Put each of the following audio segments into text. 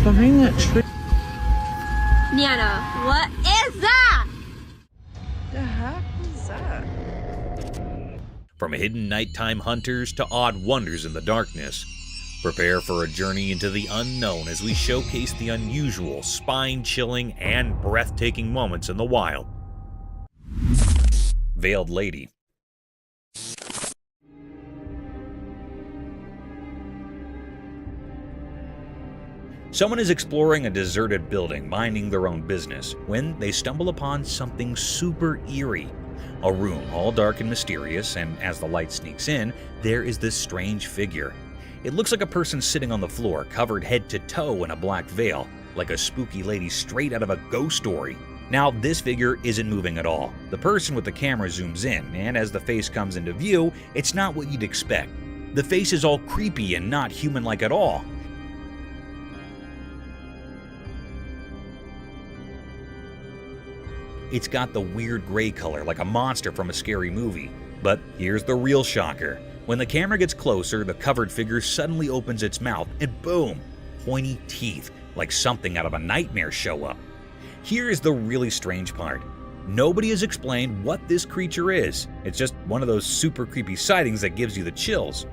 behind that tree. Nana, what is that? The heck was that? From hidden nighttime hunters to odd wonders in the darkness, prepare for a journey into the unknown as we showcase the unusual, spine-chilling, and breathtaking moments in the wild. Veiled Lady. Someone is exploring a deserted building, minding their own business, when they stumble upon something super eerie. A room all dark and mysterious, and as the light sneaks in, there is this strange figure. It looks like a person sitting on the floor, covered head to toe in a black veil, like a spooky lady straight out of a ghost story. Now, this figure isn't moving at all. The person with the camera zooms in, and as the face comes into view, it's not what you'd expect. The face is all creepy and not human-like at all. It's got the weird gray color like a monster from a scary movie. But here's the real shocker. When the camera gets closer, the covered figure suddenly opens its mouth and boom, pointy teeth, like something out of a nightmare show up. Here is the really strange part. Nobody has explained what this creature is. It's just one of those super creepy sightings that gives you the chills.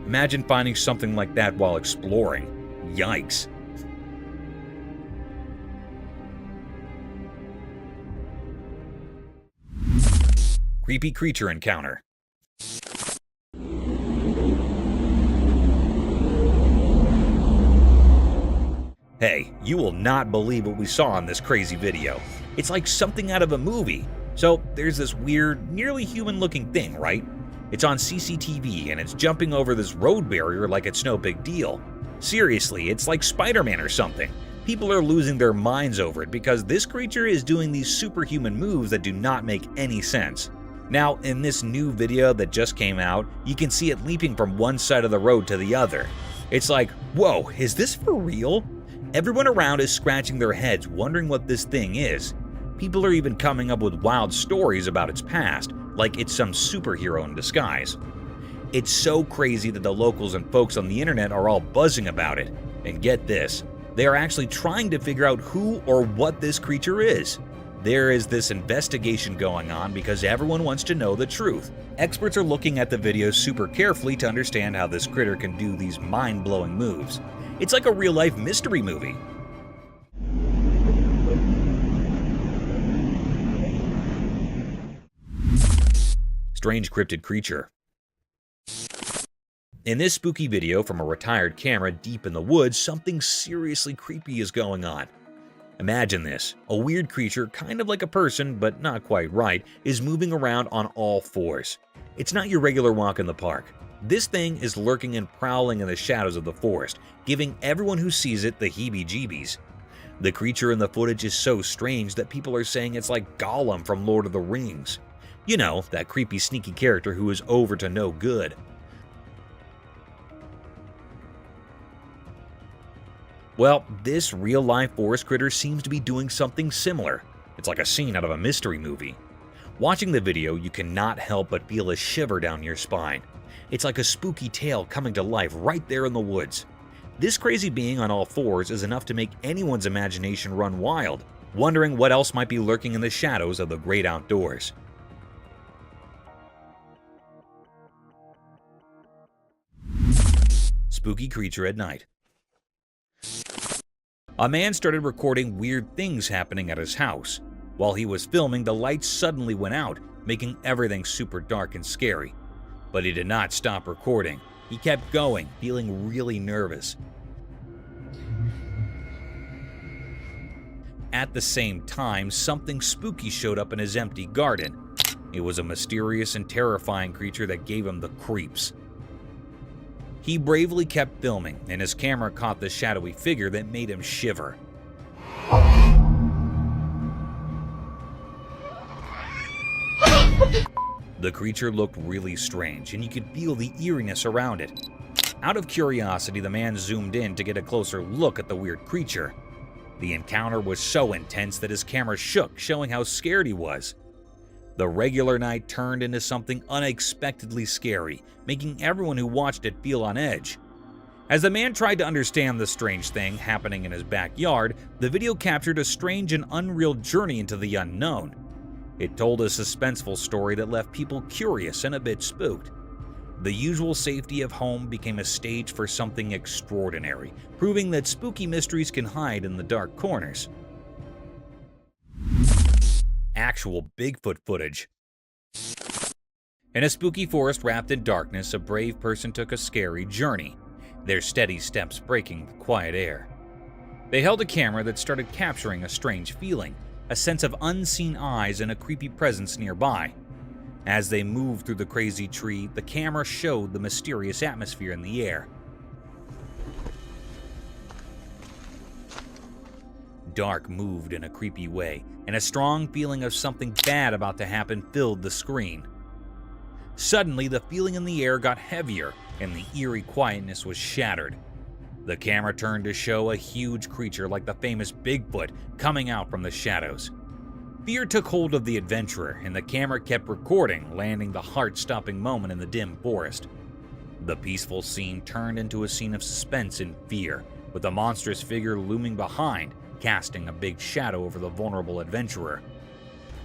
Imagine finding something like that while exploring. Yikes. Creepy creature encounter. Hey, you will not believe what we saw in this crazy video. It's like something out of a movie. So there's this weird, nearly human-looking thing, right? It's on CCTV and it's jumping over this road barrier like it's no big deal. Seriously, it's like Spider-Man or something. People are losing their minds over it because this creature is doing these superhuman moves that do not make any sense. Now, in this new video that just came out, you can see it leaping from one side of the road to the other. It's like, whoa, is this for real? Everyone around is scratching their heads wondering what this thing is. People are even coming up with wild stories about its past, like it's some superhero in disguise. It's so crazy that the locals and folks on the internet are all buzzing about it. And get this, they are actually trying to figure out who or what this creature is. There is this investigation going on because everyone wants to know the truth. Experts are looking at the video super carefully to understand how this critter can do these mind-blowing moves. It's like a real-life mystery movie. Strange cryptid creature. In this spooky video from a retired camera deep in the woods, something seriously creepy is going on. Imagine this. A weird creature, kind of like a person, but not quite right, is moving around on all fours. It's not your regular walk in the park. This thing is lurking and prowling in the shadows of the forest, giving everyone who sees it the heebie-jeebies. The creature in the footage is so strange that people are saying it's like Gollum from Lord of the Rings. You know, that creepy, sneaky character who is over to no good. Well, this real-life forest critter seems to be doing something similar. It's like a scene out of a mystery movie. Watching the video, you cannot help but feel a shiver down your spine. It's like a spooky tale coming to life right there in the woods. This crazy being on all fours is enough to make anyone's imagination run wild, wondering what else might be lurking in the shadows of the great outdoors. Spooky creature at night. A man started recording weird things happening at his house. While he was filming, the lights suddenly went out, making everything super dark and scary. But he did not stop recording. He kept going, feeling really nervous. At the same time, something spooky showed up in his empty garden. It was a mysterious and terrifying creature that gave him the creeps. He bravely kept filming, and his camera caught the shadowy figure that made him shiver. The creature looked really strange, and you could feel the eeriness around it. Out of curiosity, the man zoomed in to get a closer look at the weird creature. The encounter was so intense that his camera shook, showing how scared he was. The regular night turned into something unexpectedly scary, making everyone who watched it feel on edge. As the man tried to understand the strange thing happening in his backyard, the video captured a strange and unreal journey into the unknown. It told a suspenseful story that left people curious and a bit spooked. The usual safety of home became a stage for something extraordinary, proving that spooky mysteries can hide in the dark corners. Actual Bigfoot footage. In a spooky forest wrapped in darkness, a brave person took a scary journey, their steady steps breaking the quiet air. They held a camera that started capturing a strange feeling, a sense of unseen eyes and a creepy presence nearby. As they moved through the crazy tree, the camera showed the mysterious atmosphere in the air. Dark moved in a creepy way, and a strong feeling of something bad about to happen filled the screen. Suddenly, the feeling in the air got heavier, and the eerie quietness was shattered. The camera turned to show a huge creature like the famous Bigfoot coming out from the shadows. Fear took hold of the adventurer, and the camera kept recording, landing the heart-stopping moment in the dim forest. The peaceful scene turned into a scene of suspense and fear, with a monstrous figure looming behind, casting a big shadow over the vulnerable adventurer.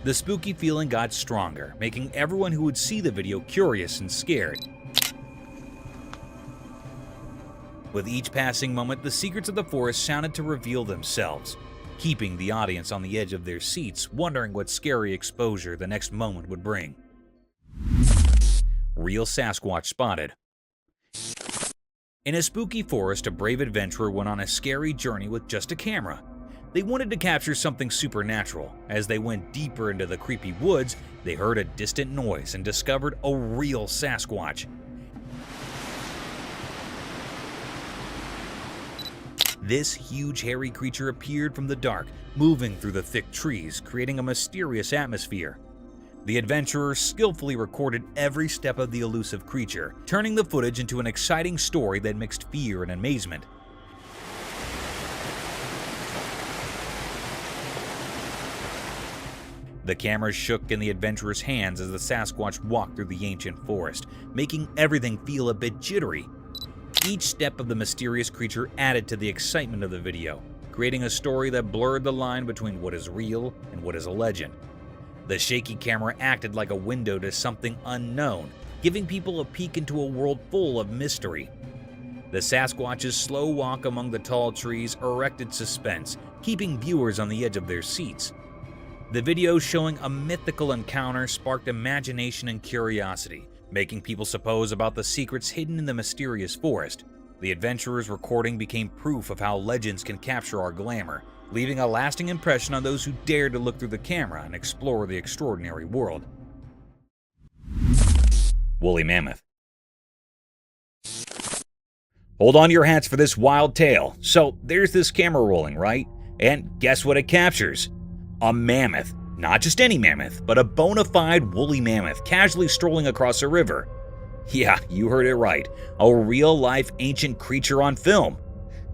The spooky feeling got stronger, making everyone who would see the video curious and scared. With each passing moment, the secrets of the forest sounded to reveal themselves, keeping the audience on the edge of their seats, wondering what scary exposure the next moment would bring. Real Sasquatch spotted. In a spooky forest, a brave adventurer went on a scary journey with just a camera. They wanted to capture something supernatural. As they went deeper into the creepy woods, they heard a distant noise and discovered a real Sasquatch. This huge hairy creature appeared from the dark, moving through the thick trees, creating a mysterious atmosphere. The adventurers skillfully recorded every step of the elusive creature, turning the footage into an exciting story that mixed fear and amazement. The camera shook in the adventurers' hands as the Sasquatch walked through the ancient forest, making everything feel a bit jittery. Each step of the mysterious creature added to the excitement of the video, creating a story that blurred the line between what is real and what is a legend. The shaky camera acted like a window to something unknown, giving people a peek into a world full of mystery. The Sasquatch's slow walk among the tall trees erected suspense, keeping viewers on the edge of their seats. The video showing a mythical encounter sparked imagination and curiosity, making people suppose about the secrets hidden in the mysterious forest. The adventurers' recording became proof of how legends can capture our glamour, leaving a lasting impression on those who dare to look through the camera and explore the extraordinary world. Woolly mammoth. Hold on to your hats for this wild tale. So there's this camera rolling, right? And guess what it captures? A mammoth. Not just any mammoth, but a bona fide woolly mammoth casually strolling across a river. Yeah, you heard it right. A real-life ancient creature on film.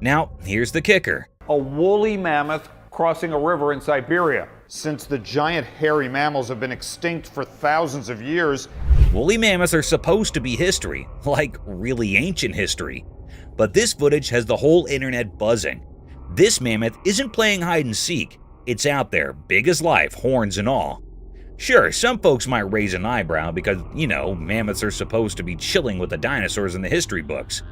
Now, here's the kicker. A woolly mammoth crossing a river in Siberia. Since the giant hairy mammals have been extinct for thousands of years, Woolly mammoths are supposed to be history, like really ancient history. But this footage has the whole internet buzzing. This mammoth isn't playing hide and seek. It's out there, big as life, horns and all. Sure, some folks might raise an eyebrow because, mammoths are supposed to be chilling with the dinosaurs in the history books.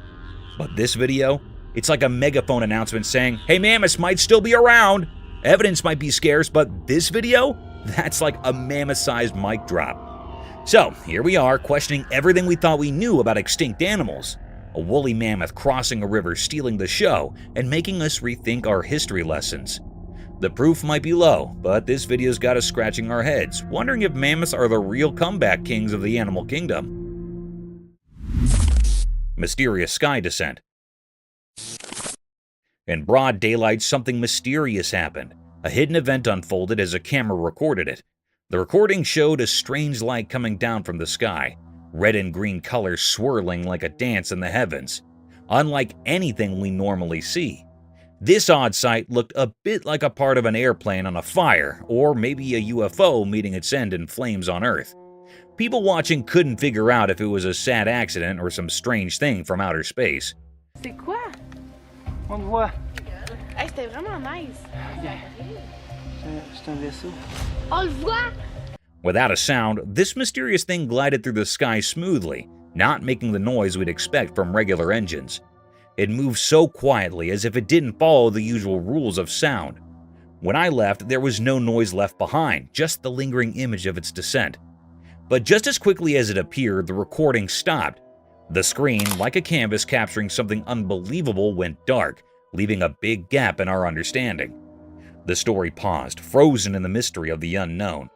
But this video, it's like a megaphone announcement saying, hey, mammoths might still be around. Evidence might be scarce, but this video, that's like a mammoth-sized mic drop. So, here we are, questioning everything we thought we knew about extinct animals. A woolly mammoth crossing a river, stealing the show, and making us rethink our history lessons. The proof might be low, but this video's got us scratching our heads, wondering if mammoths are the real comeback kings of the animal kingdom. Mysterious sky descent. In broad daylight, something mysterious happened. A hidden event unfolded as a camera recorded it. The recording showed a strange light coming down from the sky, red and green colors swirling like a dance in the heavens, unlike anything we normally see. This odd sight looked a bit like a part of an airplane on a fire, or maybe a UFO meeting its end in flames on Earth. People watching couldn't figure out if it was a sad accident or some strange thing from outer space. C'est quoi? On te voit. Hey, c'était vraiment nice. C'est un vaisseau. On le voit? Without a sound, this mysterious thing glided through the sky smoothly, not making the noise we'd expect from regular engines. It moved so quietly as if it didn't follow the usual rules of sound. When I left, there was no noise left behind, just the lingering image of its descent. But just as quickly as it appeared, the recording stopped. The screen, like a canvas capturing something unbelievable, went dark, leaving a big gap in our understanding. The story paused, frozen in the mystery of the unknown.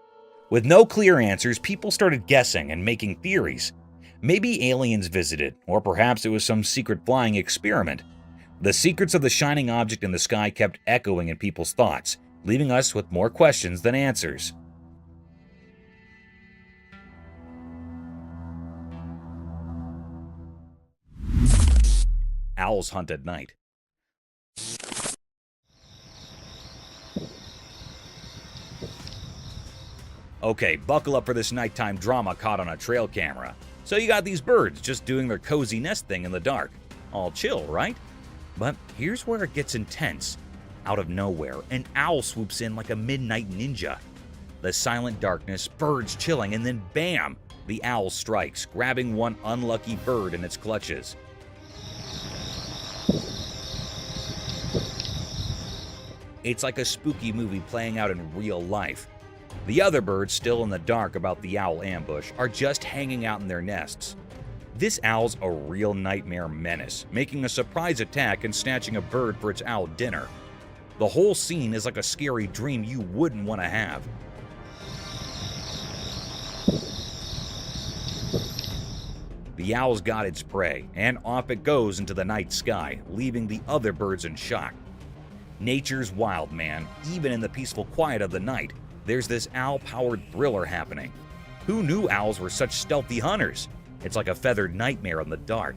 With no clear answers, people started guessing and making theories. Maybe aliens visited, or perhaps it was some secret flying experiment. The secrets of the shining object in the sky kept echoing in people's thoughts, leaving us with more questions than answers. Owls hunt at night. Okay, buckle up for this nighttime drama caught on a trail camera. So you got these birds just doing their cozy nest thing in the dark. All chill, right? But here's where it gets intense. Out of nowhere, an owl swoops in like a midnight ninja. The silent darkness, birds chilling, and then bam! The owl strikes, grabbing one unlucky bird in its clutches. It's like a spooky movie playing out in real life. The other birds, still in the dark about the owl ambush, are just hanging out in their nests. This owl's a real nightmare menace, making a surprise attack and snatching a bird for its owl dinner. The whole scene is like a scary dream you wouldn't want to have. The owl's got its prey, and off it goes into the night sky, leaving the other birds in shock. Nature's wild, man. Even in the peaceful quiet of the night, there's this owl-powered thriller happening. Who knew owls were such stealthy hunters? It's like a feathered nightmare in the dark.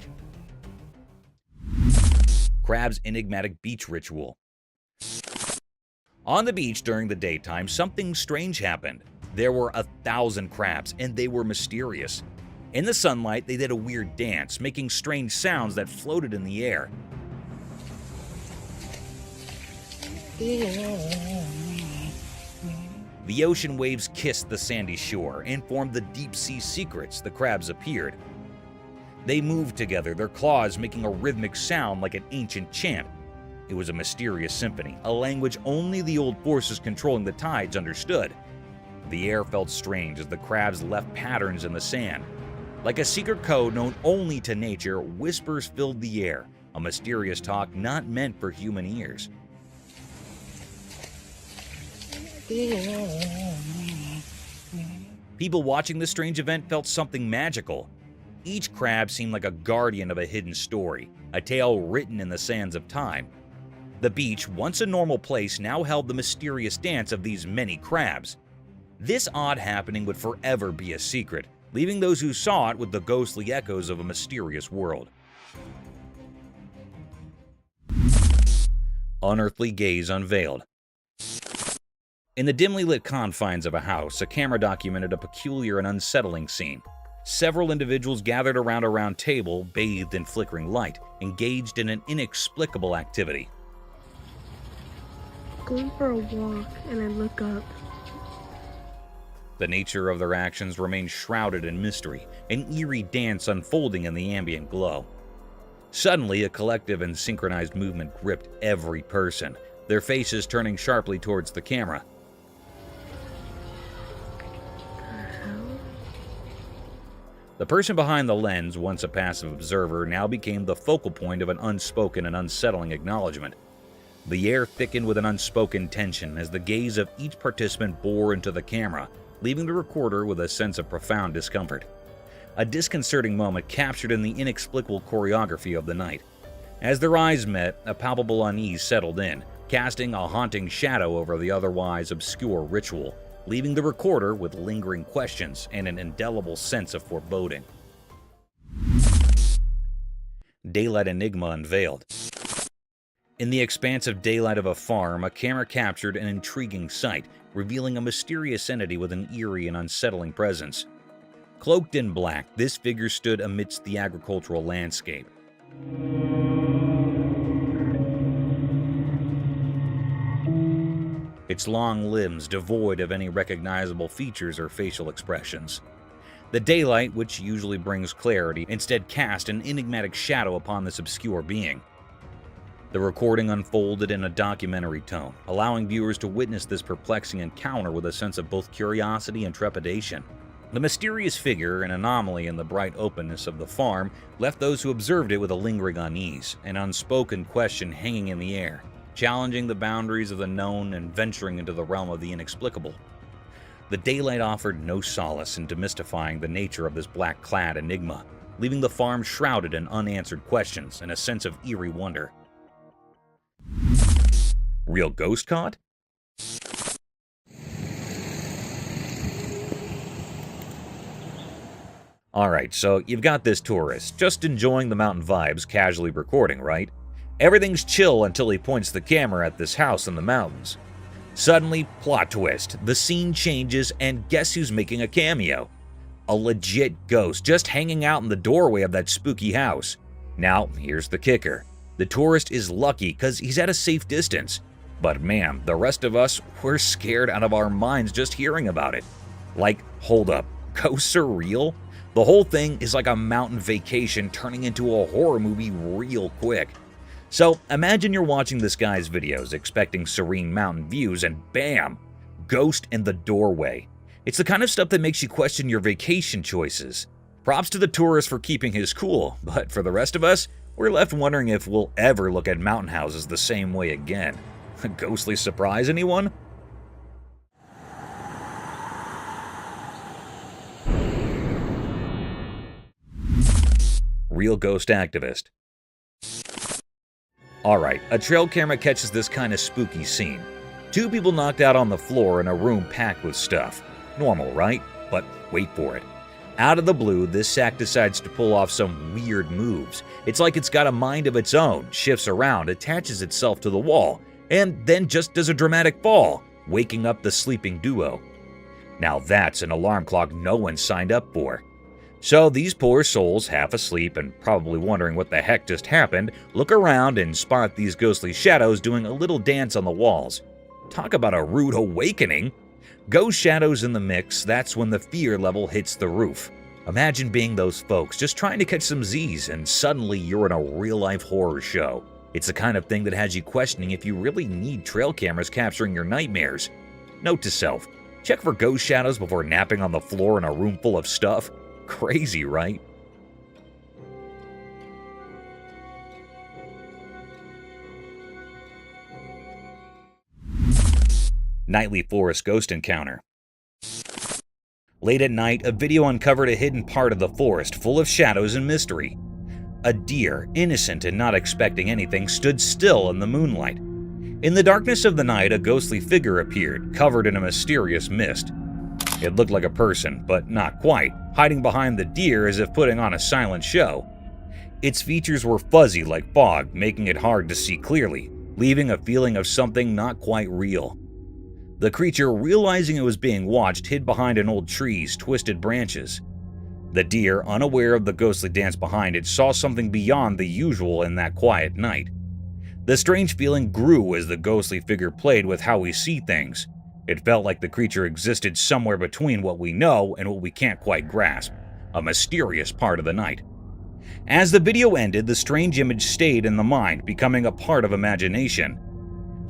Crab's enigmatic beach ritual. On the beach during the daytime, something strange happened. There were 1,000 crabs, and they were mysterious. In the sunlight, they did a weird dance, making strange sounds that floated in the air. The ocean waves kissed the sandy shore and formed the deep-sea secrets the crabs appeared. They moved together, their claws making a rhythmic sound like an ancient chant. It was a mysterious symphony, a language only the old forces controlling the tides understood. The air felt strange as the crabs left patterns in the sand. Like a secret code known only to nature, whispers filled the air, a mysterious talk not meant for human ears. People watching this strange event felt something magical. Each crab seemed like a guardian of a hidden story, a tale written in the sands of time. The beach, once a normal place, now held the mysterious dance of these many crabs. This odd happening would forever be a secret, leaving those who saw it with the ghostly echoes of a mysterious world. Unearthly gaze unveiled. In the dimly lit confines of a house, a camera documented a peculiar and unsettling scene. Several individuals gathered around a round table, bathed in flickering light, engaged in an inexplicable activity. Going for a walk, and I look up. The nature of their actions remained shrouded in mystery, an eerie dance unfolding in the ambient glow. Suddenly, a collective and synchronized movement gripped every person, their faces turning sharply towards the camera. The person behind the lens, once a passive observer, now became the focal point of an unspoken and unsettling acknowledgement. The air thickened with an unspoken tension as the gaze of each participant bore into the camera, leaving the recorder with a sense of profound discomfort. A disconcerting moment captured in the inexplicable choreography of the night. As their eyes met, a palpable unease settled in, casting a haunting shadow over the otherwise obscure ritual, leaving the recorder with lingering questions and an indelible sense of foreboding. Daylight enigma unveiled. In the expansive daylight of a farm, a camera captured an intriguing sight, revealing a mysterious entity with an eerie and unsettling presence. Cloaked in black, this figure stood amidst the agricultural landscape. its long limbs devoid of any recognizable features or facial expressions. The daylight, which usually brings clarity, instead cast an enigmatic shadow upon this obscure being. The recording unfolded in a documentary tone, allowing viewers to witness this perplexing encounter with a sense of both curiosity and trepidation. The mysterious figure, an anomaly in the bright openness of the farm, left those who observed it with a lingering unease, an unspoken question hanging in the air, challenging the boundaries of the known and venturing into the realm of the inexplicable. The daylight offered no solace in demystifying the nature of this black-clad enigma, leaving the farm shrouded in unanswered questions and a sense of eerie wonder. Real ghost caught? Alright, so you've got this tourist, just enjoying the mountain vibes, casually recording, right? Everything's chill until he points the camera at this house in the mountains. Suddenly, plot twist, the scene changes and guess who's making a cameo? A legit ghost just hanging out in the doorway of that spooky house. Now, here's the kicker. The tourist is lucky because he's at a safe distance. But man, the rest of us, we're scared out of our minds just hearing about it. Like, hold up, ghosts are real? The whole thing is like a mountain vacation turning into a horror movie real quick. So imagine you're watching this guy's videos expecting serene mountain views and bam, ghost in the doorway. It's the kind of stuff that makes you question your vacation choices. Props to the tourist for keeping his cool, but for the rest of us, we're left wondering if we'll ever look at mountain houses the same way again. A ghostly surprise, anyone? Real ghost activist. Alright, a trail camera catches this kind of spooky scene. Two people knocked out on the floor in a room packed with stuff. Normal, right? But wait for it. Out of the blue, this sack decides to pull off some weird moves. It's like it's got a mind of its own, shifts around, attaches itself to the wall, and then just does a dramatic fall, waking up the sleeping duo. Now that's an alarm clock no one signed up for. So these poor souls, half asleep and probably wondering what the heck just happened, look around and spot these ghostly shadows doing a little dance on the walls. Talk about a rude awakening! Ghost shadows in the mix, that's when the fear level hits the roof. Imagine being those folks just trying to catch some Z's and suddenly you're in a real-life horror show. It's the kind of thing that has you questioning if you really need trail cameras capturing your nightmares. Note to self, check for ghost shadows before napping on the floor in a room full of stuff. Crazy, right? Nightly forest ghost encounter. Late at night, a video uncovered a hidden part of the forest full of shadows and mystery. A deer, innocent and not expecting anything, stood still in the moonlight. In the darkness of the night, a ghostly figure appeared, covered in a mysterious mist. It looked like a person, but not quite, hiding behind the deer as if putting on a silent show. Its features were fuzzy like fog, making it hard to see clearly, leaving a feeling of something not quite real. The creature, realizing it was being watched, hid behind an old tree's twisted branches. The deer, unaware of the ghostly dance behind it, saw something beyond the usual in that quiet night. The strange feeling grew as the ghostly figure played with how we see things. It felt like the creature existed somewhere between what we know and what we can't quite grasp, a mysterious part of the night. As the video ended, the strange image stayed in the mind, becoming a part of imagination.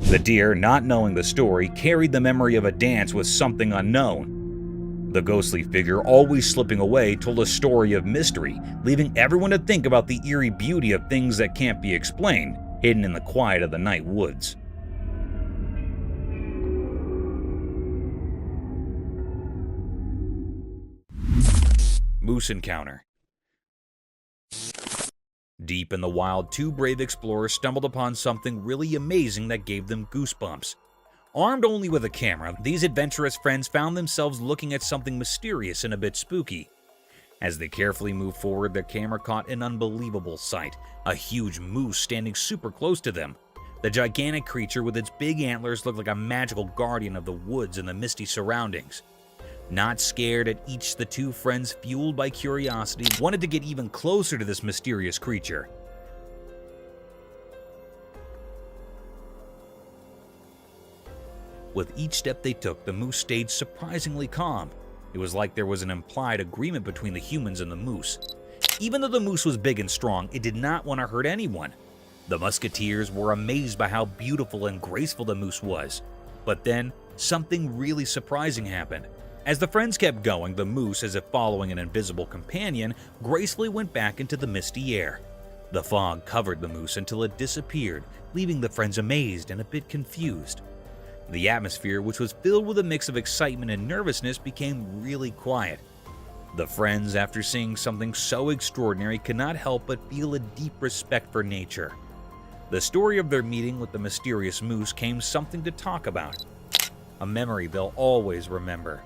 The deer, not knowing the story, carried the memory of a dance with something unknown. The ghostly figure, always slipping away, told a story of mystery, leaving everyone to think about the eerie beauty of things that can't be explained, hidden in the quiet of the night woods. Moose encounter. Deep in the wild, two brave explorers stumbled upon something really amazing that gave them goosebumps. Armed only with a camera, these adventurous friends found themselves looking at something mysterious and a bit spooky. As they carefully moved forward, their camera caught an unbelievable sight, a huge moose standing super close to them. The gigantic creature with its big antlers looked like a magical guardian of the woods and the misty surroundings. Not scared at each, the two friends, fueled by curiosity, wanted to get even closer to this mysterious creature. With each step they took, the moose stayed surprisingly calm. It was like there was an implied agreement between the humans and the moose. Even though the moose was big and strong, it did not want to hurt anyone. The musketeers were amazed by how beautiful and graceful the moose was. But then, something really surprising happened. As the friends kept going, the moose, as if following an invisible companion, gracefully went back into the misty air. The fog covered the moose until it disappeared, leaving the friends amazed and a bit confused. The atmosphere, which was filled with a mix of excitement and nervousness, became really quiet. The friends, after seeing something so extraordinary, could not help but feel a deep respect for nature. The story of their meeting with the mysterious moose came something to talk about, a memory they'll always remember.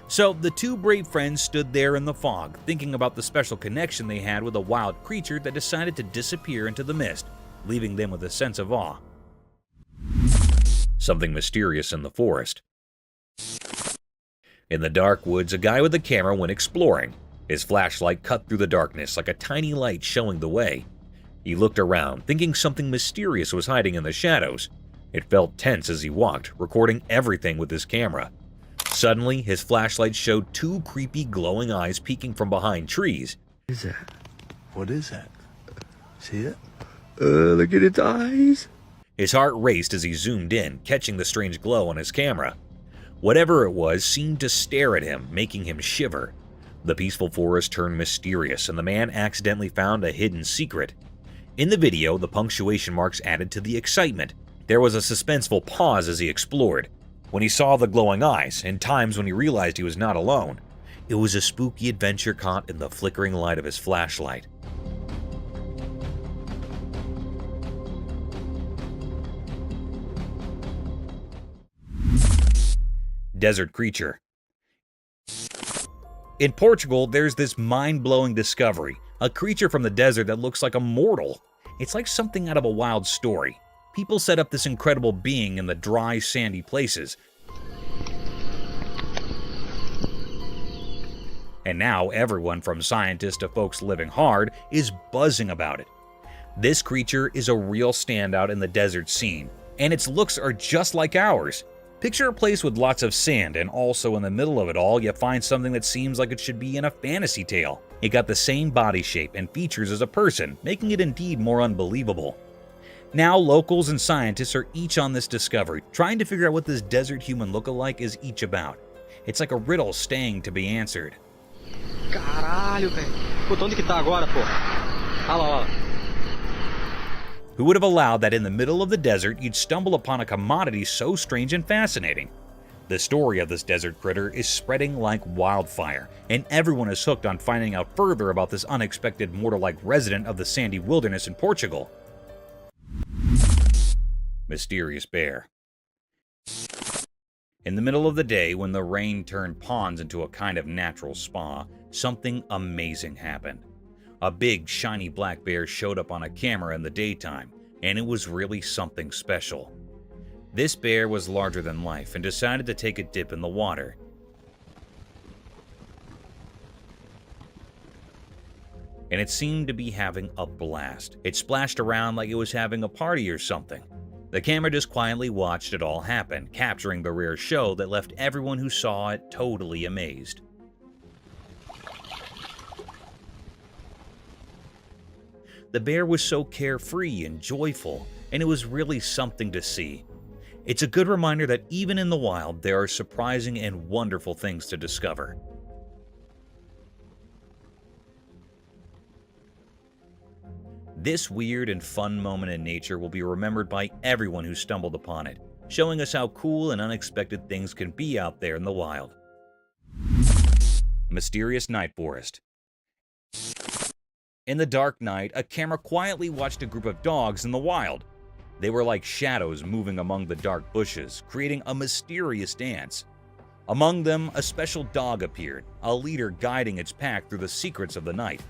So the two brave friends stood there in the fog, thinking about the special connection they had with a wild creature that decided to disappear into the mist, leaving them with a sense of awe. Something mysterious in the forest. In the dark woods, a guy with a camera went exploring. His flashlight cut through the darkness like a tiny light showing the way. He looked around, thinking something mysterious was hiding in the shadows. It felt tense as he walked, recording everything with his camera. Suddenly, his flashlight showed two creepy glowing eyes peeking from behind trees. What is that? What is that? See it? Look at its eyes. His heart raced as he zoomed in, catching the strange glow on his camera. Whatever it was seemed to stare at him, making him shiver. The peaceful forest turned mysterious, and the man accidentally found a hidden secret. In the video, the punctuation marks added to the excitement. There was a suspenseful pause as he explored. When he saw the glowing eyes, and times when he realized he was not alone, it was a spooky adventure caught in the flickering light of his flashlight. Desert creature. In Portugal, there's this mind-blowing discovery, a creature from the desert that looks like a mortal. It's like something out of a wild story. People set up this incredible being in the dry, sandy places. And now everyone from scientists to folks living hard is buzzing about it. This creature is a real standout in the desert scene, and its looks are just like ours. Picture a place with lots of sand, and also in the middle of it all, you find something that seems like it should be in a fantasy tale. It got the same body shape and features as a person, making it indeed more unbelievable. Now, locals and scientists are each on this discovery, trying to figure out what this desert human look-alike is each about. It's like a riddle staying to be answered. Caralho, velho. Puta, onde que tá agora, pô? Olha lá, olha lá. Who would have allowed that in the middle of the desert you'd stumble upon a commodity so strange and fascinating? The story of this desert critter is spreading like wildfire, and everyone is hooked on finding out further about this unexpected mortal-like resident of the sandy wilderness in Portugal. Mysterious bear. In the middle of the day, when the rain turned ponds into a kind of natural spa, something amazing happened. A big, shiny black bear showed up on a camera in the daytime, and it was really something special. This bear was larger than life and decided to take a dip in the water. And it seemed to be having a blast. It splashed around like it was having a party or something. The camera just quietly watched it all happen, capturing the rare show that left everyone who saw it totally amazed. The bear was so carefree and joyful, and it was really something to see. It's a good reminder that even in the wild, there are surprising and wonderful things to discover. This weird and fun moment in nature will be remembered by everyone who stumbled upon it, showing us how cool and unexpected things can be out there in the wild. Mysterious night forest. In the dark night, a camera quietly watched a group of dogs in the wild. They were like shadows moving among the dark bushes, creating a mysterious dance. Among them, a special dog appeared, a leader guiding its pack through the secrets of the night.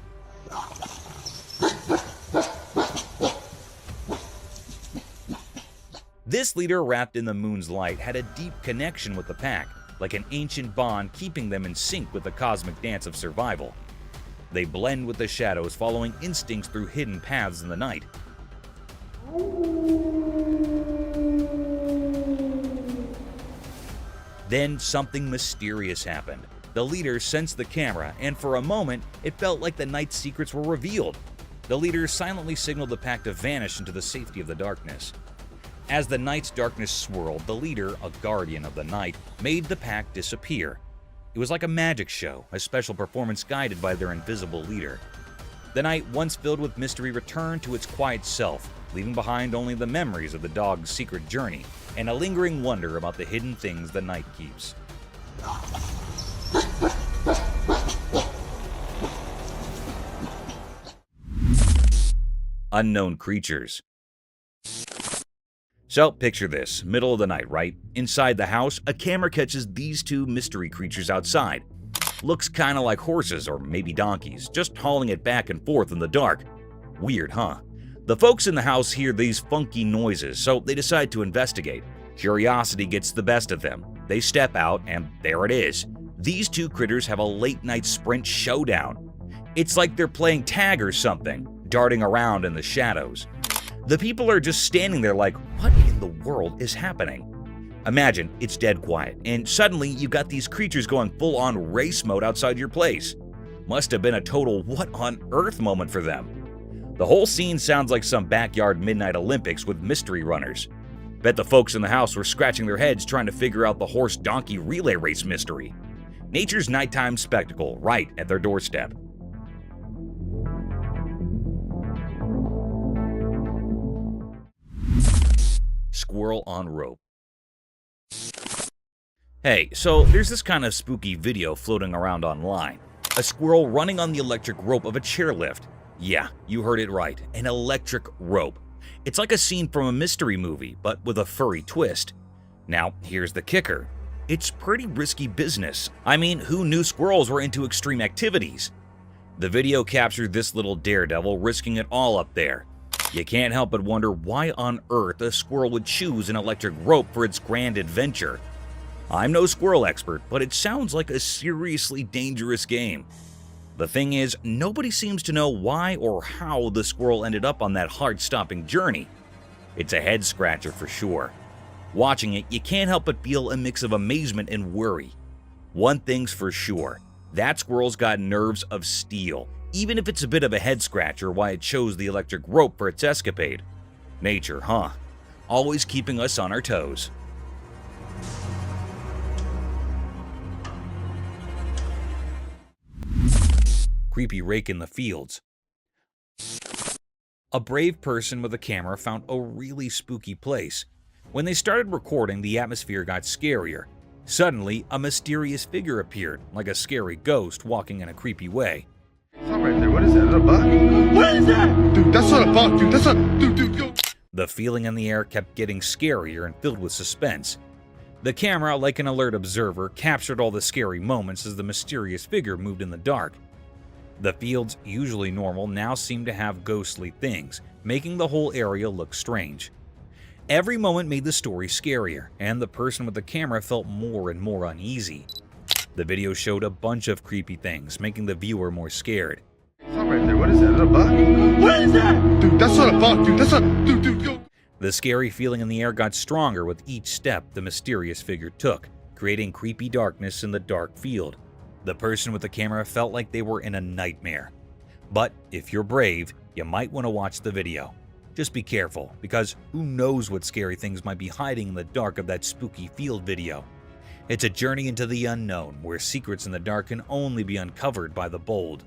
This leader, wrapped in the moon's light, had a deep connection with the pack, like an ancient bond keeping them in sync with the cosmic dance of survival. They blend with the shadows, following instincts through hidden paths in the night. Then something mysterious happened. The leader sensed the camera, and for a moment, it felt like the night's secrets were revealed. The leader silently signaled the pack to vanish into the safety of the darkness. As the night's darkness swirled, the leader, a guardian of the night, made the pack disappear. It was like a magic show, a special performance guided by their invisible leader. The night, once filled with mystery, returned to its quiet self, leaving behind only the memories of the dog's secret journey and a lingering wonder about the hidden things the night keeps. Unknown creatures. So, picture this, middle of the night, right? Inside the house, a camera catches these two mystery creatures outside. Looks kinda like horses or maybe donkeys, just hauling it back and forth in the dark. Weird, huh? The folks in the house hear these funky noises, so they decide to investigate. Curiosity gets the best of them. They step out, and there it is. These two critters have a late-night sprint showdown. It's like they're playing tag or something, darting around in the shadows. The people are just standing there like, what in the world is happening? Imagine it's dead quiet, and suddenly you've got these creatures going full-on race mode outside your place. Must have been a total what on earth moment for them. The whole scene sounds like some backyard midnight Olympics with mystery runners. Bet the folks in the house were scratching their heads trying to figure out the horse-donkey relay race mystery. Nature's nighttime spectacle right at their doorstep. Squirrel on rope. Hey, so there's this kind of spooky video floating around online. A squirrel running on the electric rope of a chairlift. Yeah, you heard it right, an electric rope. It's like a scene from a mystery movie, but with a furry twist. Now, here's the kicker. It's pretty risky business. I mean, who knew squirrels were into extreme activities? The video captured this little daredevil risking it all up there. You can't help but wonder why on earth a squirrel would choose an electric rope for its grand adventure. I'm no squirrel expert, but it sounds like a seriously dangerous game. The thing is, nobody seems to know why or how the squirrel ended up on that heart-stopping journey. It's a head-scratcher for sure. Watching it, you can't help but feel a mix of amazement and worry. One thing's for sure, that squirrel's got nerves of steel, even if it's a bit of a head-scratcher why it chose the electric rope for its escapade. Nature, huh? Always keeping us on our toes. Creepy rake in the fields. A brave person with a camera found a really spooky place. When they started recording, the atmosphere got scarier. Suddenly, a mysterious figure appeared, like a scary ghost walking in a creepy way. Something right there. What is that? Is that a bug? What is that? Dude, that's not a bug, dude. That's not. Dude, go. The feeling in the air kept getting scarier and filled with suspense. The camera, like an alert observer, captured all the scary moments as the mysterious figure moved in the dark. The fields, usually normal, now seemed to have ghostly things, making the whole area look strange. Every moment made the story scarier, and the person with the camera felt more and more uneasy. The video showed a bunch of creepy things, making the viewer more scared. Something right there. What is that? Is that a bug? What is that? Dude, that's not a bug, dude. That's not. Dude, go. The scary feeling in the air got stronger with each step the mysterious figure took, creating creepy darkness in the dark field. The person with the camera felt like they were in a nightmare. But if you're brave, you might want to watch the video. Just be careful, because who knows what scary things might be hiding in the dark of that spooky field video. It's a journey into the unknown, where secrets in the dark can only be uncovered by the bold.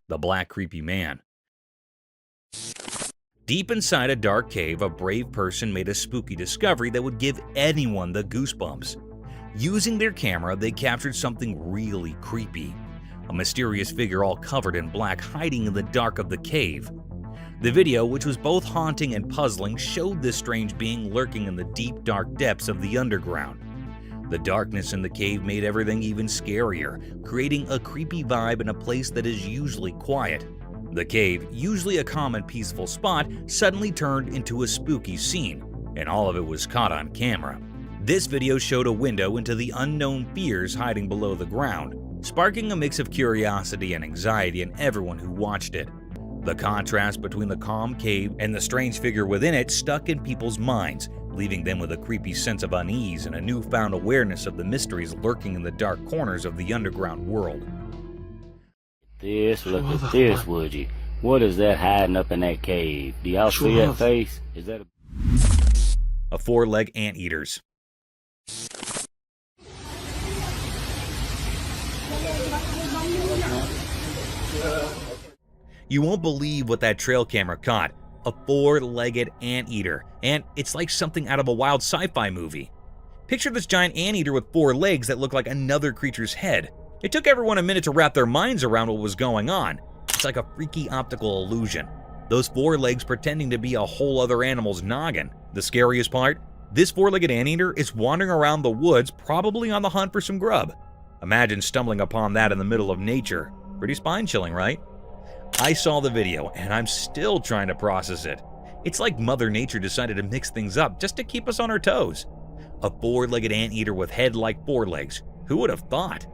The Black Creepy Man. Deep inside a dark cave, a brave person made a spooky discovery that would give anyone the goosebumps. Using their camera, they captured something really creepy. A mysterious figure all covered in black hiding in the dark of the cave. The video, which was both haunting and puzzling, showed this strange being lurking in the deep, dark depths of the underground. The darkness in the cave made everything even scarier, creating a creepy vibe in a place that is usually quiet. The cave, usually a calm and peaceful spot, suddenly turned into a spooky scene, and all of it was caught on camera. This video showed a window into the unknown fears hiding below the ground, sparking a mix of curiosity and anxiety in everyone who watched it. The contrast between the calm cave and the strange figure within it stuck in people's minds, leaving them with a creepy sense of unease and a newfound awareness of the mysteries lurking in the dark corners of the underground world. Look at this, would you? What is that hiding up in that cave? Do y'all see that face? Is that A four-leg anteaters. You won't believe what that trail camera caught. A four-legged anteater, and it's like something out of a wild sci-fi movie. Picture this giant anteater with four legs that look like another creature's head. It took everyone a minute to wrap their minds around what was going on. It's like a freaky optical illusion. Those four legs pretending to be a whole other animal's noggin. The scariest part? This four-legged anteater is wandering around the woods, probably on the hunt for some grub. Imagine stumbling upon that in the middle of nature. Pretty spine-chilling, right? I saw the video, and I'm still trying to process it. It's like Mother Nature decided to mix things up just to keep us on our toes. A four-legged anteater with head like four legs. Who would have thought?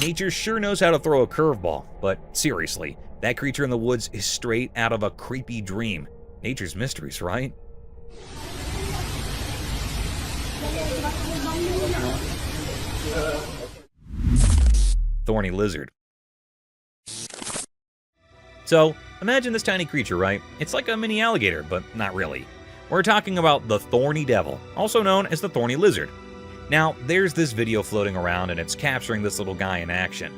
Nature sure knows how to throw a curveball, but seriously, that creature in the woods is straight out of a creepy dream. Nature's mysteries, right? Thorny lizard. So, imagine this tiny creature, right? It's like a mini alligator, but not really. We're talking about the thorny devil, also known as the thorny lizard. Now, there's this video floating around and it's capturing this little guy in action.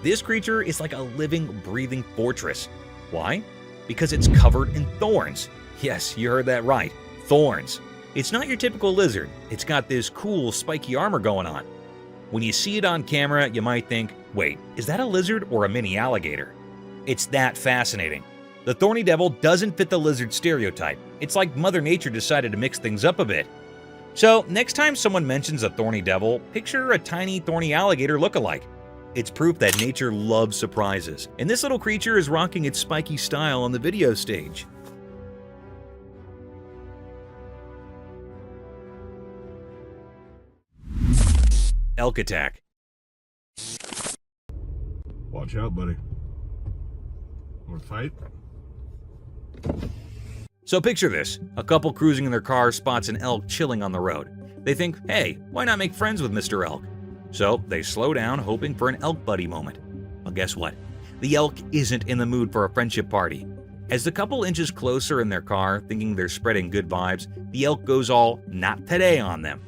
This creature is like a living, breathing fortress. Why? Because it's covered in thorns. Yes, you heard that right. Thorns. It's not your typical lizard. It's got this cool, spiky armor going on. When you see it on camera, you might think, wait, is that a lizard or a mini alligator? It's that fascinating. The thorny devil doesn't fit the lizard stereotype. It's like Mother Nature decided to mix things up a bit. So, next time someone mentions a thorny devil, picture a tiny thorny alligator look-alike. It's proof that nature loves surprises, and this little creature is rocking its spiky style on the video stage. Elk attack. Watch out, buddy. Want to fight? So picture this. A couple cruising in their car spots an elk chilling on the road. They think, hey, why not make friends with Mr. Elk? So they slow down, hoping for an elk buddy moment. Well, guess what? The elk isn't in the mood for a friendship party. As the couple inches closer in their car, thinking they're spreading good vibes, the elk goes all, not today on them.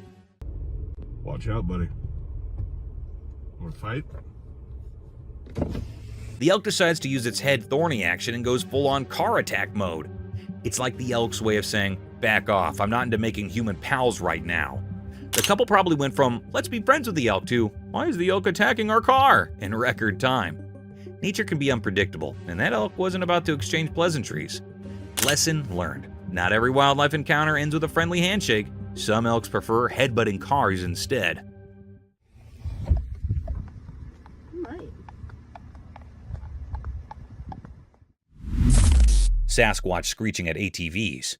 Watch out, buddy. Want to fight? The elk decides to use its head thorny action and goes full-on car attack mode. It's like the elk's way of saying, back off, I'm not into making human pals right now. The couple probably went from, let's be friends with the elk to, why is the elk attacking our car? In record time. Nature can be unpredictable, and that elk wasn't about to exchange pleasantries. Lesson learned. Not every wildlife encounter ends with a friendly handshake. Some elks prefer headbutting cars instead. Sasquatch screeching at ATVs.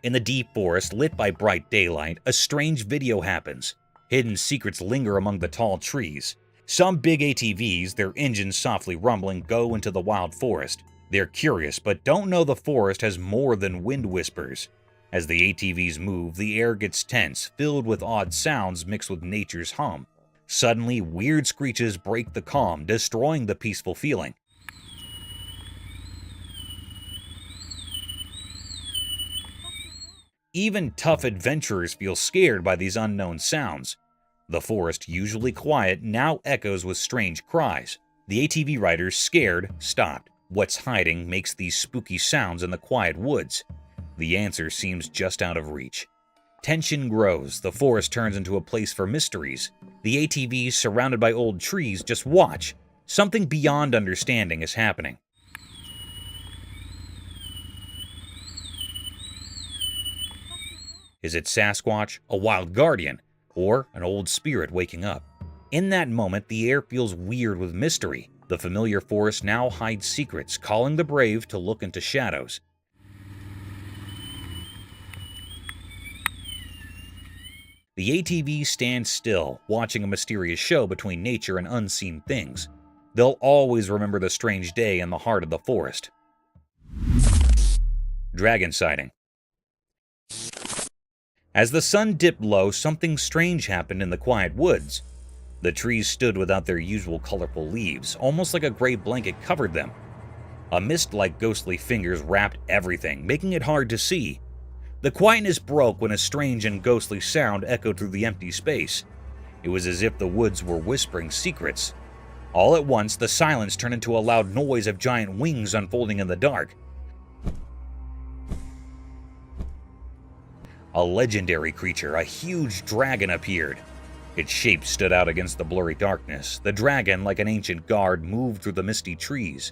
In the deep forest, lit by bright daylight, a strange video happens. Hidden secrets linger among the tall trees. Some big ATVs, their engines softly rumbling, go into the wild forest. They're curious, but don't know the forest has more than wind whispers. As the ATVs move, the air gets tense, filled with odd sounds mixed with nature's hum. Suddenly, weird screeches break the calm, destroying the peaceful feeling. Even tough adventurers feel scared by these unknown sounds. The forest, usually quiet, now echoes with strange cries. The ATV riders, scared, stopped. What's hiding makes these spooky sounds in the quiet woods? The answer seems just out of reach. Tension grows, the forest turns into a place for mysteries. The ATVs, surrounded by old trees, just watch. Something beyond understanding is happening. Is it Sasquatch, a wild guardian, or an old spirit waking up? In that moment, the air feels weird with mystery. The familiar forest now hides secrets, calling the brave to look into shadows. The ATVs stand still, watching a mysterious show between nature and unseen things. They'll always remember the strange day in the heart of the forest. Dragon sighting. As the sun dipped low, something strange happened in the quiet woods. The trees stood without their usual colorful leaves, almost like a gray blanket covered them. A mist-like ghostly fingers wrapped everything, making it hard to see. The quietness broke when a strange and ghostly sound echoed through the empty space. It was as if the woods were whispering secrets. All at once, the silence turned into a loud noise of giant wings unfolding in the dark. A legendary creature, a huge dragon, appeared. Its shape stood out against the blurry darkness. The dragon, like an ancient guard, moved through the misty trees.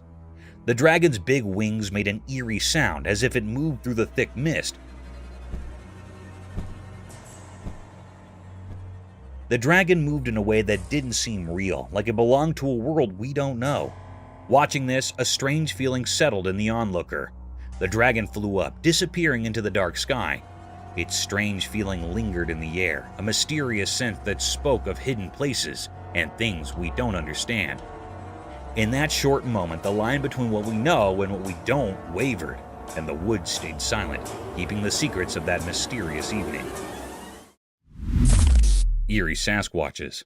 The dragon's big wings made an eerie sound as if it moved through the thick mist. The dragon moved in a way that didn't seem real, like it belonged to a world we don't know. Watching this, a strange feeling settled in the onlooker. The dragon flew up, disappearing into the dark sky. Its strange feeling lingered in the air, a mysterious sense that spoke of hidden places and things we don't understand. In that short moment, the line between what we know and what we don't wavered, and the woods stayed silent, keeping the secrets of that mysterious evening. Eerie Sasquatches.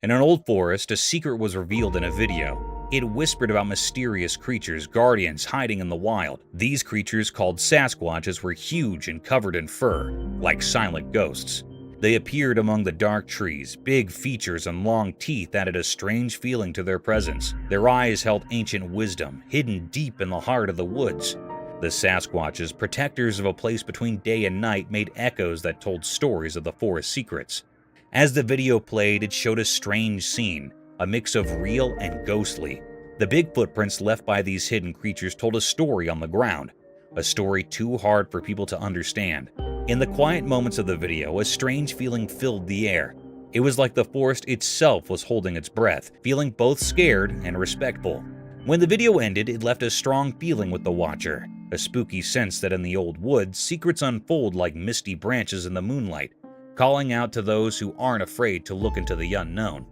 In an old forest, a secret was revealed in a video. It whispered about mysterious creatures, guardians hiding in the wild. These creatures, called Sasquatches, were huge and covered in fur, like silent ghosts. They appeared among the dark trees. Big features and long teeth added a strange feeling to their presence. Their eyes held ancient wisdom, hidden deep in the heart of the woods. The Sasquatches, protectors of a place between day and night, made echoes that told stories of the forest secrets. As the video played, it showed a strange scene, a mix of real and ghostly. The big footprints left by these hidden creatures told a story on the ground, a story too hard for people to understand. In the quiet moments of the video, a strange feeling filled the air. It was like the forest itself was holding its breath, feeling both scared and respectful. When the video ended, it left a strong feeling with the watcher, a spooky sense that in the old woods, secrets unfold like misty branches in the moonlight, calling out to those who aren't afraid to look into the unknown.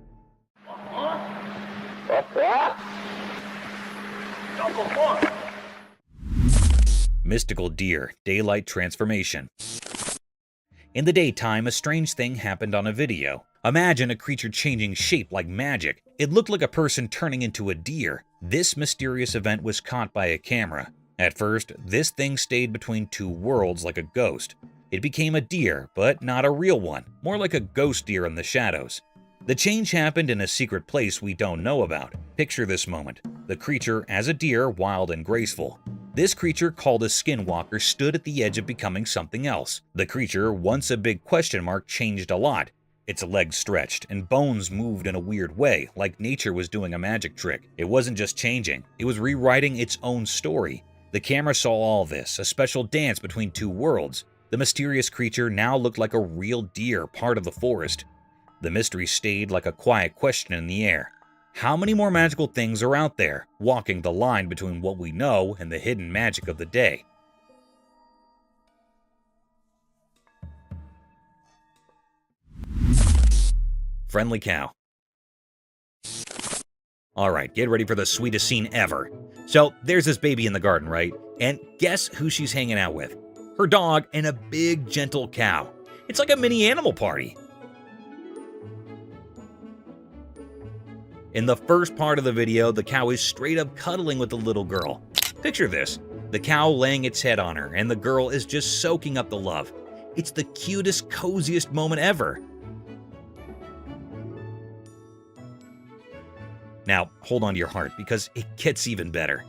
Mystical deer, daylight transformation. In the daytime, a strange thing happened on a video. Imagine a creature changing shape like magic. It looked like a person turning into a deer. This mysterious event was caught by a camera. At first, this thing stayed between two worlds like a ghost. It became a deer, but not a real one, more like a ghost deer in the shadows. The change happened in a secret place we don't know about. Picture this moment. The creature, as a deer, wild and graceful. This creature, called a skinwalker, stood at the edge of becoming something else. The creature, once a big question mark, changed a lot. Its legs stretched, and bones moved in a weird way, like nature was doing a magic trick. It wasn't just changing, it was rewriting its own story. The camera saw all this, a special dance between two worlds. The mysterious creature now looked like a real deer, part of the forest. The mystery stayed like a quiet question in the air. How many more magical things are out there, walking the line between what we know and the hidden magic of the day? Friendly cow. Alright, get ready for the sweetest scene ever. So, there's this baby in the garden, right? And guess who she's hanging out with? Her dog and a big, gentle cow. It's like a mini animal party. In the first part of the video, the cow is straight up cuddling with the little girl. Picture this, the cow laying its head on her, and the girl is just soaking up the love. It's the cutest, coziest moment ever. Now, hold on to your heart, because it gets even better.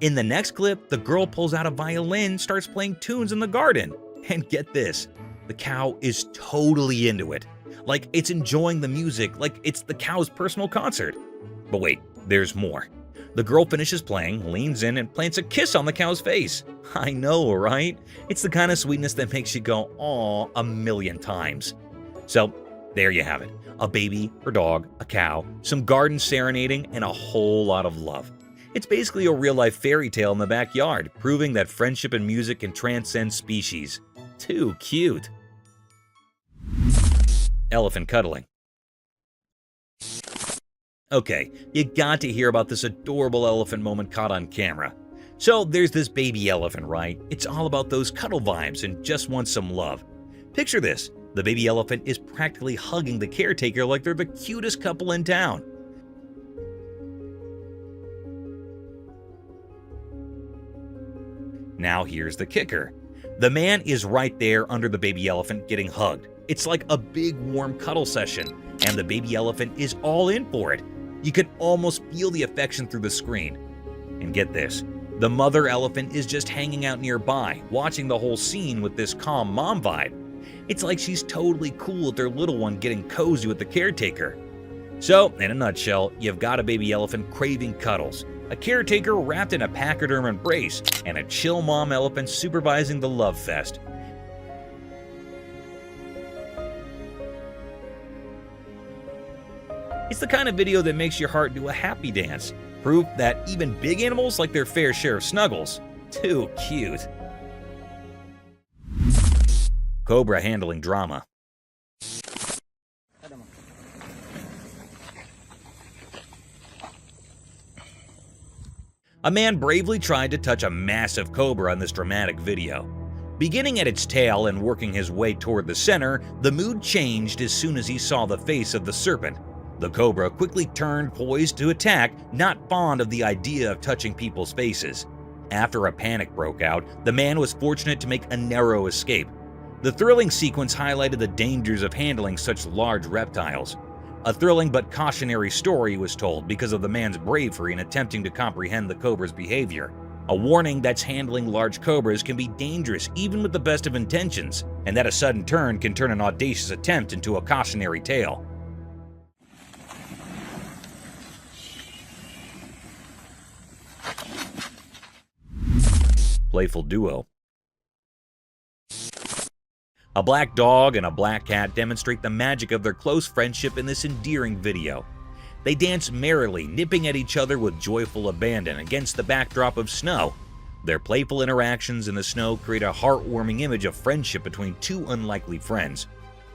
In the next clip, the girl pulls out a violin, starts playing tunes in the garden. And get this, the cow is totally into it. Like it's enjoying the music, like it's the cow's personal concert. But wait, there's more. The girl finishes playing, leans in, and plants a kiss on the cow's face. I know, right? It's the kind of sweetness that makes you go, "Aw," a million times. So, there you have it. A baby, her dog, a cow, some garden serenading, and a whole lot of love. It's basically a real-life fairy tale in the backyard, proving that friendship and music can transcend species. Too cute. Elephant cuddling. Okay, you got to hear about this adorable elephant moment caught on camera. So there's this baby elephant, right? It's all about those cuddle vibes and just wants some love. Picture this, the baby elephant is practically hugging the caretaker like they're the cutest couple in town. Now here's the kicker. The man is right there under the baby elephant getting hugged. It's like a big warm cuddle session, and the baby elephant is all in for it. You can almost feel the affection through the screen. And get this, the mother elephant is just hanging out nearby, watching the whole scene with this calm mom vibe. It's like she's totally cool with their little one getting cozy with the caretaker. So, in a nutshell, you've got a baby elephant craving cuddles, a caretaker wrapped in a pachyderm embrace, and a chill mom elephant supervising the love fest. It's the kind of video that makes your heart do a happy dance. Proof that even big animals like their fair share of snuggles. Too cute. Cobra handling drama. A man bravely tried to touch a massive cobra in this dramatic video. Beginning at its tail and working his way toward the center, the mood changed as soon as he saw the face of the serpent. The cobra quickly turned poised to attack, not fond of the idea of touching people's faces. After a panic broke out, the man was fortunate to make a narrow escape. The thrilling sequence highlighted the dangers of handling such large reptiles. A thrilling but cautionary story was told because of the man's bravery in attempting to comprehend the cobra's behavior. A warning that handling large cobras can be dangerous even with the best of intentions, and that a sudden turn can turn an audacious attempt into a cautionary tale. Playful duo. A black dog and a black cat demonstrate the magic of their close friendship in this endearing video. They dance merrily, nipping at each other with joyful abandon against the backdrop of snow. Their playful interactions in the snow create a heartwarming image of friendship between two unlikely friends.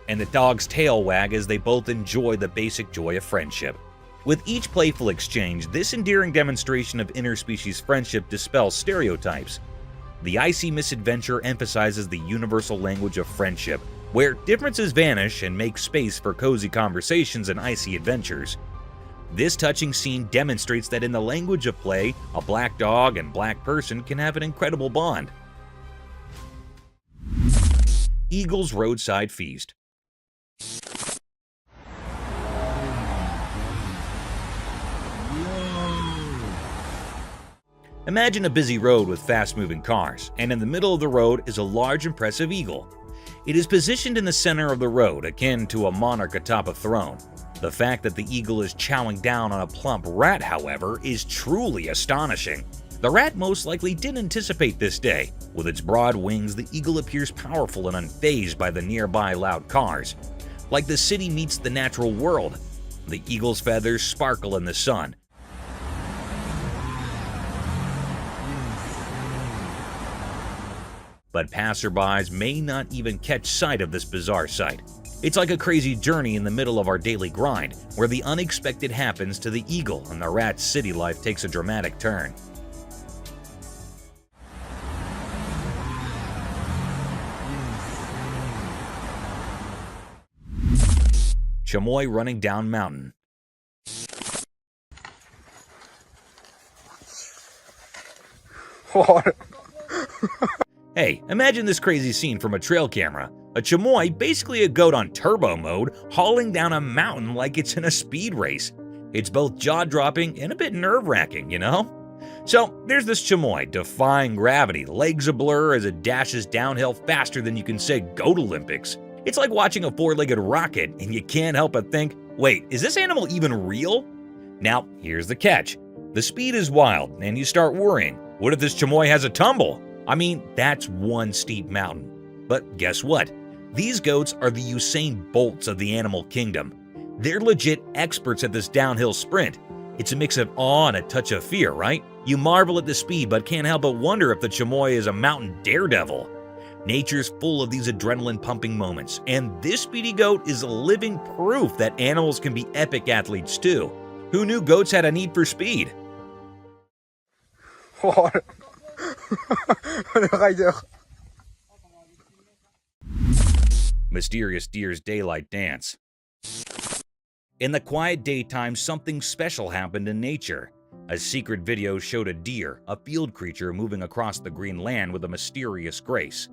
And the dog's tail wag as they both enjoy the basic joy of friendship. With each playful exchange, this endearing demonstration of interspecies friendship dispels stereotypes. The icy misadventure emphasizes the universal language of friendship, where differences vanish and make space for cozy conversations and icy adventures. This touching scene demonstrates that in the language of play, a black dog and black person can have an incredible bond. Eagle's Roadside Feast. Imagine a busy road with fast-moving cars, and in the middle of the road is a large, impressive eagle. It is positioned in the center of the road, akin to a monarch atop a throne. The fact that the eagle is chowing down on a plump rat, however, is truly astonishing. The rat most likely didn't anticipate this day. With its broad wings, the eagle appears powerful and unfazed by the nearby loud cars. Like the city meets the natural world. The eagle's feathers sparkle in the sun. But passerbys may not even catch sight of this bizarre sight. It's like a crazy journey in the middle of our daily grind, where the unexpected happens to the eagle and the rat's city life takes a dramatic turn. Chamois running down mountain. Hey, imagine this crazy scene from a trail camera. A chamois, basically a goat on turbo mode, hauling down a mountain like it's in a speed race. It's both jaw-dropping and a bit nerve-wracking, you know? So, there's this chamois, defying gravity, legs a blur as it dashes downhill faster than you can say Goat Olympics. It's like watching a four-legged rocket, and you can't help but think, wait, is this animal even real? Now, here's the catch. The speed is wild, and you start worrying. What if this chamois has a tumble? I mean, that's one steep mountain. But guess what? These goats are the Usain Bolts of the animal kingdom. They're legit experts at this downhill sprint. It's a mix of awe and a touch of fear, right? You marvel at the speed, but can't help but wonder if the chamois is a mountain daredevil. Nature's full of these adrenaline-pumping moments, and this speedy goat is living proof that animals can be epic athletes too. Who knew goats had a need for speed? Mysterious deer's daylight dance. In the quiet daytime, something special happened in nature. A secret video showed a deer, a field creature, moving across the green land with a mysterious grace.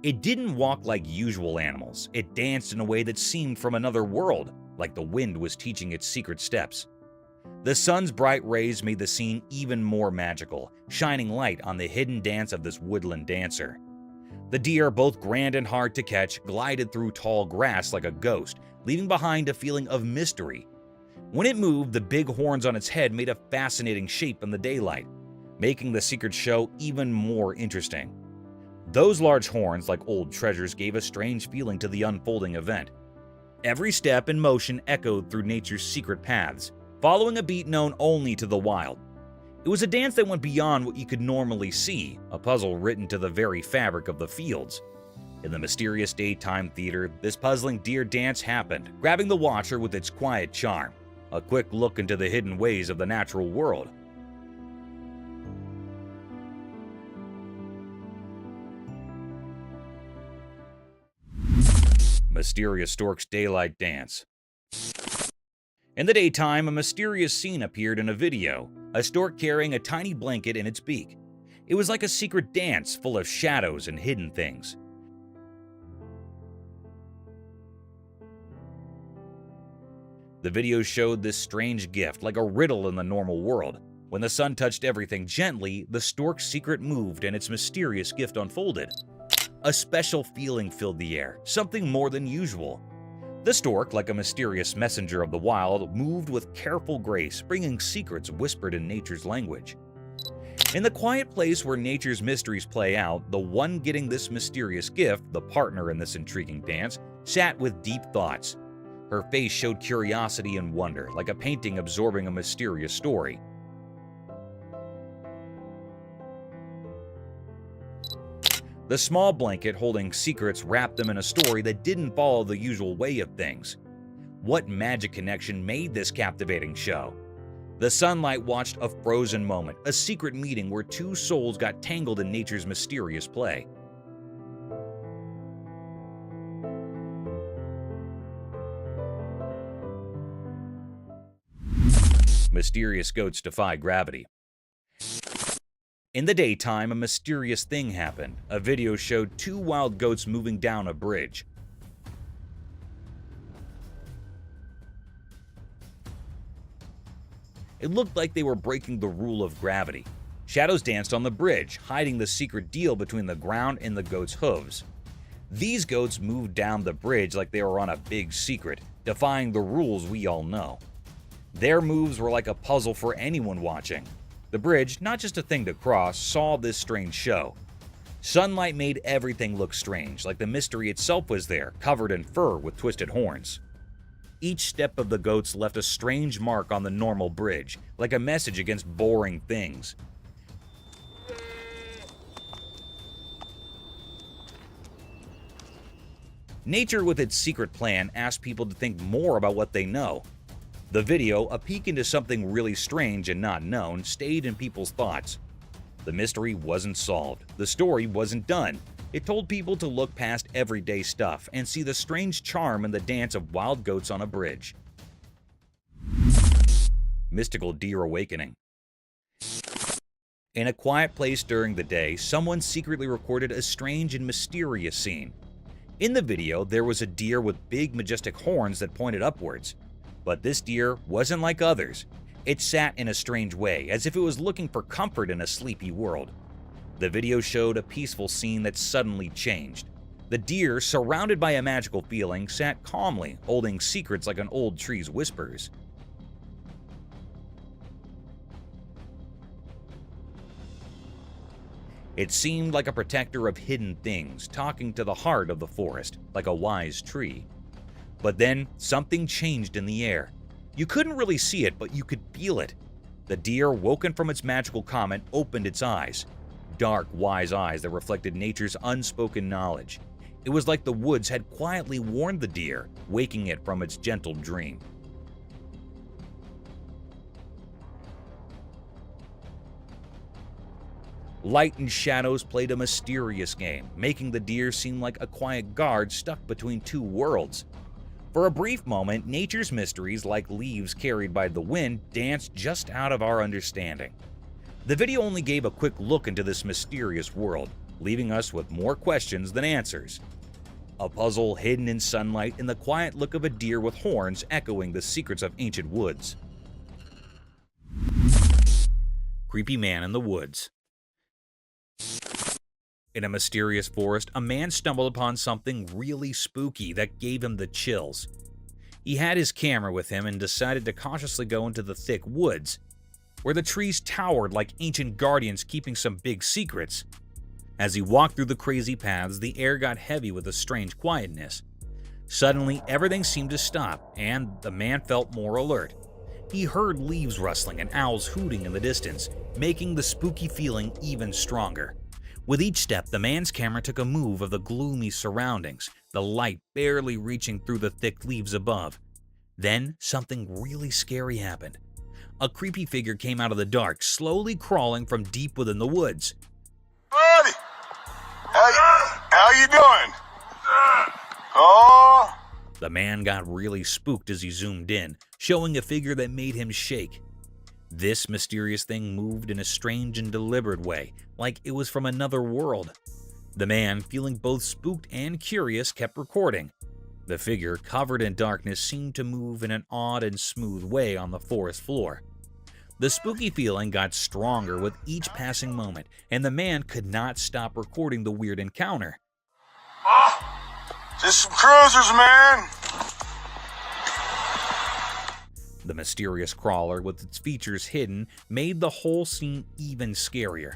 It didn't walk like usual animals. It danced in a way that seemed from another world, like the wind was teaching its secret steps. The sun's bright rays made the scene even more magical, shining light on the hidden dance of this woodland dancer. The deer, both grand and hard to catch, glided through tall grass like a ghost, leaving behind a feeling of mystery. When it moved, the big horns on its head made a fascinating shape in the daylight, making the secret show even more interesting. Those large horns, like old treasures, gave a strange feeling to the unfolding event. Every step and motion echoed through nature's secret paths, following a beat known only to the wild. It was a dance that went beyond what you could normally see, a puzzle written to the very fabric of the fields. In the mysterious daytime theater, this puzzling deer dance happened, grabbing the watcher with its quiet charm, a quick look into the hidden ways of the natural world. Mysterious stork's daylight dance. In the daytime, a mysterious scene appeared in a video, a stork carrying a tiny blanket in its beak. It was like a secret dance full of shadows and hidden things. The video showed this strange gift, like a riddle in the normal world. When the sun touched everything gently, the stork's secret moved and its mysterious gift unfolded. A special feeling filled the air, something more than usual. The stork, like a mysterious messenger of the wild, moved with careful grace, bringing secrets whispered in nature's language. In the quiet place where nature's mysteries play out, the one getting this mysterious gift, the partner in this intriguing dance, sat with deep thoughts. Her face showed curiosity and wonder, like a painting absorbing a mysterious story. The small blanket holding secrets wrapped them in a story that didn't follow the usual way of things. What magic connection made this captivating show? The sunlight watched a frozen moment, a secret meeting where two souls got tangled in nature's mysterious play. Mysterious goats defy gravity. In the daytime, a mysterious thing happened. A video showed two wild goats moving down a bridge. It looked like they were breaking the rule of gravity. Shadows danced on the bridge, hiding the secret deal between the ground and the goats' hooves. These goats moved down the bridge like they were on a big secret, defying the rules we all know. Their moves were like a puzzle for anyone watching. The bridge, not just a thing to cross, saw this strange show. Sunlight made everything look strange, like the mystery itself was there, covered in fur with twisted horns. Each step of the goats left a strange mark on the normal bridge, like a message against boring things. Nature, with its secret plan, asked people to think more about what they know. The video, a peek into something really strange and not known, stayed in people's thoughts. The mystery wasn't solved. The story wasn't done. It told people to look past everyday stuff and see the strange charm in the dance of wild goats on a bridge. Mystical deer awakening. In a quiet place during the day, someone secretly recorded a strange and mysterious scene. In the video, there was a deer with big, majestic horns that pointed upwards. But this deer wasn't like others. It sat in a strange way, as if it was looking for comfort in a sleepy world. The video showed a peaceful scene that suddenly changed. The deer, surrounded by a magical feeling, sat calmly, holding secrets like an old tree's whispers. It seemed like a protector of hidden things, talking to the heart of the forest, like a wise tree. But then, something changed in the air. You couldn't really see it, but you could feel it. The deer, woken from its magical comment, opened its eyes. Dark, wise eyes that reflected nature's unspoken knowledge. It was like the woods had quietly warned the deer, waking it from its gentle dream. Light and shadows played a mysterious game, making the deer seem like a quiet guard stuck between two worlds. For a brief moment, nature's mysteries, like leaves carried by the wind, danced just out of our understanding. The video only gave a quick look into this mysterious world, leaving us with more questions than answers. A puzzle hidden in sunlight and the quiet look of a deer with horns echoing the secrets of ancient woods. Creepy man in the woods. In a mysterious forest, a man stumbled upon something really spooky that gave him the chills. He had his camera with him and decided to cautiously go into the thick woods, where the trees towered like ancient guardians keeping some big secrets. As he walked through the crazy paths, the air got heavy with a strange quietness. Suddenly, everything seemed to stop, and the man felt more alert. He heard leaves rustling and owls hooting in the distance, making the spooky feeling even stronger. With each step, the man's camera took a move of the gloomy surroundings, the light barely reaching through the thick leaves above. Then, something really scary happened. A creepy figure came out of the dark, slowly crawling from deep within the woods. Buddy, how you doing? Oh! The man got really spooked as he zoomed in, showing a figure that made him shake. This mysterious thing moved in a strange and deliberate way, like it was from another world. The man, feeling both spooked and curious, kept recording. The figure, covered in darkness, seemed to move in an odd and smooth way on the forest floor. The spooky feeling got stronger with each passing moment, and the man could not stop recording the weird encounter. Just some cruisers, man. The mysterious crawler, with its features hidden, made the whole scene even scarier.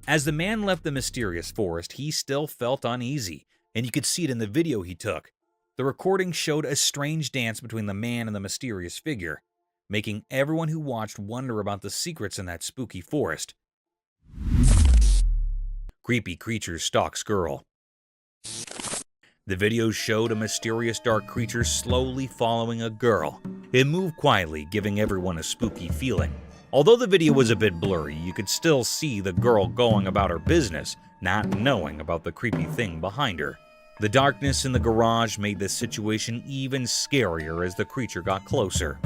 As the man left the mysterious forest, he still felt uneasy, and you could see it in the video he took. The recording showed a strange dance between the man and the mysterious figure, making everyone who watched wonder about the secrets in that spooky forest. Creepy creature stalks girl. The video showed a mysterious dark creature slowly following a girl. It moved quietly, giving everyone a spooky feeling. Although the video was a bit blurry, you could still see the girl going about her business, not knowing about the creepy thing behind her. The darkness in the garage made this situation even scarier as the creature got closer.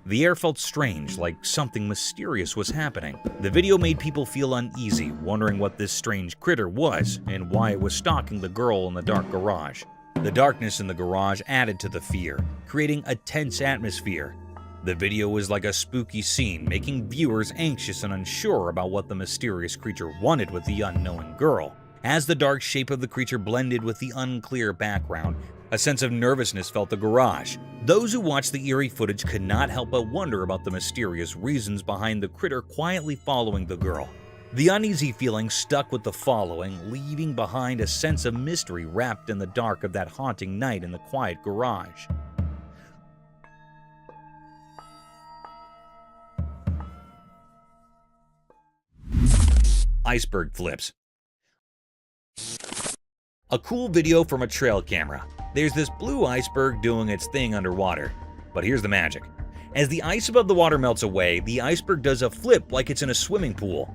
The air felt strange, like something mysterious was happening. The video made people feel uneasy, wondering what this strange critter was and why it was stalking the girl in the dark garage. The darkness in the garage added to the fear, creating a tense atmosphere. The video was like a spooky scene, making viewers anxious and unsure about what the mysterious creature wanted with the unknown girl. As the dark shape of the creature blended with the unclear background, a sense of nervousness felt the garage. Those who watched the eerie footage could not help but wonder about the mysterious reasons behind the critter quietly following the girl. The uneasy feeling stuck with the following, leaving behind a sense of mystery wrapped in the dark of that haunting night in the quiet garage. Iceberg flips. A cool video from a trail camera. There's this blue iceberg doing its thing underwater. But here's the magic. As the ice above the water melts away, the iceberg does a flip like it's in a swimming pool.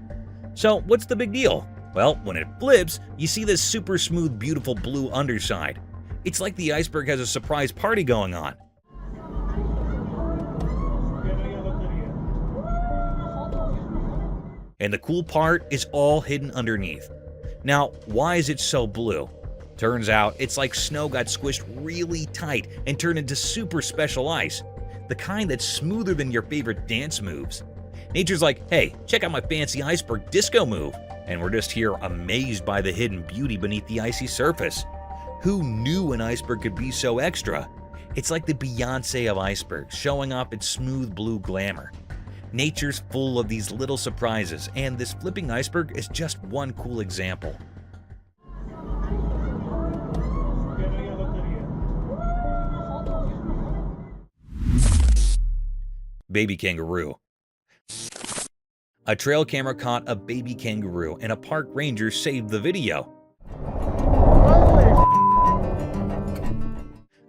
So what's the big deal? Well, when it flips, you see this super smooth, beautiful blue underside. It's like the iceberg has a surprise party going on. And the cool part is all hidden underneath. Now, why is it so blue? Turns out, it's like snow got squished really tight and turned into super special ice. The kind that's smoother than your favorite dance moves. Nature's like, hey, check out my fancy iceberg disco move. And we're just here amazed by the hidden beauty beneath the icy surface. Who knew an iceberg could be so extra? It's like the Beyoncé of icebergs, showing off its smooth blue glamour. Nature's full of these little surprises, and this flipping iceberg is just one cool example. Baby kangaroo. A trail camera caught a baby kangaroo, and a park ranger saved the video.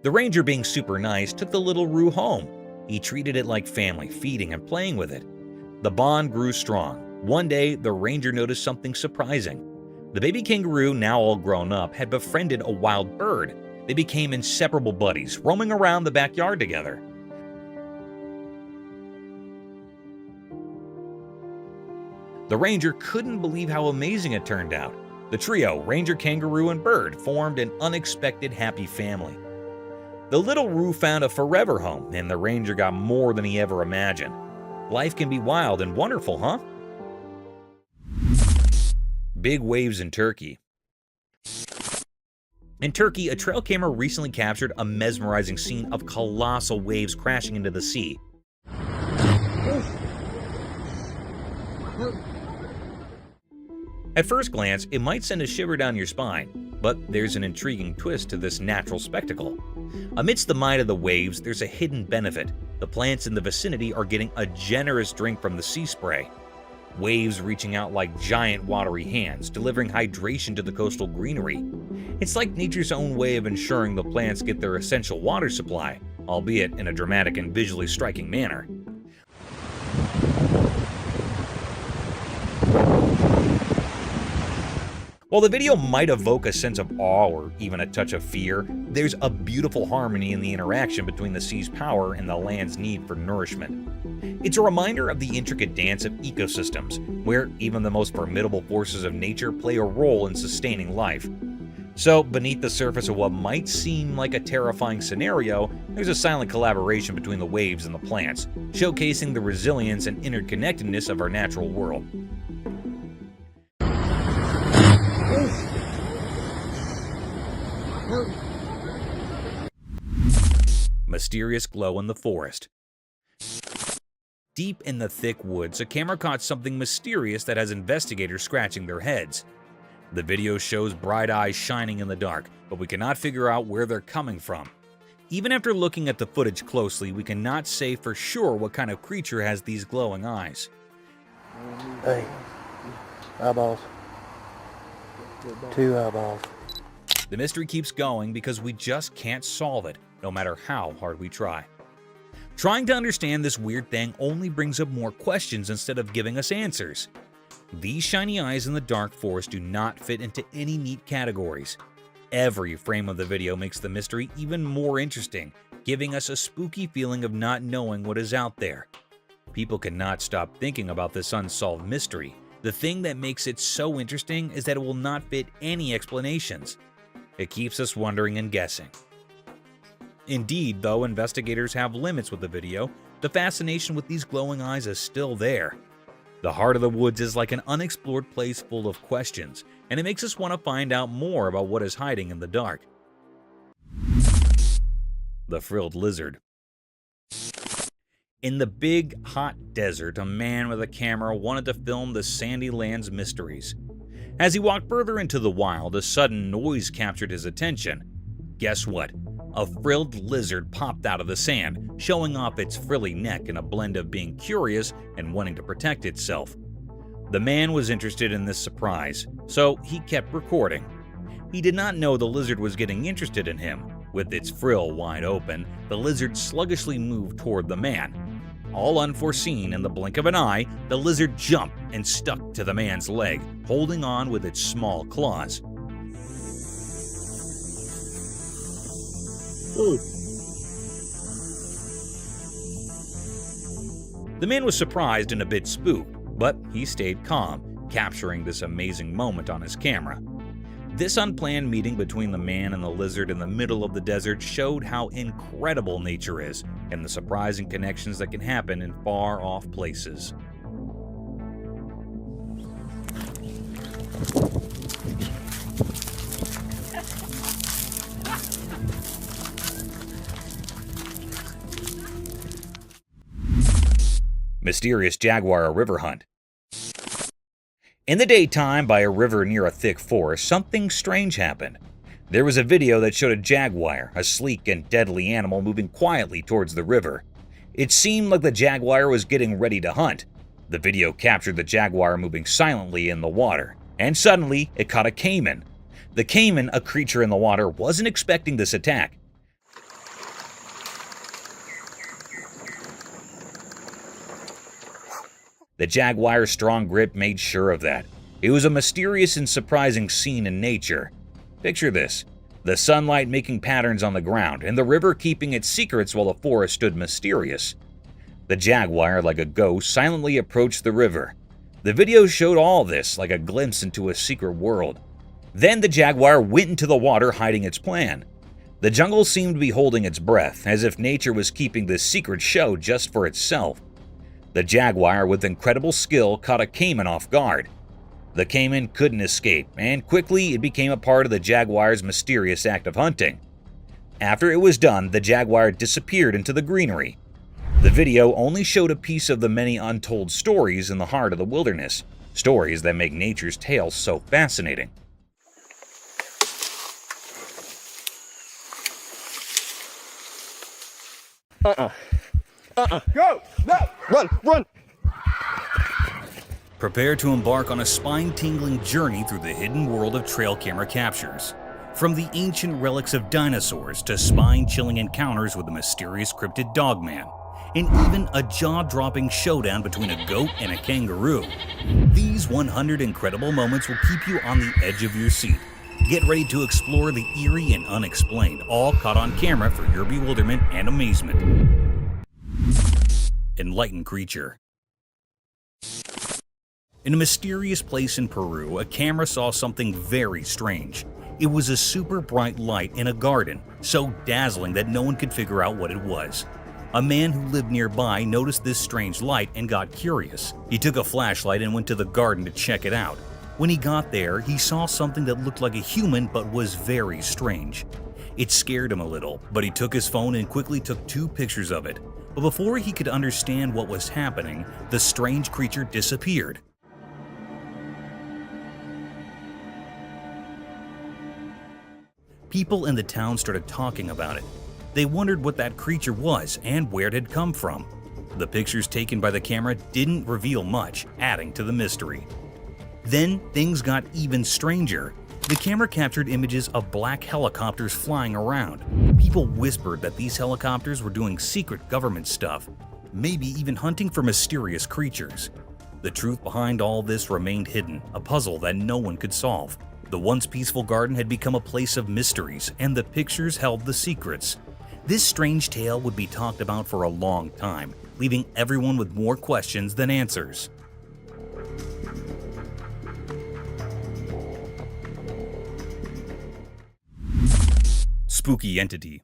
The ranger, being super nice, took the little roo home. He treated it like family, feeding and playing with it. The bond grew strong. One day, the ranger noticed something surprising. The baby kangaroo, now all grown up, had befriended a wild bird. They became inseparable buddies, roaming around the backyard together. The ranger couldn't believe how amazing it turned out. The trio, ranger, kangaroo, and bird, formed an unexpected happy family. The little Roo found a forever home, and the ranger got more than he ever imagined. Life can be wild and wonderful, huh? Big waves in Turkey. In Turkey, a trail camera recently captured a mesmerizing scene of colossal waves crashing into the sea. At first glance, it might send a shiver down your spine, but there's an intriguing twist to this natural spectacle. Amidst the might of the waves, there's a hidden benefit. The plants in the vicinity are getting a generous drink from the sea spray. Waves reaching out like giant watery hands, delivering hydration to the coastal greenery. It's like nature's own way of ensuring the plants get their essential water supply, albeit in a dramatic and visually striking manner. While the video might evoke a sense of awe or even a touch of fear, there's a beautiful harmony in the interaction between the sea's power and the land's need for nourishment. It's a reminder of the intricate dance of ecosystems, where even the most formidable forces of nature play a role in sustaining life. So, beneath the surface of what might seem like a terrifying scenario, there's a silent collaboration between the waves and the plants, showcasing the resilience and interconnectedness of our natural world. Mysterious glow in the forest. Deep in the thick woods, a camera caught something mysterious that has investigators scratching their heads. The video shows bright eyes shining in the dark, but we cannot figure out where they're coming from. Even after looking at the footage closely, we cannot say for sure what kind of creature has these glowing eyes. Hey, eyeballs. 2 eyeballs. The mystery keeps going because we just can't solve it, no matter how hard we try. Trying to understand this weird thing only brings up more questions instead of giving us answers. These shiny eyes in the dark forest do not fit into any neat categories. Every frame of the video makes the mystery even more interesting, giving us a spooky feeling of not knowing what is out there. People cannot stop thinking about this unsolved mystery. The thing that makes it so interesting is that it will not fit any explanations. It keeps us wondering and guessing. Indeed, though investigators have limits with the video, the fascination with these glowing eyes is still there. The heart of the woods is like an unexplored place full of questions, and it makes us want to find out more about what is hiding in the dark. The frilled lizard. In the big, hot desert, a man with a camera wanted to film the sandy land's mysteries. As he walked further into the wild, a sudden noise captured his attention. Guess what? A frilled lizard popped out of the sand, showing off its frilly neck in a blend of being curious and wanting to protect itself. The man was interested in this surprise, so he kept recording. He did not know the lizard was getting interested in him. With its frill wide open, the lizard sluggishly moved toward the man. All unforeseen, in the blink of an eye, the lizard jumped and stuck to the man's leg, holding on with its small claws. The man was surprised and a bit spooked, but he stayed calm, capturing this amazing moment on his camera. This unplanned meeting between the man and the lizard in the middle of the desert showed how incredible nature is and the surprising connections that can happen in far-off places. Mysterious jaguar river hunt. In the daytime, by a river near a thick forest, something strange happened. There was a video that showed a jaguar, a sleek and deadly animal, moving quietly towards the river. It seemed like the jaguar was getting ready to hunt. The video captured the jaguar moving silently in the water, and suddenly it caught a caiman. The caiman, a creature in the water, wasn't expecting this attack. The jaguar's strong grip made sure of that. It was a mysterious and surprising scene in nature. Picture this: the sunlight making patterns on the ground, and the river keeping its secrets while the forest stood mysterious. The jaguar, like a ghost, silently approached the river. The video showed all this like a glimpse into a secret world. Then the jaguar went into the water, hiding its plan. The jungle seemed to be holding its breath, as if nature was keeping this secret show just for itself. The jaguar, with incredible skill, caught a caiman off guard. The caiman couldn't escape, and quickly it became a part of the jaguar's mysterious act of hunting. After it was done, the jaguar disappeared into the greenery. The video only showed a piece of the many untold stories in the heart of the wilderness, stories that make nature's tales so fascinating. Go! No! Run! Run! Prepare to embark on a spine-tingling journey through the hidden world of trail camera captures. From the ancient relics of dinosaurs to spine-chilling encounters with the mysterious cryptid Dogman, and even a jaw-dropping showdown between a goat and a kangaroo. These 100 incredible moments will keep you on the edge of your seat. Get ready to explore the eerie and unexplained, all caught on camera for your bewilderment and amazement. Enlightened creature. In a mysterious place in Peru, a camera saw something very strange. It was a super bright light in a garden, so dazzling that no one could figure out what it was. A man who lived nearby noticed this strange light and got curious. He took a flashlight and went to the garden to check it out. When he got there, he saw something that looked like a human but was very strange. It scared him a little, but he took his phone and quickly took 2 pictures of it. But before he could understand what was happening, the strange creature disappeared. People in the town started talking about it. They wondered what that creature was and where it had come from. The pictures taken by the camera didn't reveal much, adding to the mystery. Then things got even stranger. The camera captured images of black helicopters flying around. People whispered that these helicopters were doing secret government stuff, maybe even hunting for mysterious creatures. The truth behind all this remained hidden, a puzzle that no one could solve. The once peaceful garden had become a place of mysteries, and the pictures held the secrets. This strange tale would be talked about for a long time, leaving everyone with more questions than answers. Spooky entity.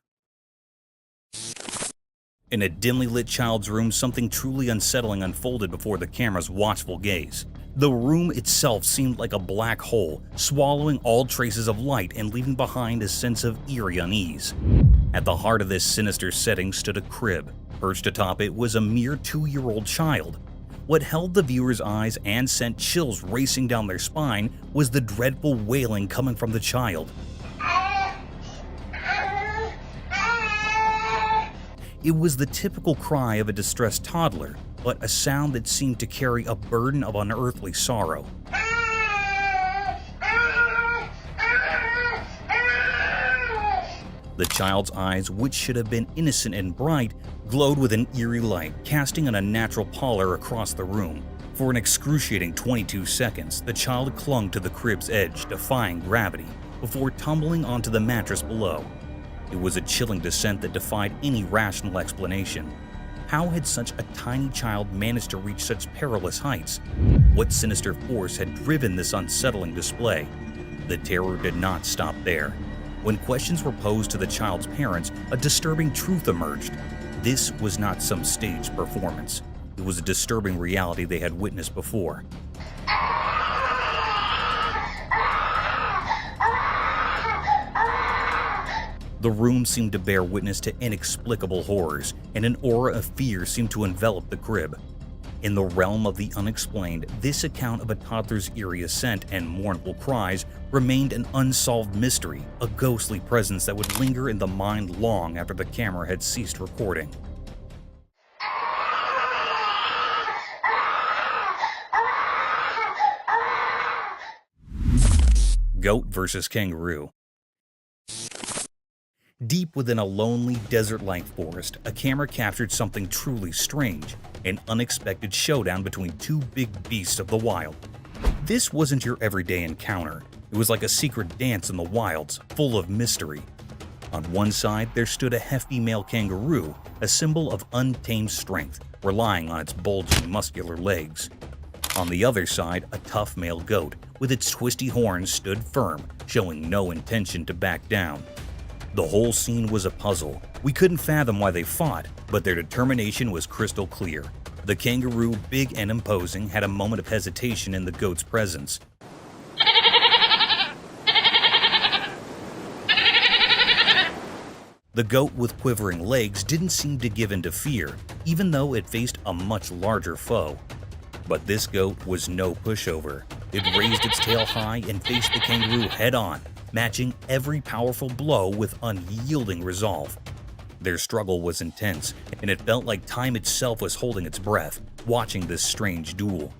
In a dimly lit child's room, something truly unsettling unfolded before the camera's watchful gaze. The room itself seemed like a black hole, swallowing all traces of light and leaving behind a sense of eerie unease. At the heart of this sinister setting stood a crib. Perched atop it was a mere 2-year-old child. What held the viewer's eyes and sent chills racing down their spine was the dreadful wailing coming from the child. It was the typical cry of a distressed toddler, but a sound that seemed to carry a burden of unearthly sorrow. The child's eyes, which should have been innocent and bright, glowed with an eerie light, casting an unnatural pallor across the room. For an excruciating 22 seconds, the child clung to the crib's edge, defying gravity, before tumbling onto the mattress below. It was a chilling descent that defied any rational explanation. How had such a tiny child managed to reach such perilous heights? What sinister force had driven this unsettling display? The terror did not stop there. When questions were posed to the child's parents, a disturbing truth emerged. This was not some staged performance. It was a disturbing reality they had witnessed before. The room seemed to bear witness to inexplicable horrors, and an aura of fear seemed to envelop the crib. In the realm of the unexplained, this account of a toddler's eerie ascent and mournful cries remained an unsolved mystery, a ghostly presence that would linger in the mind long after the camera had ceased recording. Goat versus kangaroo. Deep within a lonely, desert-like forest, a camera captured something truly strange, an unexpected showdown between two big beasts of the wild. This wasn't your everyday encounter. It was like a secret dance in the wilds, full of mystery. On one side, there stood a hefty male kangaroo, a symbol of untamed strength, relying on its bulging, muscular legs. On the other side, a tough male goat, with its twisty horns, stood firm, showing no intention to back down. The whole scene was a puzzle. We couldn't fathom why they fought, but their determination was crystal clear. The kangaroo, big and imposing, had a moment of hesitation in the goat's presence. The goat with quivering legs didn't seem to give in to fear, even though it faced a much larger foe. But this goat was no pushover. It raised its tail high and faced the kangaroo head-on, matching every powerful blow with unyielding resolve. Their struggle was intense, and it felt like time itself was holding its breath, watching this strange duel.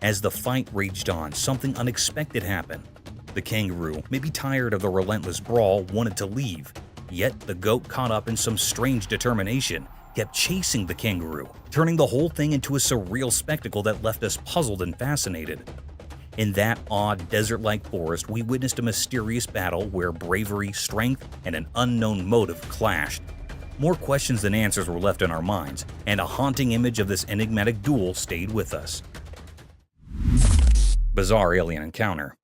As the fight raged on, something unexpected happened. The kangaroo, maybe tired of the relentless brawl, wanted to leave. Yet the goat, caught up in some strange determination, kept chasing the kangaroo, turning the whole thing into a surreal spectacle that left us puzzled and fascinated. In that odd, desert-like forest, we witnessed a mysterious battle where bravery, strength, and an unknown motive clashed. More questions than answers were left in our minds, and a haunting image of this enigmatic duel stayed with us. Bizarre alien encounter.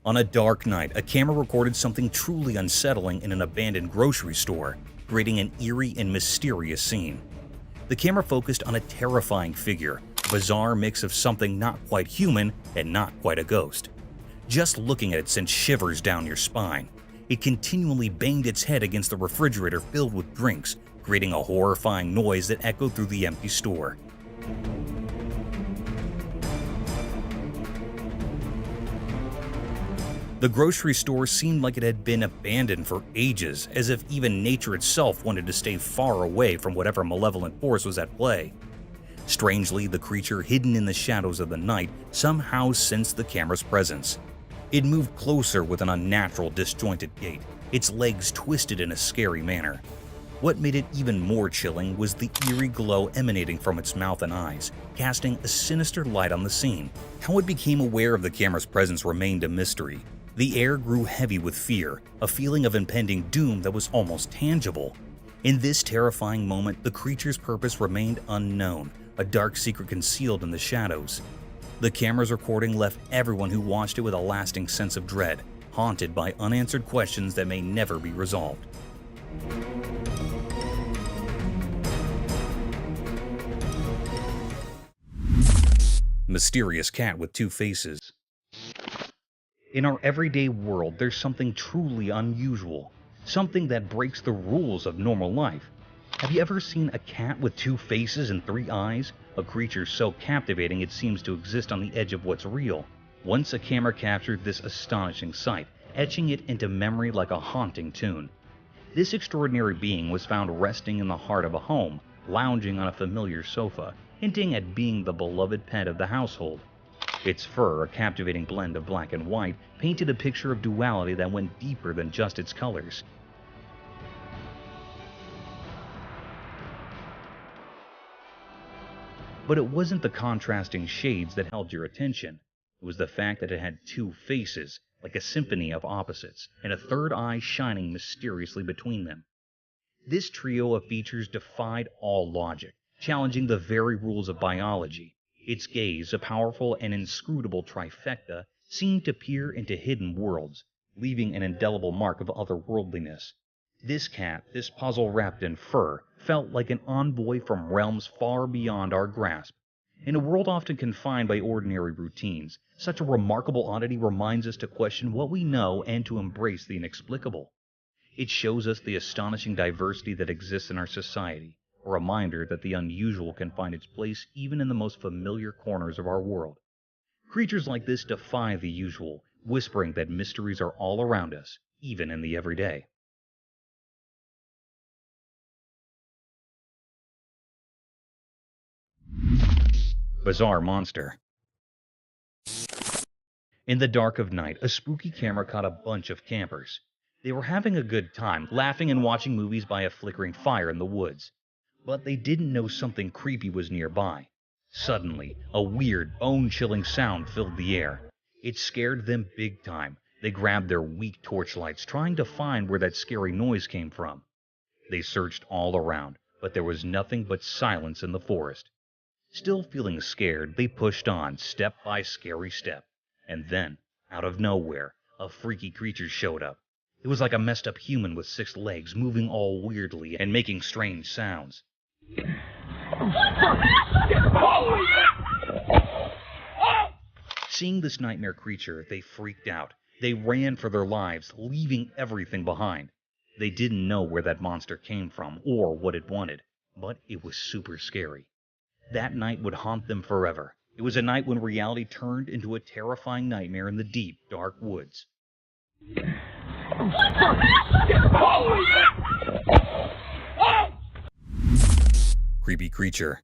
On a dark night, a camera recorded something truly unsettling in an abandoned grocery store, creating an eerie and mysterious scene. The camera focused on a terrifying figure, a bizarre mix of something not quite human and not quite a ghost. Just looking at it sent shivers down your spine. It continually banged its head against the refrigerator filled with drinks, creating a horrifying noise that echoed through the empty store. The grocery store seemed like it had been abandoned for ages, as if even nature itself wanted to stay far away from whatever malevolent force was at play. Strangely, the creature hidden in the shadows of the night somehow sensed the camera's presence. It moved closer with an unnatural, disjointed gait, its legs twisted in a scary manner. What made it even more chilling was the eerie glow emanating from its mouth and eyes, casting a sinister light on the scene. How it became aware of the camera's presence remained a mystery. The air grew heavy with fear, a feeling of impending doom that was almost tangible. In this terrifying moment, the creature's purpose remained unknown, a dark secret concealed in the shadows. The camera's recording left everyone who watched it with a lasting sense of dread, haunted by unanswered questions that may never be resolved. Mysterious cat with two faces. In our everyday world, there's something truly unusual, something that breaks the rules of normal life. Have you ever seen a cat with two faces and three eyes? A creature so captivating it seems to exist on the edge of what's real. Once a camera captured this astonishing sight, etching it into memory like a haunting tune. This extraordinary being was found resting in the heart of a home, lounging on a familiar sofa, hinting at being the beloved pet of the household. Its fur, a captivating blend of black and white, painted a picture of duality that went deeper than just its colors. But it wasn't the contrasting shades that held your attention. It was the fact that it had two faces, like a symphony of opposites, and a third eye shining mysteriously between them. This trio of features defied all logic, challenging the very rules of biology. Its gaze, a powerful and inscrutable trifecta, seemed to peer into hidden worlds, leaving an indelible mark of otherworldliness. This cat, this puzzle wrapped in fur, felt like an envoy from realms far beyond our grasp. In a world often confined by ordinary routines, such a remarkable oddity reminds us to question what we know and to embrace the inexplicable. It shows us the astonishing diversity that exists in our society, a reminder that the unusual can find its place even in the most familiar corners of our world. Creatures like this defy the usual, whispering that mysteries are all around us, even in the everyday. Bizarre monster. In the dark of night, a spooky camera caught a bunch of campers. They were having a good time, laughing and watching movies by a flickering fire in the woods. But they didn't know something creepy was nearby. Suddenly, a weird, bone-chilling sound filled the air. It scared them big time. They grabbed their weak torchlights, trying to find where that scary noise came from. They searched all around, but there was nothing but silence in the forest. Still feeling scared, they pushed on, step by scary step. And then, out of nowhere, a freaky creature showed up. It was like a messed up human with 6 legs, moving all weirdly and making strange sounds. Seeing this nightmare creature, they freaked out. They ran for their lives, leaving everything behind. They didn't know where that monster came from or what it wanted, but it was super scary. That night would haunt them forever. It was a night when reality turned into a terrifying nightmare in the deep, dark woods. Creepy creature.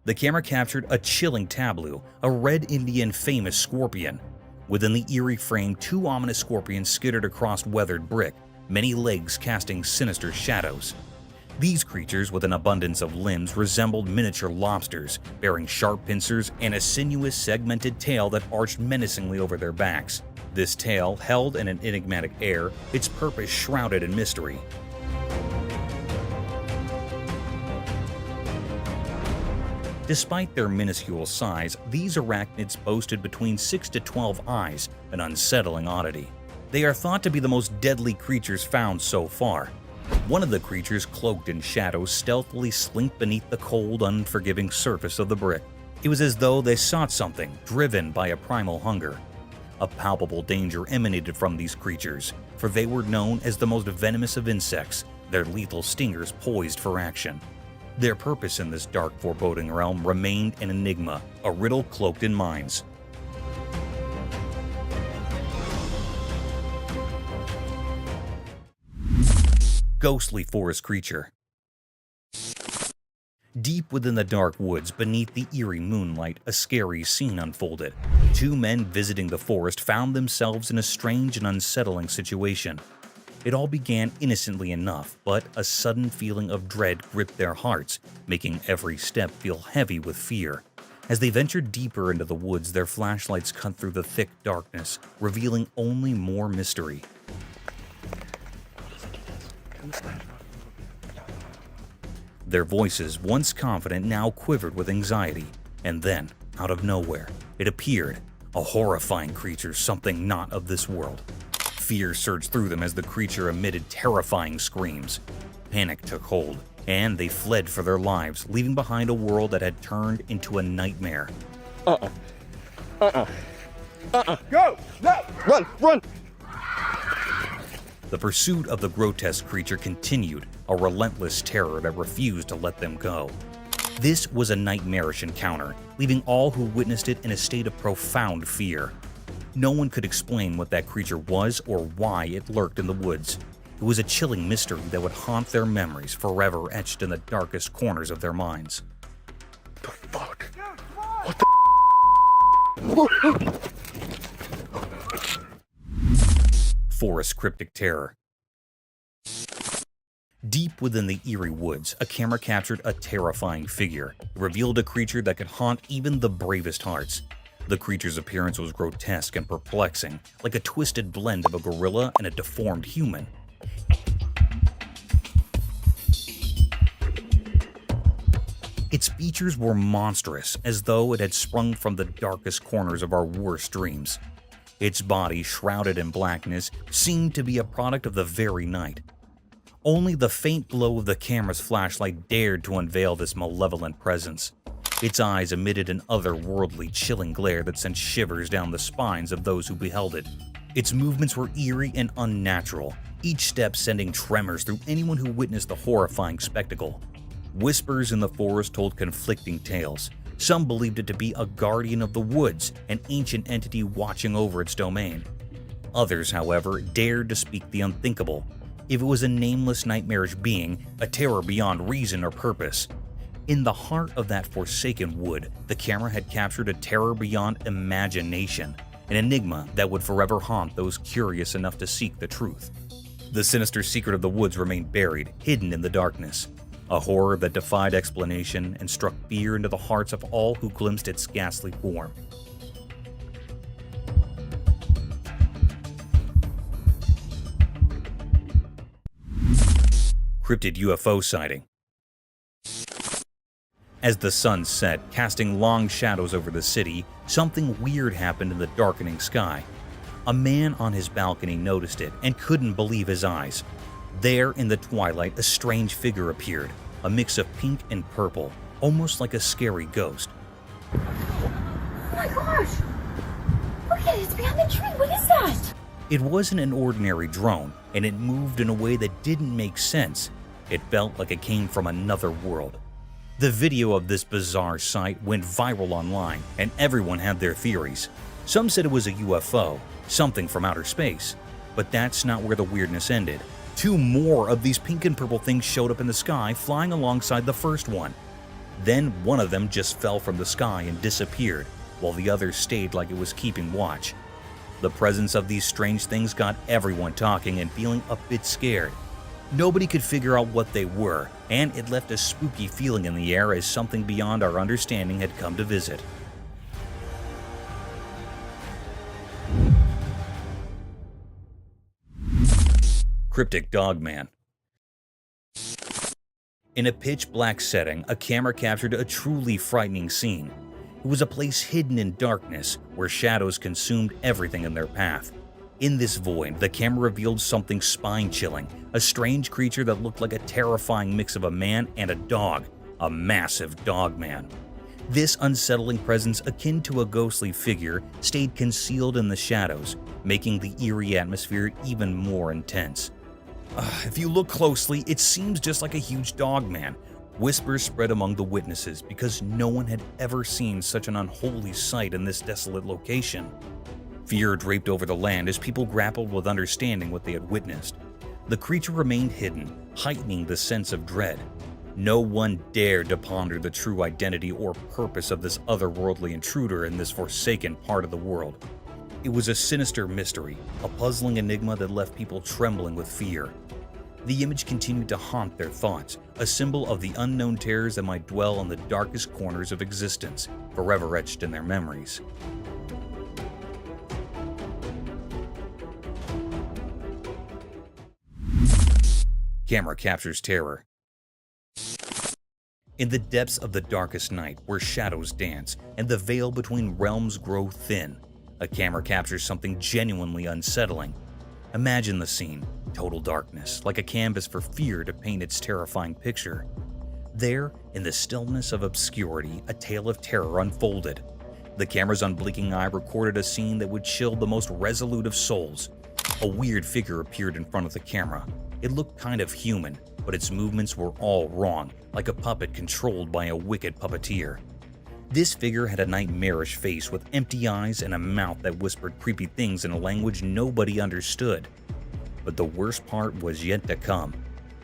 The camera captured a chilling tableau, a red Indian famous scorpion. Within the eerie frame, 2 ominous scorpions skittered across weathered brick, many legs casting sinister shadows. These creatures, with an abundance of limbs, resembled miniature lobsters, bearing sharp pincers and a sinuous, segmented tail that arched menacingly over their backs. This tail, held in an enigmatic air, its purpose shrouded in mystery. Despite their minuscule size, these arachnids boasted between 6 to 12 eyes, an unsettling oddity. They are thought to be the most deadly creatures found so far. One of the creatures, cloaked in shadows, stealthily slinked beneath the cold, unforgiving surface of the brick. It was as though they sought something, driven by a primal hunger. A palpable danger emanated from these creatures, for they were known as the most venomous of insects, their lethal stingers poised for action. Their purpose in this dark, foreboding realm remained an enigma, a riddle cloaked in minds. Ghostly forest creature. Deep within the dark woods, beneath the eerie moonlight, a scary scene unfolded. 2 men visiting the forest found themselves in a strange and unsettling situation. It all began innocently enough, but a sudden feeling of dread gripped their hearts, making every step feel heavy with fear. As they ventured deeper into the woods, their flashlights cut through the thick darkness, revealing only more mystery. Their voices, once confident, now quivered with anxiety. And then, out of nowhere, it appeared, a horrifying creature, something not of this world. Fear surged through them as the creature emitted terrifying screams. Panic took hold, and they fled for their lives, leaving behind a world that had turned into a nightmare. Go! No! Run! The pursuit of the grotesque creature continued, a relentless terror that refused to let them go. This was a nightmarish encounter, leaving all who witnessed it in a state of profound fear. No one could explain what that creature was or why it lurked in the woods. It was a chilling mystery that would haunt their memories, forever etched in the darkest corners of their minds. The fuck? What the? Forest cryptic terror. Deep within the eerie woods, a camera captured a terrifying figure. It revealed a creature that could haunt even the bravest hearts. The creature's appearance was grotesque and perplexing, like a twisted blend of a gorilla and a deformed human. Its features were monstrous, as though it had sprung from the darkest corners of our worst dreams. Its body, shrouded in blackness, seemed to be a product of the very night. Only the faint glow of the camera's flashlight dared to unveil this malevolent presence. Its eyes emitted an otherworldly, chilling glare that sent shivers down the spines of those who beheld it. Its movements were eerie and unnatural, each step sending tremors through anyone who witnessed the horrifying spectacle. Whispers in the forest told conflicting tales. Some believed it to be a guardian of the woods, an ancient entity watching over its domain. Others, however, dared to speak the unthinkable. If it was a nameless, nightmarish being, a terror beyond reason or purpose. In the heart of that forsaken wood, the camera had captured a terror beyond imagination, an enigma that would forever haunt those curious enough to seek the truth. The sinister secret of the woods remained buried, hidden in the darkness, a horror that defied explanation and struck fear into the hearts of all who glimpsed its ghastly form. Cryptid UFO sighting. As the sun set, casting long shadows over the city, something weird happened in the darkening sky. A man on his balcony noticed it and couldn't believe his eyes. There in the twilight, a strange figure appeared, a mix of pink and purple, almost like a scary ghost. Oh my gosh! Look at it, it's behind the tree. What is that? It wasn't an ordinary drone, and it moved in a way that didn't make sense. It felt like it came from another world. The video of this bizarre sight went viral online, and everyone had their theories. Some said it was a UFO, something from outer space. But that's not where the weirdness ended. 2 more of these pink and purple things showed up in the sky, flying alongside the first one. Then one of them just fell from the sky and disappeared, while the other stayed like it was keeping watch. The presence of these strange things got everyone talking and feeling a bit scared. Nobody could figure out what they were, and it left a spooky feeling in the air as something beyond our understanding had come to visit. Cryptic Dogman. In a pitch-black setting, a camera captured a truly frightening scene. It was a place hidden in darkness, where shadows consumed everything in their path. In this void, the camera revealed something spine-chilling, a strange creature that looked like a terrifying mix of a man and a dog, a massive dogman. This unsettling presence, akin to a ghostly figure, stayed concealed in the shadows, making the eerie atmosphere even more intense. If you look closely, it seems just like a huge dogman. Whispers spread among the witnesses because no one had ever seen such an unholy sight in this desolate location. Fear draped over the land as people grappled with understanding what they had witnessed. The creature remained hidden, heightening the sense of dread. No one dared to ponder the true identity or purpose of this otherworldly intruder in this forsaken part of the world. It was a sinister mystery, a puzzling enigma that left people trembling with fear. The image continued to haunt their thoughts, a symbol of the unknown terrors that might dwell in the darkest corners of existence, forever etched in their memories. Camera captures terror. In the depths of the darkest night, where shadows dance and the veil between realms grow thin, a camera captures something genuinely unsettling. Imagine the scene, total darkness, like a canvas for fear to paint its terrifying picture. There, in the stillness of obscurity, a tale of terror unfolded. The camera's unblinking eye recorded a scene that would chill the most resolute of souls. A weird figure appeared in front of the camera. It looked kind of human, but its movements were all wrong, like a puppet controlled by a wicked puppeteer. This figure had a nightmarish face with empty eyes and a mouth that whispered creepy things in a language nobody understood. But the worst part was yet to come.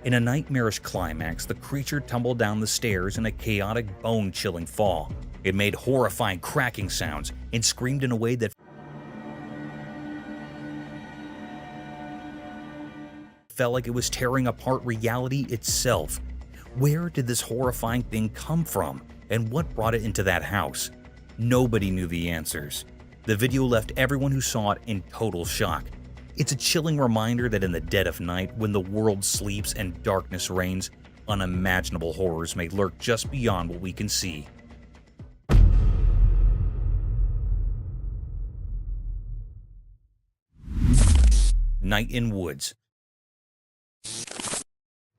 In a nightmarish climax, the creature tumbled down the stairs in a chaotic, bone-chilling fall. It made horrifying cracking sounds and screamed in a way that felt like it was tearing apart reality itself. Where did this horrifying thing come from, and what brought it into that house? Nobody knew the answers. The video left everyone who saw it in total shock. It's a chilling reminder that in the dead of night, when the world sleeps and darkness reigns, unimaginable horrors may lurk just beyond what we can see. Night in woods.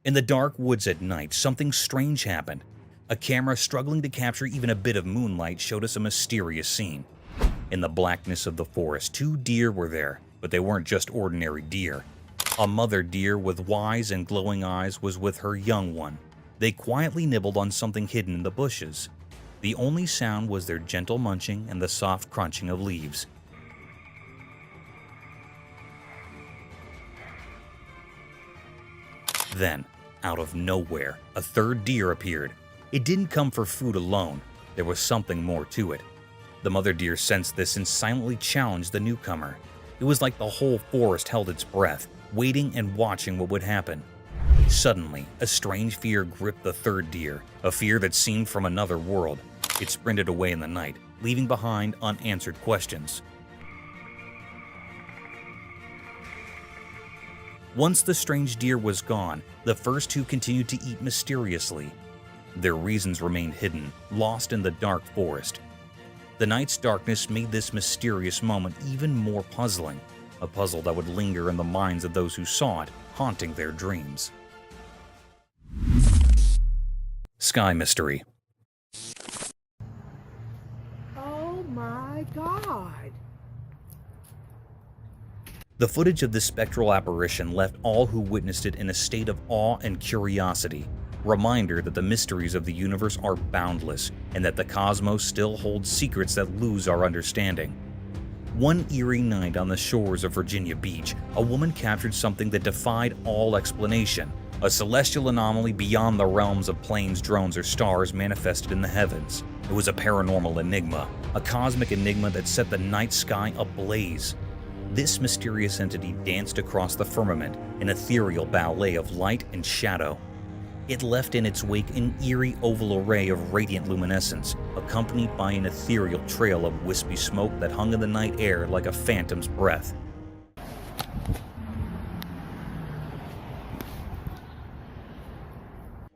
In the dark woods at night, something strange happened. A camera struggling to capture even a bit of moonlight showed us a mysterious scene. In the blackness of the forest, 2 deer were there, but they weren't just ordinary deer. A mother deer with wise and glowing eyes was with her young one. They quietly nibbled on something hidden in the bushes. The only sound was their gentle munching and the soft crunching of leaves. Then, out of nowhere, a 3rd deer appeared. It didn't come for food alone. There was something more to it. The mother deer sensed this and silently challenged the newcomer. It was like the whole forest held its breath, waiting and watching what would happen. Suddenly, a strange fear gripped the third deer, a fear that seemed from another world. It sprinted away in the night, leaving behind unanswered questions. Once the strange deer was gone, the first two continued to eat mysteriously. Their reasons remained hidden, lost in the dark forest. The night's darkness made this mysterious moment even more puzzling, a puzzle that would linger in the minds of those who saw it, haunting their dreams. Sky Mystery. Oh my God. The footage of this spectral apparition left all who witnessed it in a state of awe and curiosity, reminder that the mysteries of the universe are boundless and that the cosmos still holds secrets that lose our understanding. One eerie night on the shores of Virginia Beach, a woman captured something that defied all explanation. A celestial anomaly beyond the realms of planes, drones, or stars manifested in the heavens. It was a paranormal enigma, a cosmic enigma that set the night sky ablaze. This mysterious entity danced across the firmament, an ethereal ballet of light and shadow. It left in its wake an eerie oval array of radiant luminescence, accompanied by an ethereal trail of wispy smoke that hung in the night air like a phantom's breath.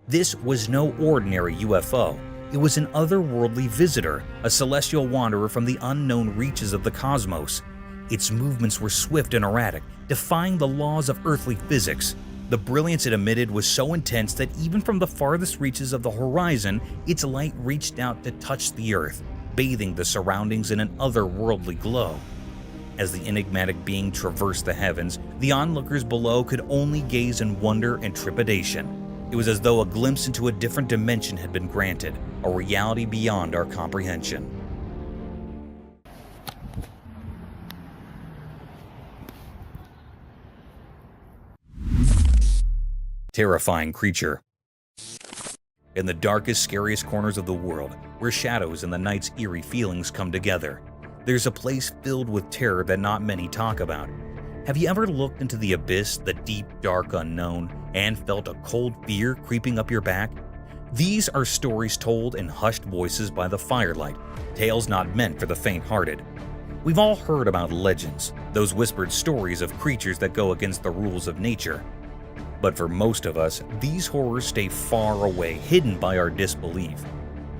This was no ordinary UFO. It was an otherworldly visitor, a celestial wanderer from the unknown reaches of the cosmos. Its movements were swift and erratic, defying the laws of earthly physics. The brilliance it emitted was so intense that even from the farthest reaches of the horizon, its light reached out to touch the earth, bathing the surroundings in an otherworldly glow. As the enigmatic being traversed the heavens, the onlookers below could only gaze in wonder and trepidation. It was as though a glimpse into a different dimension had been granted, a reality beyond our comprehension. Terrifying creature. In the darkest, scariest corners of the world, where shadows and the night's eerie feelings come together, there's a place filled with terror that not many talk about. Have you ever looked into the abyss, the deep, dark unknown, and felt a cold fear creeping up your back? These are stories told in hushed voices by the firelight, tales not meant for the faint-hearted. We've all heard about legends, those whispered stories of creatures that go against the rules of nature. But for most of us, these horrors stay far away, hidden by our disbelief.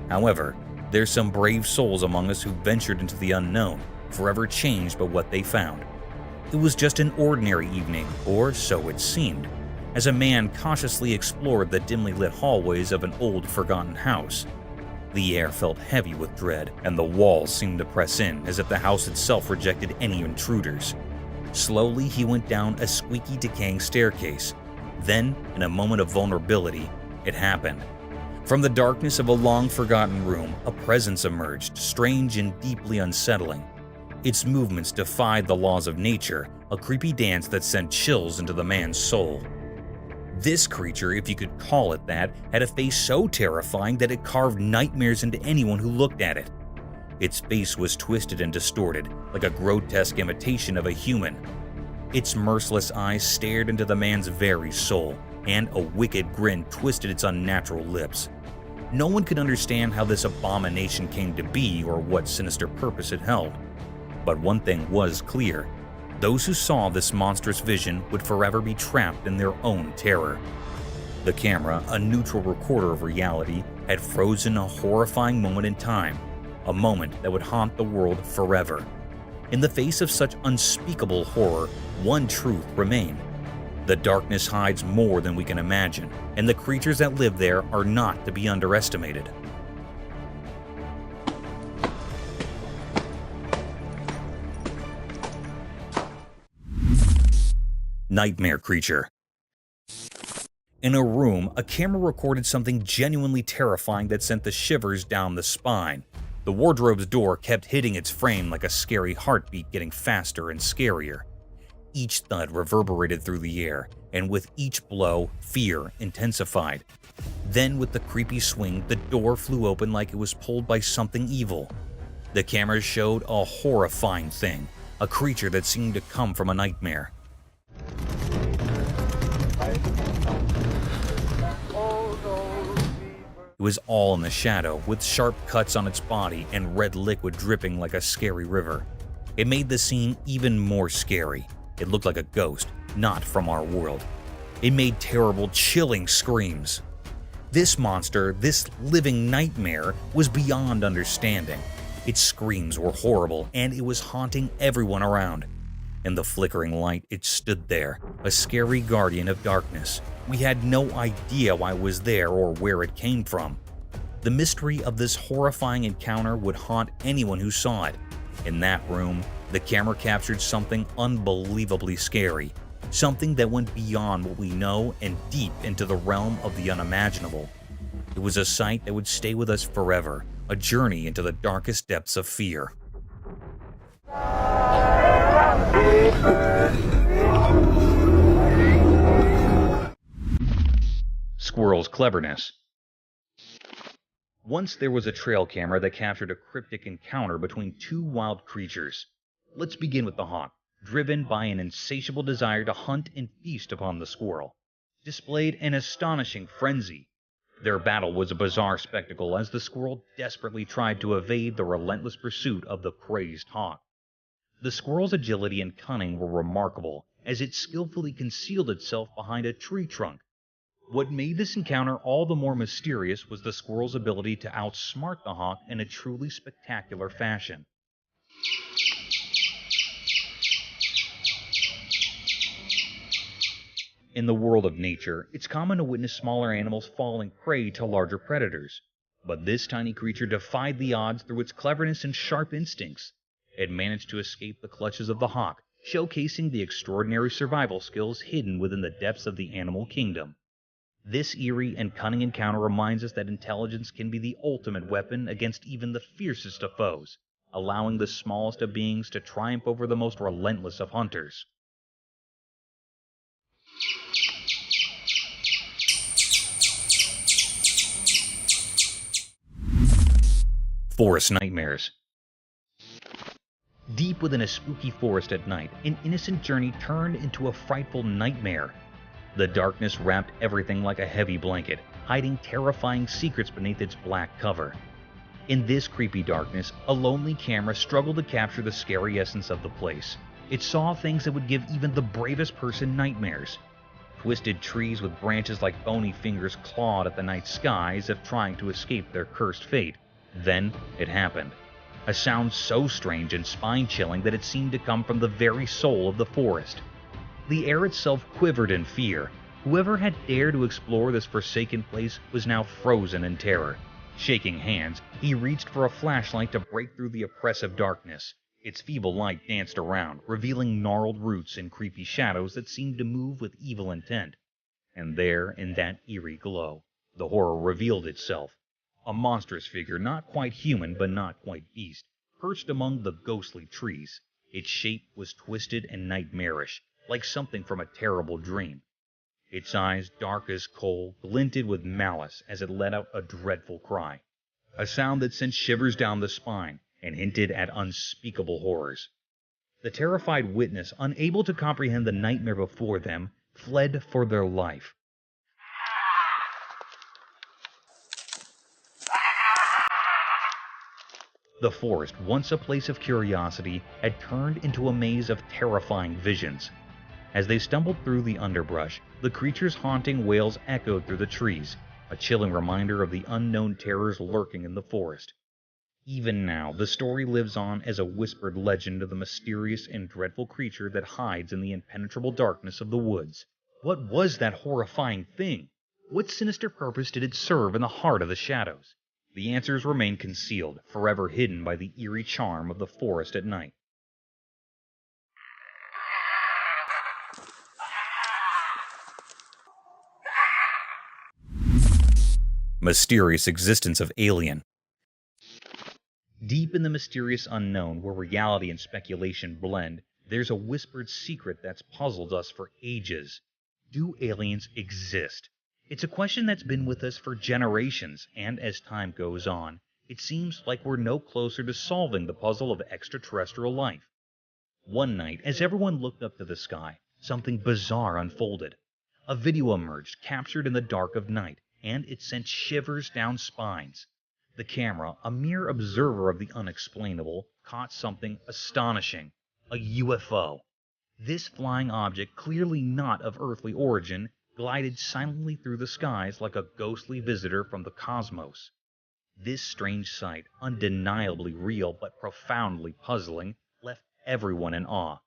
However, there's some brave souls among us who ventured into the unknown, forever changed by what they found. It was just an ordinary evening, or so it seemed, as a man cautiously explored the dimly lit hallways of an old, forgotten house. The air felt heavy with dread, and the walls seemed to press in as if the house itself rejected any intruders. Slowly, he went down a squeaky, decaying staircase. Then, in a moment of vulnerability, it happened. From the darkness of a long-forgotten room, a presence emerged, strange and deeply unsettling. Its movements defied the laws of nature, a creepy dance that sent chills into the man's soul. This creature, if you could call it that, had a face so terrifying that it carved nightmares into anyone who looked at it. Its face was twisted and distorted, like a grotesque imitation of a human. Its merciless eyes stared into the man's very soul, and a wicked grin twisted its unnatural lips. No one could understand how this abomination came to be or what sinister purpose it held. But one thing was clear. Those who saw this monstrous vision would forever be trapped in their own terror. The camera, a neutral recorder of reality, had frozen a horrifying moment in time, a moment that would haunt the world forever. In the face of such unspeakable horror, one truth remained. The darkness hides more than we can imagine, and the creatures that live there are not to be underestimated. Nightmare creature. In a room, a camera recorded something genuinely terrifying that sent the shivers down the spine. The wardrobe's door kept hitting its frame like a scary heartbeat, getting faster and scarier. Each thud reverberated through the air, and with each blow, fear intensified. Then, with the creepy swing, the door flew open like it was pulled by something evil. The cameras showed a horrifying thing, a creature that seemed to come from a nightmare. It was all in the shadow, with sharp cuts on its body and red liquid dripping like a scary river. It made the scene even more scary. It looked like a ghost, not from our world. It made terrible, chilling screams. This monster, this living nightmare, was beyond understanding. Its screams were horrible, and it was haunting everyone around. In the flickering light, it stood there, a scary guardian of darkness. We had no idea why it was there or where it came from. The mystery of this horrifying encounter would haunt anyone who saw it. In that room, the camera captured something unbelievably scary, something that went beyond what we know and deep into the realm of the unimaginable. It was a sight that would stay with us forever, a journey into the darkest depths of fear. Squirrel's cleverness. Once there was a trail camera that captured a cryptic encounter between two wild creatures. Let's begin with the hawk, driven by an insatiable desire to hunt and feast upon the squirrel, displayed an astonishing frenzy. Their battle was a bizarre spectacle as the squirrel desperately tried to evade the relentless pursuit of the crazed hawk. The squirrel's agility and cunning were remarkable as it skillfully concealed itself behind a tree trunk. What made this encounter all the more mysterious was the squirrel's ability to outsmart the hawk in a truly spectacular fashion. In the world of nature, it's common to witness smaller animals falling prey to larger predators. But this tiny creature defied the odds through its cleverness and sharp instincts. It managed to escape the clutches of the hawk, showcasing the extraordinary survival skills hidden within the depths of the animal kingdom. This eerie and cunning encounter reminds us that intelligence can be the ultimate weapon against even the fiercest of foes, allowing the smallest of beings to triumph over the most relentless of hunters. Forest nightmares. Deep within a spooky forest at night, an innocent journey turned into a frightful nightmare. The darkness wrapped everything like a heavy blanket, hiding terrifying secrets beneath its black cover. In this creepy darkness, a lonely camera struggled to capture the scary essence of the place. It saw things that would give even the bravest person nightmares. Twisted trees with branches like bony fingers clawed at the night sky as if trying to escape their cursed fate. Then it happened. A sound so strange and spine-chilling that it seemed to come from the very soul of the forest. The air itself quivered in fear. Whoever had dared to explore this forsaken place was now frozen in terror. Shaking hands, he reached for a flashlight to break through the oppressive darkness. Its feeble light danced around, revealing gnarled roots and creepy shadows that seemed to move with evil intent. And there, in that eerie glow, the horror revealed itself. A monstrous figure, not quite human but not quite beast, perched among the ghostly trees. Its shape was twisted and nightmarish, like something from a terrible dream. Its eyes, dark as coal, glinted with malice as it let out a dreadful cry, a sound that sent shivers down the spine and hinted at unspeakable horrors. The terrified witness, unable to comprehend the nightmare before them, fled for their life. The forest, once a place of curiosity, had turned into a maze of terrifying visions. As they stumbled through the underbrush, the creature's haunting wails echoed through the trees, a chilling reminder of the unknown terrors lurking in the forest. Even now, the story lives on as a whispered legend of the mysterious and dreadful creature that hides in the impenetrable darkness of the woods. What was that horrifying thing? What sinister purpose did it serve in the heart of the shadows? The answers remain concealed, forever hidden by the eerie charm of the forest at night. Mysterious existence of alien. Deep in the mysterious unknown, where reality and speculation blend, there's a whispered secret that's puzzled us for ages. Do aliens exist? It's a question that's been with us for generations, and as time goes on, it seems like we're no closer to solving the puzzle of extraterrestrial life. One night, as everyone looked up to the sky, something bizarre unfolded. A video emerged, captured in the dark of night, and it sent shivers down spines. The camera, a mere observer of the unexplainable, caught something astonishing: a UFO. This flying object, clearly not of earthly origin, glided silently through the skies like a ghostly visitor from the cosmos. This strange sight, undeniably real but profoundly puzzling, left everyone in awe.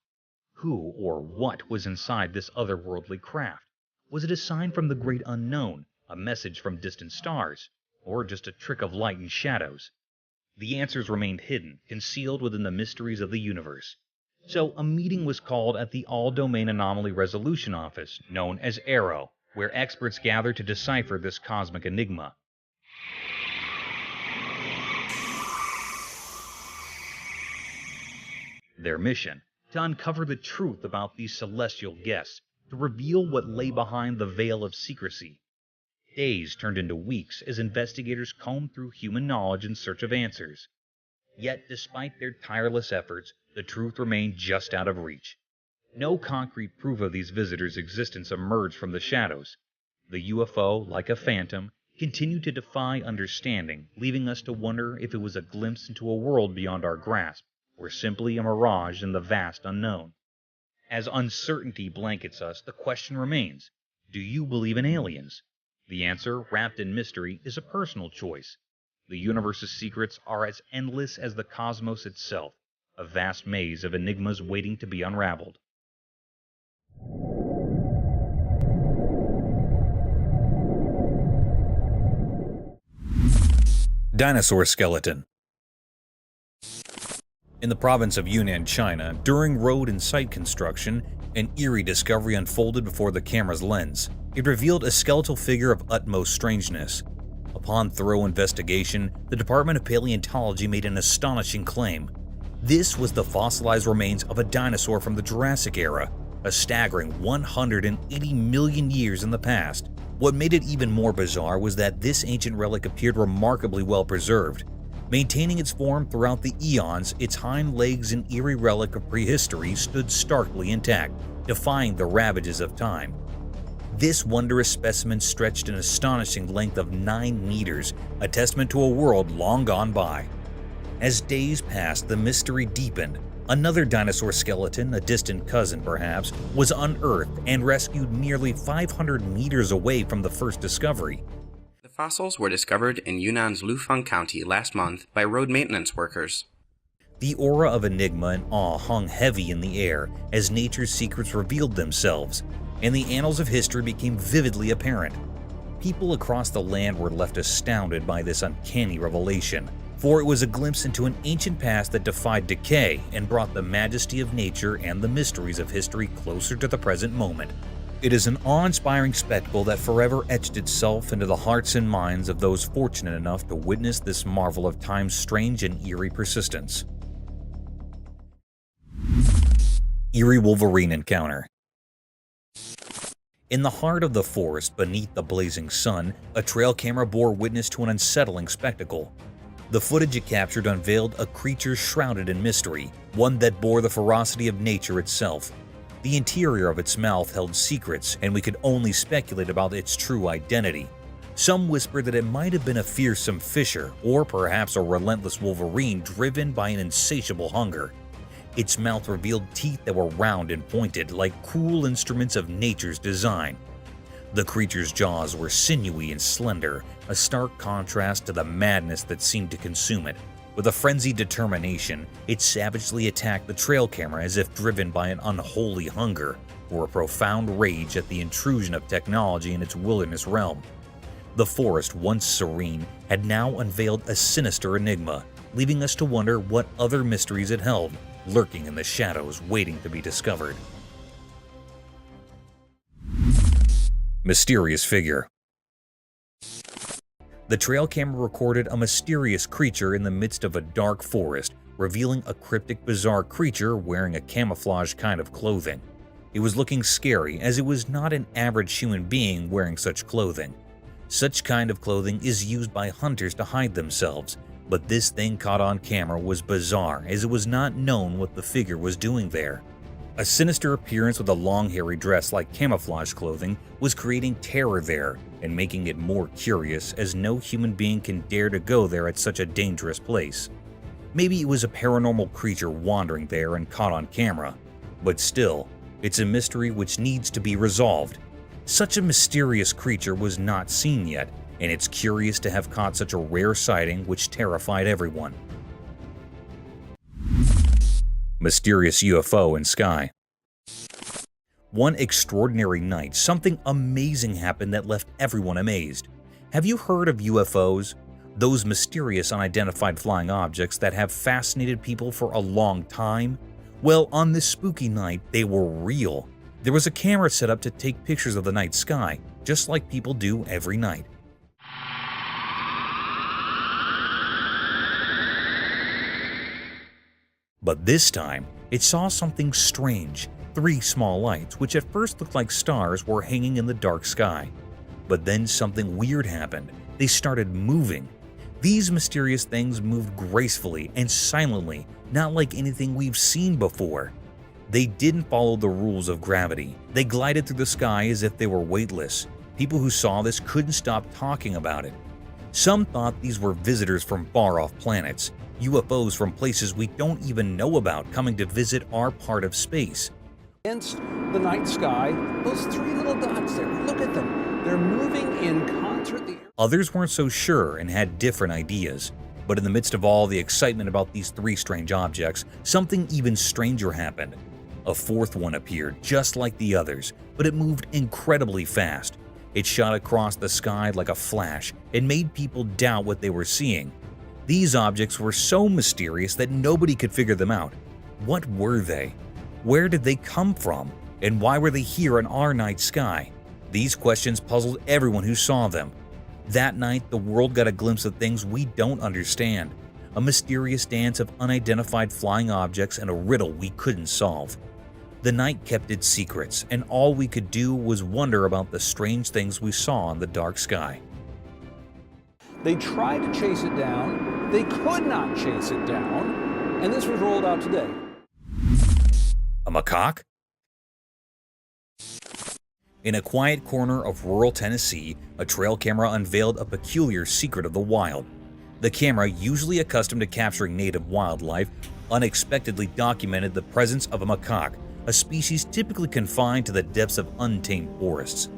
Who or what was inside this otherworldly craft? Was it a sign from the great unknown, a message from distant stars, or just a trick of light and shadows? The answers remained hidden, concealed within the mysteries of the universe. So a meeting was called at the All-Domain Anomaly Resolution Office, known as ARROW, where experts gathered to decipher this cosmic enigma. Their mission: to uncover the truth about these celestial guests, to reveal what lay behind the veil of secrecy. Days turned into weeks as investigators combed through human knowledge in search of answers. Yet, despite their tireless efforts, the truth remained just out of reach. No concrete proof of these visitors' existence emerged from the shadows. The UFO, like a phantom, continued to defy understanding, leaving us to wonder if it was a glimpse into a world beyond our grasp, or simply a mirage in the vast unknown. As uncertainty blankets us, the question remains: do you believe in aliens? The answer, wrapped in mystery, is a personal choice. The universe's secrets are as endless as the cosmos itself, a vast maze of enigmas waiting to be unraveled. Dinosaur skeleton. In the province of Yunnan, China, during road and site construction, an eerie discovery unfolded before the camera's lens. It revealed a skeletal figure of utmost strangeness. Upon thorough investigation, the Department of Paleontology made an astonishing claim. This was the fossilized remains of a dinosaur from the Jurassic era, a staggering 180 million years in the past. What made it even more bizarre was that this ancient relic appeared remarkably well preserved. Maintaining its form throughout the eons, its hind legs, an eerie relic of prehistory, stood starkly intact, defying the ravages of time. This wondrous specimen stretched an astonishing length of 9 meters, a testament to a world long gone by. As days passed, the mystery deepened. Another dinosaur skeleton, a distant cousin perhaps, was unearthed and rescued nearly 500 meters away from the first discovery. The fossils were discovered in Yunnan's Lufeng County last month by road maintenance workers. The aura of enigma and awe hung heavy in the air as nature's secrets revealed themselves, and the annals of history became vividly apparent. People across the land were left astounded by this uncanny revelation, for it was a glimpse into an ancient past that defied decay and brought the majesty of nature and the mysteries of history closer to the present moment. It is an awe-inspiring spectacle that forever etched itself into the hearts and minds of those fortunate enough to witness this marvel of time's strange and eerie persistence. Eerie Wolverine Encounter. In the heart of the forest, beneath the blazing sun, a trail camera bore witness to an unsettling spectacle. The footage it captured unveiled a creature shrouded in mystery, one that bore the ferocity of nature itself. The interior of its mouth held secrets, and we could only speculate about its true identity. Some whispered that it might have been a fearsome fisher, or perhaps a relentless wolverine driven by an insatiable hunger. Its mouth revealed teeth that were round and pointed, like cruel instruments of nature's design. The creature's jaws were sinewy and slender, a stark contrast to the madness that seemed to consume it. With a frenzied determination, it savagely attacked the trail camera as if driven by an unholy hunger, or a profound rage at the intrusion of technology in its wilderness realm. The forest, once serene, had now unveiled a sinister enigma, leaving us to wonder what other mysteries it held, lurking in the shadows waiting to be discovered. Mysterious figure. The trail camera recorded a mysterious creature in the midst of a dark forest, revealing a cryptic, bizarre creature wearing a camouflage kind of clothing. It was looking scary, as it was not an average human being wearing such clothing. Such kind of clothing is used by hunters to hide themselves, But this thing caught on camera was bizarre, as it was not known what the figure was doing there. A sinister appearance with a long hairy dress like camouflage clothing was creating terror there and making it more curious, as no human being can dare to go there at such a dangerous place. Maybe it was a paranormal creature wandering there and caught on camera, but still, it's a mystery which needs to be resolved. Such a mysterious creature was not seen yet, and it's curious to have caught such a rare sighting which terrified everyone. Mysterious UFO in sky. One extraordinary night, something amazing happened that left everyone amazed. Have you heard of UFOs? Those mysterious unidentified flying objects that have fascinated people for a long time? Well, on this spooky night, they were real. There was a camera set up to take pictures of the night sky, just like people do every night. But this time, it saw something strange. 3 small lights, which at first looked like stars, were hanging in the dark sky. But then something weird happened. They started moving. These mysterious things moved gracefully and silently, not like anything we've seen before. They didn't follow the rules of gravity. They glided through the sky as if they were weightless. People who saw this couldn't stop talking about it. Some thought these were visitors from far-off planets, UFOs from places we don't even know about coming to visit our part of space. Against the night sky, those 3 little dots there, look at them. They're moving in concert. Others weren't so sure and had different ideas. But in the midst of all the excitement about these 3 strange objects, something even stranger happened. A 4th one appeared, just like the others, but it moved incredibly fast. It shot across the sky like a flash and made people doubt what they were seeing. These objects were so mysterious that nobody could figure them out. What were they? Where did they come from? And why were they here in our night sky? These questions puzzled everyone who saw them. That night, the world got a glimpse of things we don't understand. A mysterious dance of unidentified flying objects and a riddle we couldn't solve. The night kept its secrets, and all we could do was wonder about the strange things we saw in the dark sky. They tried to chase it down. They could not chase it down. And this was rolled out today. A macaque? In a quiet corner of rural Tennessee, a trail camera unveiled a peculiar secret of the wild. The camera, usually accustomed to capturing native wildlife, unexpectedly documented the presence of a macaque, a species typically confined to the depths of untamed forests.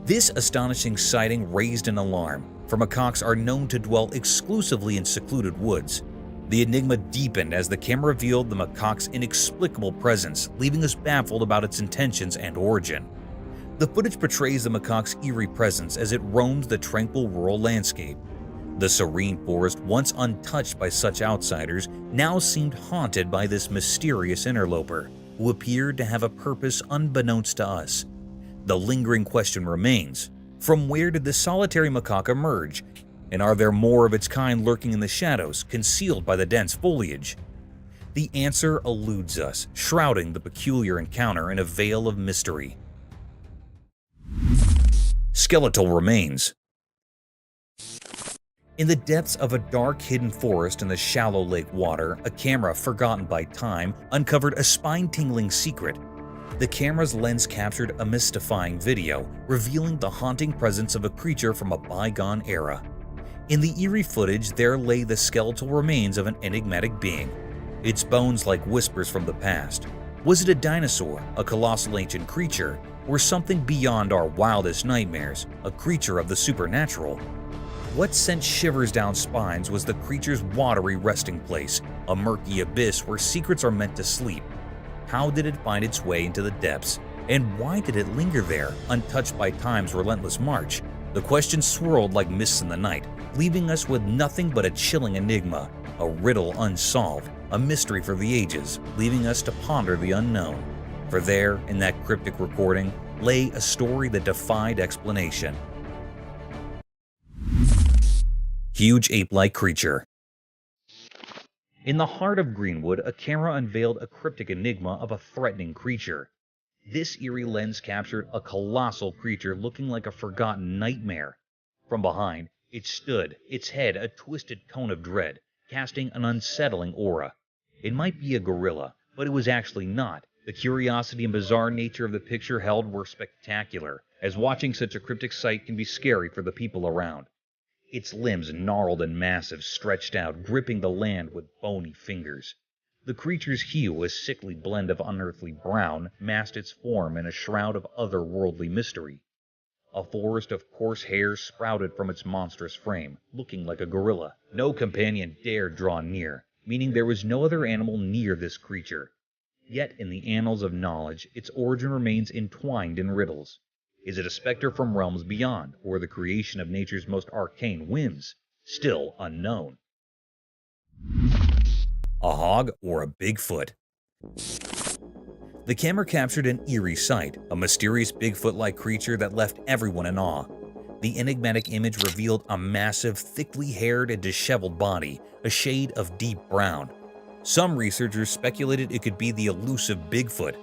This astonishing sighting raised an alarm, for macaques are known to dwell exclusively in secluded woods. The enigma deepened as the camera revealed the macaque's inexplicable presence, leaving us baffled about its intentions and origin. The footage portrays the macaque's eerie presence as it roams the tranquil rural landscape. The serene forest, once untouched by such outsiders, now seemed haunted by this mysterious interloper, who appeared to have a purpose unbeknownst to us. The lingering question remains: from where did this solitary macaque emerge? And are there more of its kind lurking in the shadows, concealed by the dense foliage? The answer eludes us, shrouding the peculiar encounter in a veil of mystery. Skeletal remains. In the depths of a dark hidden forest in the shallow lake water, a camera forgotten by time uncovered a spine-tingling secret. The camera's lens captured a mystifying video, revealing the haunting presence of a creature from a bygone era. In the eerie footage, there lay the skeletal remains of an enigmatic being, its bones like whispers from the past. Was it a dinosaur, a colossal ancient creature, or something beyond our wildest nightmares, a creature of the supernatural? What sent shivers down spines was the creature's watery resting place, a murky abyss where secrets are meant to sleep. How did it find its way into the depths? And why did it linger there, untouched by time's relentless march? The questions swirled like mists in the night, leaving us with nothing but a chilling enigma, a riddle unsolved, a mystery for the ages, leaving us to ponder the unknown. For there, in that cryptic recording, lay a story that defied explanation. Huge ape-like creature. In the heart of Greenwood, a camera unveiled a cryptic enigma of a threatening creature. This eerie lens captured a colossal creature looking like a forgotten nightmare. From behind, it stood, its head a twisted cone of dread, casting an unsettling aura. It might be a gorilla, but it was actually not. The curiosity and bizarre nature of the picture held were spectacular, as watching such a cryptic sight can be scary for the people around. Its limbs, gnarled and massive, stretched out, gripping the land with bony fingers. The creature's hue, a sickly blend of unearthly brown, masked its form in a shroud of otherworldly mystery. A forest of coarse hairs sprouted from its monstrous frame, looking like a gorilla. No companion dared draw near, meaning there was no other animal near this creature. Yet in the annals of knowledge, its origin remains entwined in riddles. Is it a specter from realms beyond, or the creation of nature's most arcane whims? Still unknown. A hog or a Bigfoot? The camera captured an eerie sight, a mysterious Bigfoot-like creature that left everyone in awe. The enigmatic image revealed a massive, thickly haired and disheveled body, a shade of deep brown. Some researchers speculated it could be the elusive Bigfoot.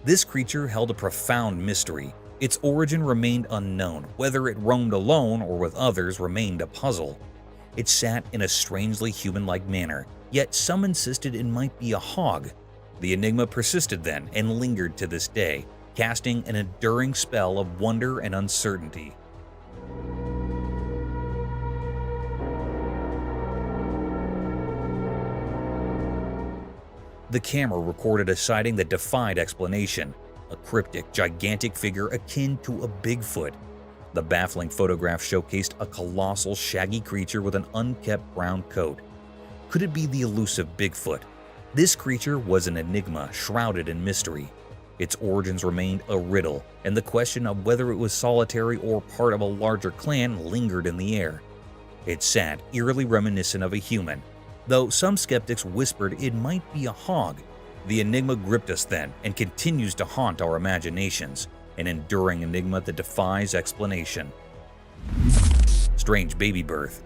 This creature held a profound mystery. Its origin remained unknown. Whether it roamed alone or with others remained a puzzle. It sat in a strangely human-like manner, yet some insisted it might be a hog. The enigma persisted then and lingered to this day, casting an enduring spell of wonder and uncertainty. The camera recorded a sighting that defied explanation, a cryptic, gigantic figure akin to a Bigfoot. The baffling photograph showcased a colossal, shaggy creature with an unkempt brown coat. Could it be the elusive Bigfoot? This creature was an enigma shrouded in mystery. Its origins remained a riddle, and the question of whether it was solitary or part of a larger clan lingered in the air. It sat eerily reminiscent of a human, though some skeptics whispered it might be a hog. The enigma gripped us then and continues to haunt our imaginations, an enduring enigma that defies explanation. Strange baby birth.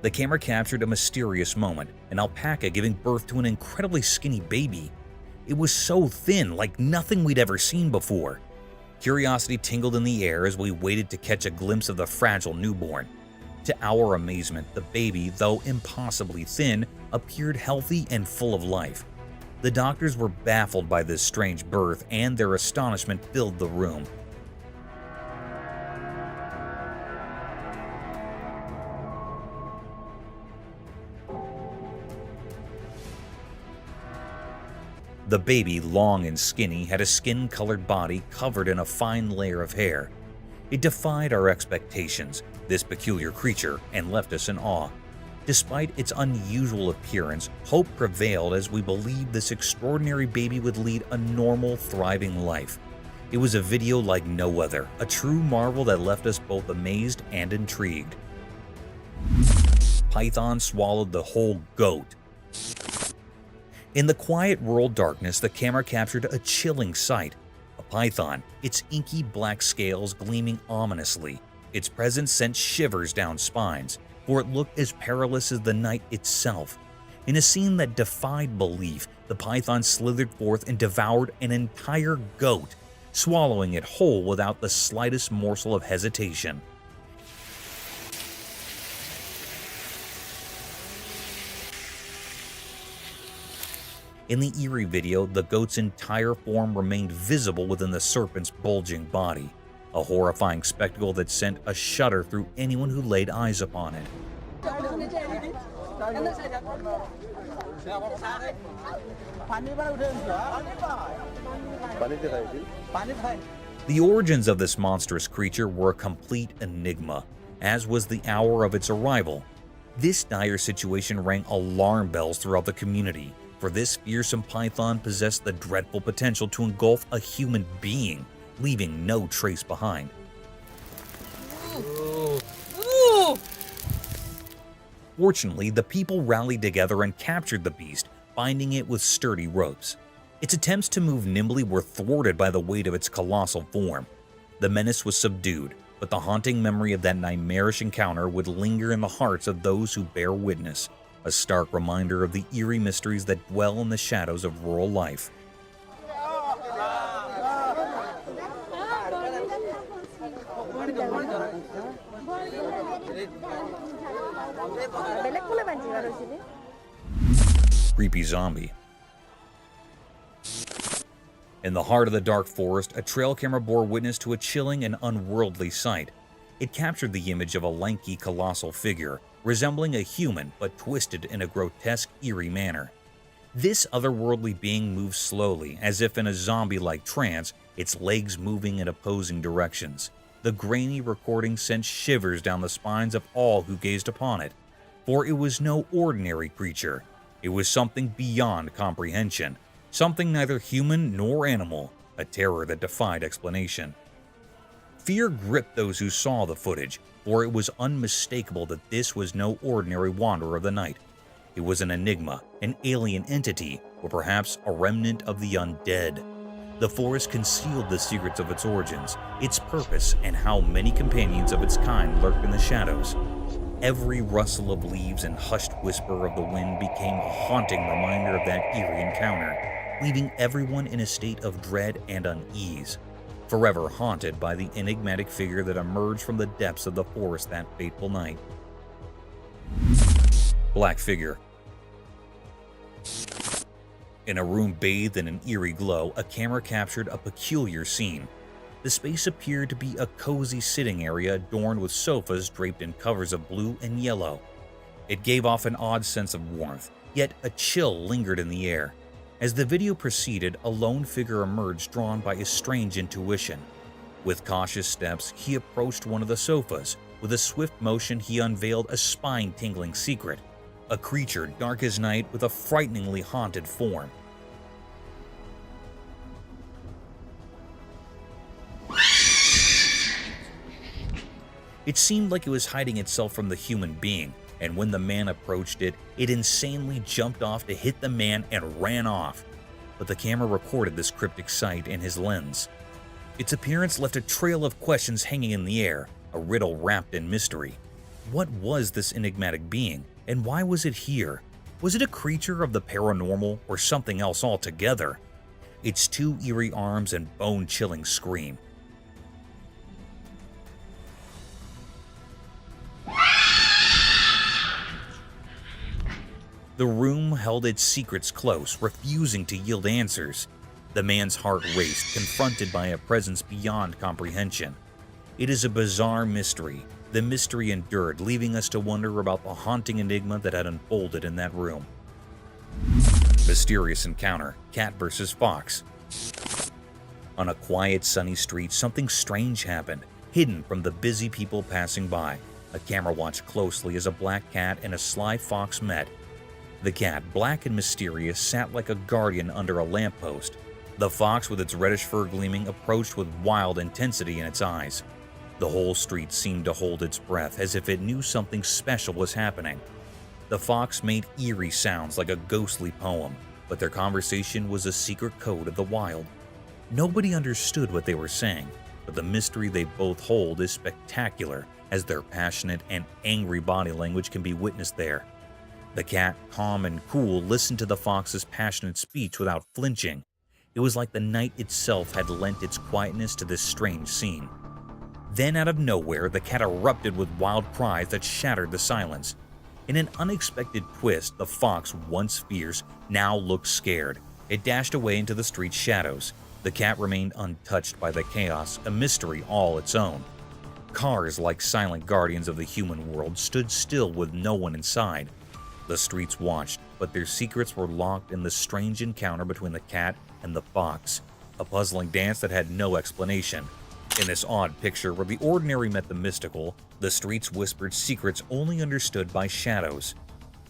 The camera captured a mysterious moment, an alpaca giving birth to an incredibly skinny baby. It was so thin, like nothing we'd ever seen before. Curiosity tingled in the air as we waited to catch a glimpse of the fragile newborn. To our amazement, the baby, though impossibly thin, appeared healthy and full of life. The doctors were baffled by this strange birth, and their astonishment filled the room. The baby, long and skinny, had a skin-colored body covered in a fine layer of hair. It defied our expectations, this peculiar creature, and left us in awe. Despite its unusual appearance, hope prevailed as we believed this extraordinary baby would lead a normal, thriving life. It was a video like no other, a true marvel that left us both amazed and intrigued. Python swallowed the whole goat. In the quiet rural darkness, the camera captured a chilling sight. A python, its inky black scales gleaming ominously. Its presence sent shivers down spines, for it looked as perilous as the night itself. In a scene that defied belief, the python slithered forth and devoured an entire goat, swallowing it whole without the slightest morsel of hesitation. In the eerie video, the goat's entire form remained visible within the serpent's bulging body, a horrifying spectacle that sent a shudder through anyone who laid eyes upon it. The origins of this monstrous creature were a complete enigma, as was the hour of its arrival. This dire situation rang alarm bells throughout the community, for this fearsome python possessed the dreadful potential to engulf a human being, leaving no trace behind. Fortunately, the people rallied together and captured the beast, binding it with sturdy ropes. Its attempts to move nimbly were thwarted by the weight of its colossal form. The menace was subdued, but the haunting memory of that nightmarish encounter would linger in the hearts of those who bear witness, a stark reminder of the eerie mysteries that dwell in the shadows of rural life. Creepy zombie. In the heart of the dark forest, a trail camera bore witness to a chilling and unworldly sight. It captured the image of a lanky, colossal figure, resembling a human but twisted in a grotesque, eerie manner. This otherworldly being moved slowly, as if in a zombie-like trance, its legs moving in opposing directions. The grainy recording sent shivers down the spines of all who gazed upon it, for it was no ordinary creature. It was something beyond comprehension, something neither human nor animal, a terror that defied explanation. Fear gripped those who saw the footage, for it was unmistakable that this was no ordinary wanderer of the night. It was an enigma, an alien entity, or perhaps a remnant of the undead. The forest concealed the secrets of its origins, its purpose, and how many companions of its kind lurked in the shadows. Every rustle of leaves and hushed whisper of the wind became a haunting reminder of that eerie encounter, leaving everyone in a state of dread and unease, forever haunted by the enigmatic figure that emerged from the depths of the forest that fateful night. Black figure. In a room bathed in an eerie glow, a camera captured a peculiar scene. The space appeared to be a cozy sitting area adorned with sofas draped in covers of blue and yellow. It gave off an odd sense of warmth, yet a chill lingered in the air. As the video proceeded, a lone figure emerged drawn by a strange intuition. With cautious steps, he approached one of the sofas. With a swift motion, he unveiled a spine-tingling secret. A creature dark as night with a frighteningly haunted form. It seemed like it was hiding itself from the human being, and when the man approached it, it insanely jumped off to hit the man and ran off. But the camera recorded this cryptic sight in his lens. Its appearance left a trail of questions hanging in the air, a riddle wrapped in mystery. What was this enigmatic being, and why was it here? Was it a creature of the paranormal or something else altogether? Its two eerie arms and bone-chilling scream. The room held its secrets close, refusing to yield answers. The man's heart raced, confronted by a presence beyond comprehension. It is a bizarre mystery. The mystery endured, leaving us to wonder about the haunting enigma that had unfolded in that room. Mysterious encounter, cat versus fox. On a quiet, sunny street, something strange happened, hidden from the busy people passing by. A camera watched closely as a black cat and a sly fox met. The cat, black and mysterious, sat like a guardian under a lamppost. The fox, with its reddish fur gleaming, approached with wild intensity in its eyes. The whole street seemed to hold its breath, as if it knew something special was happening. The fox made eerie sounds like a ghostly poem, but their conversation was a secret code of the wild. Nobody understood what they were saying, but the mystery they both hold is spectacular, as their passionate and angry body language can be witnessed there. The cat, calm and cool, listened to the fox's passionate speech without flinching. It was like the night itself had lent its quietness to this strange scene. Then, out of nowhere, the cat erupted with wild cries that shattered the silence. In an unexpected twist, the fox, once fierce, now looked scared. It dashed away into the street's shadows. The cat remained untouched by the chaos, a mystery all its own. Cars, like silent guardians of the human world, stood still with no one inside. The streets watched, but their secrets were locked in the strange encounter between the cat and the fox, a puzzling dance that had no explanation. In this odd picture where the ordinary met the mystical, the streets whispered secrets only understood by shadows.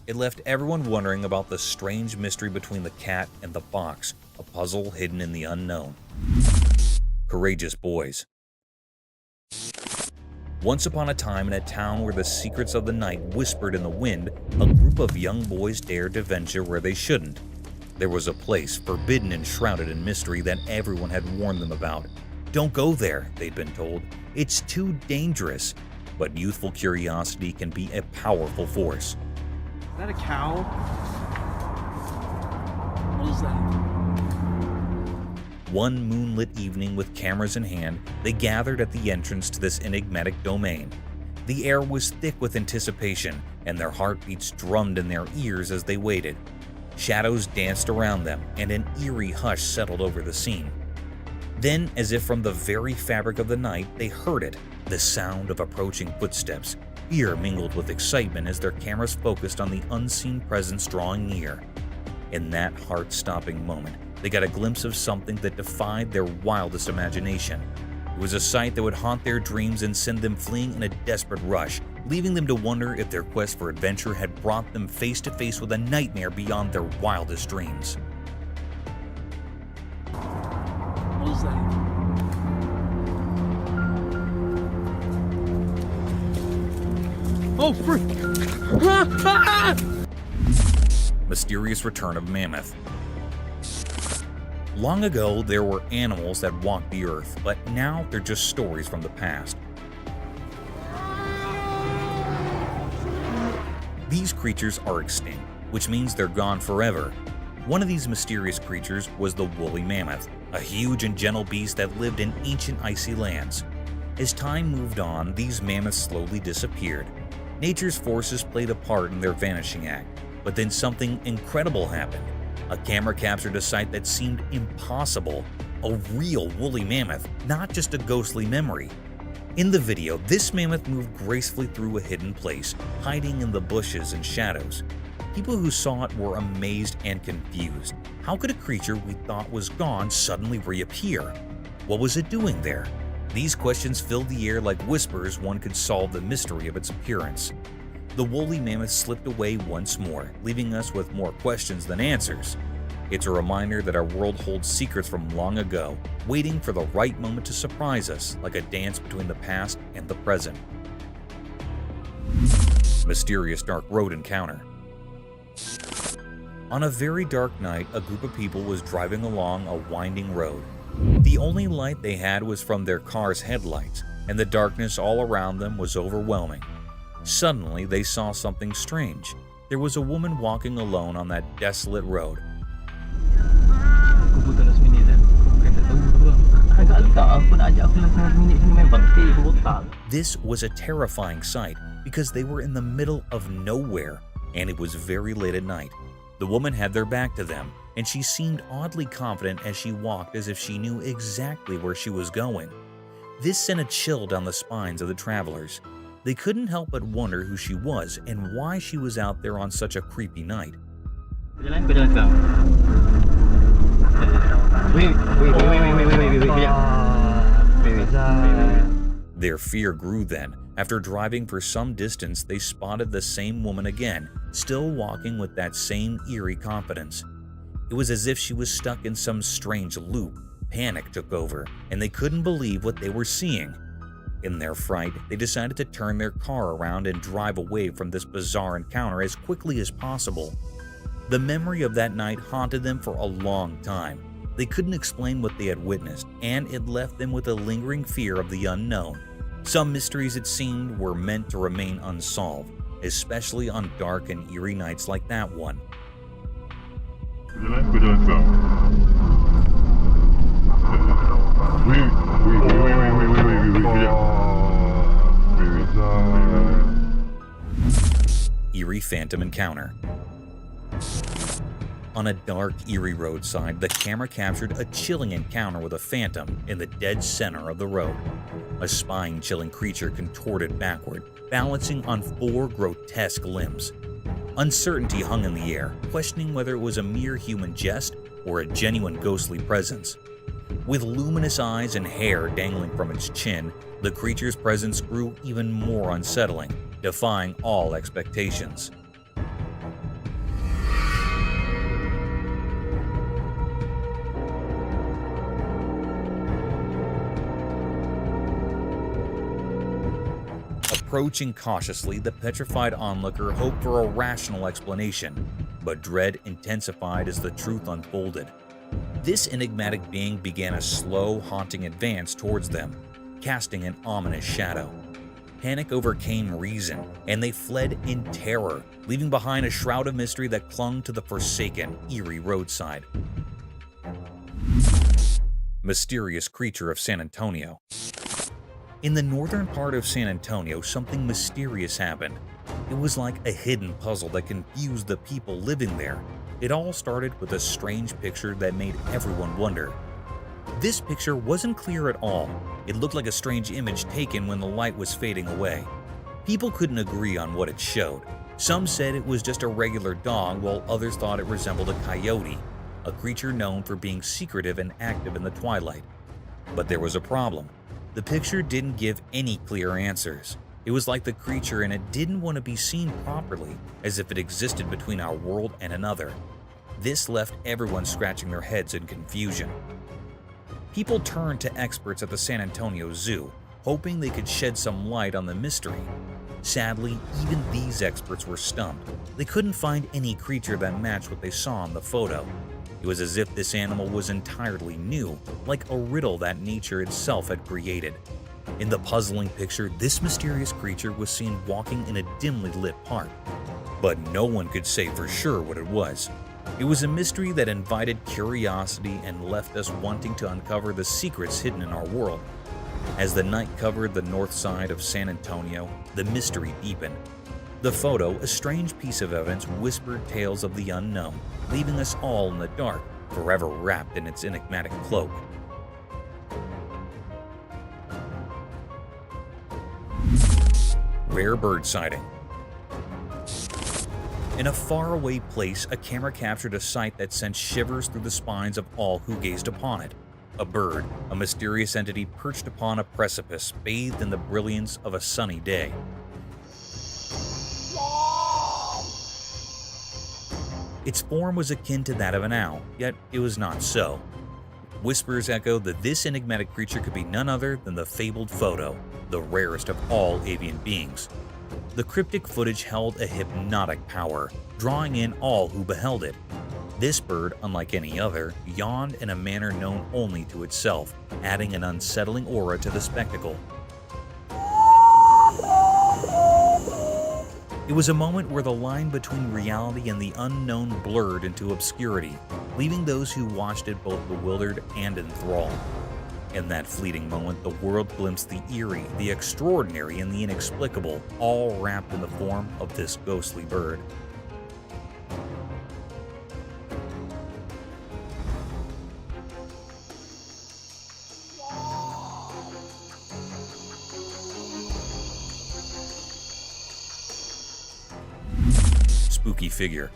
It left everyone wondering about the strange mystery between the cat and the fox, a puzzle hidden in the unknown. Courageous boys. Once upon a time, in a town where the secrets of the night whispered in the wind, a group of young boys dared to venture where they shouldn't. There was a place, forbidden and shrouded in mystery, that everyone had warned them about. Don't go there, they'd been told. It's too dangerous. But youthful curiosity can be a powerful force. Is that a cow? What is that? One moonlit evening, with cameras in hand, they gathered at the entrance to this enigmatic domain. The air was thick with anticipation, and their heartbeats drummed in their ears as they waited. Shadows danced around them, and an eerie hush settled over the scene. Then, as if from the very fabric of the night, they heard it, the sound of approaching footsteps. Fear mingled with excitement as their cameras focused on the unseen presence drawing near. In that heart-stopping moment, they got a glimpse of something that defied their wildest imagination. It was a sight that would haunt their dreams and send them fleeing in a desperate rush, leaving them to wonder if their quest for adventure had brought them face to face with a nightmare beyond their wildest dreams. What is that? Oh, frick! Mysterious return of mammoth. Long ago, there were animals that walked the earth, but now they're just stories from the past. These creatures are extinct, which means they're gone forever. One of these mysterious creatures was the woolly mammoth, a huge and gentle beast that lived in ancient icy lands. As time moved on, these mammoths slowly disappeared. Nature's forces played a part in their vanishing act, but then something incredible happened. A camera captured a sight that seemed impossible, a real woolly mammoth, not just a ghostly memory. In the video, this mammoth moved gracefully through a hidden place, hiding in the bushes and shadows. People who saw it were amazed and confused. How could a creature we thought was gone suddenly reappear? What was it doing there? These questions filled the air like whispers one could solve the mystery of its appearance. The woolly mammoth slipped away once more, leaving us with more questions than answers. It's a reminder that our world holds secrets from long ago, waiting for the right moment to surprise us, like a dance between the past and the present. Mysterious dark road encounter. On a very dark night, a group of people was driving along a winding road. The only light they had was from their car's headlights, and the darkness all around them was overwhelming. Suddenly, they saw something strange. There was a woman walking alone on that desolate road. This was a terrifying sight because they were in the middle of nowhere, and it was very late at night. The woman had their back to them, and she seemed oddly confident as she walked, as if she knew exactly where she was going. This sent a chill down the spines of the travelers. They couldn't help but wonder who she was and why she was out there on such a creepy night. Their fear grew then. After driving for some distance, they spotted the same woman again, still walking with that same eerie confidence. It was as if she was stuck in some strange loop. Panic took over, and they couldn't believe what they were seeing. In their fright, they decided to turn their car around and drive away from this bizarre encounter as quickly as possible. The memory of that night haunted them for a long time. They couldn't explain what they had witnessed, and it left them with a lingering fear of the unknown. Some mysteries, it seemed, were meant to remain unsolved, especially on dark and eerie nights like that one. Eerie phantom encounter. On a dark, eerie roadside, the camera captured a chilling encounter with a phantom in the dead center of the road. A spine-chilling creature contorted backward, balancing on 4 grotesque limbs. Uncertainty hung in the air, questioning whether it was a mere human jest or a genuine ghostly presence. With luminous eyes and hair dangling from its chin, the creature's presence grew even more unsettling, defying all expectations. Approaching cautiously, the petrified onlooker hoped for a rational explanation, but dread intensified as the truth unfolded. This enigmatic being began a slow, haunting advance towards them, casting an ominous shadow. Panic overcame reason, and they fled in terror, leaving behind a shroud of mystery that clung to the forsaken, eerie roadside. Mysterious creature of San Antonio. In the northern part of San Antonio, something mysterious happened. It was like a hidden puzzle that confused the people living there. It all started with a strange picture that made everyone wonder. This picture wasn't clear at all. It looked like a strange image taken when the light was fading away. People couldn't agree on what it showed. Some said it was just a regular dog, while others thought it resembled a coyote, a creature known for being secretive and active in the twilight. But there was a problem. The picture didn't give any clear answers. It was like the creature in it didn't want to be seen properly, as if it existed between our world and another. This left everyone scratching their heads in confusion. People turned to experts at the San Antonio Zoo, hoping they could shed some light on the mystery. Sadly, even these experts were stumped. They couldn't find any creature that matched what they saw in the photo. It was as if this animal was entirely new, like a riddle that nature itself had created. In the puzzling picture, this mysterious creature was seen walking in a dimly lit park. But no one could say for sure what it was. It was a mystery that invited curiosity and left us wanting to uncover the secrets hidden in our world. As the night covered the north side of San Antonio, the mystery deepened. The photo, a strange piece of evidence, whispered tales of the unknown, leaving us all in the dark, forever wrapped in its enigmatic cloak. Rare bird sighting. In a faraway place, a camera captured a sight that sent shivers through the spines of all who gazed upon it. A bird, a mysterious entity perched upon a precipice, bathed in the brilliance of a sunny day. Its form was akin to that of an owl, yet it was not so. Whispers echoed that this enigmatic creature could be none other than the fabled photo, the rarest of all avian beings. The cryptic footage held a hypnotic power, drawing in all who beheld it. This bird, unlike any other, yawned in a manner known only to itself, adding an unsettling aura to the spectacle. It was a moment where the line between reality and the unknown blurred into obscurity, leaving those who watched it both bewildered and enthralled. In that fleeting moment, the world glimpsed the eerie, the extraordinary, and the inexplicable, all wrapped in the form of this ghostly bird. Spooky figure.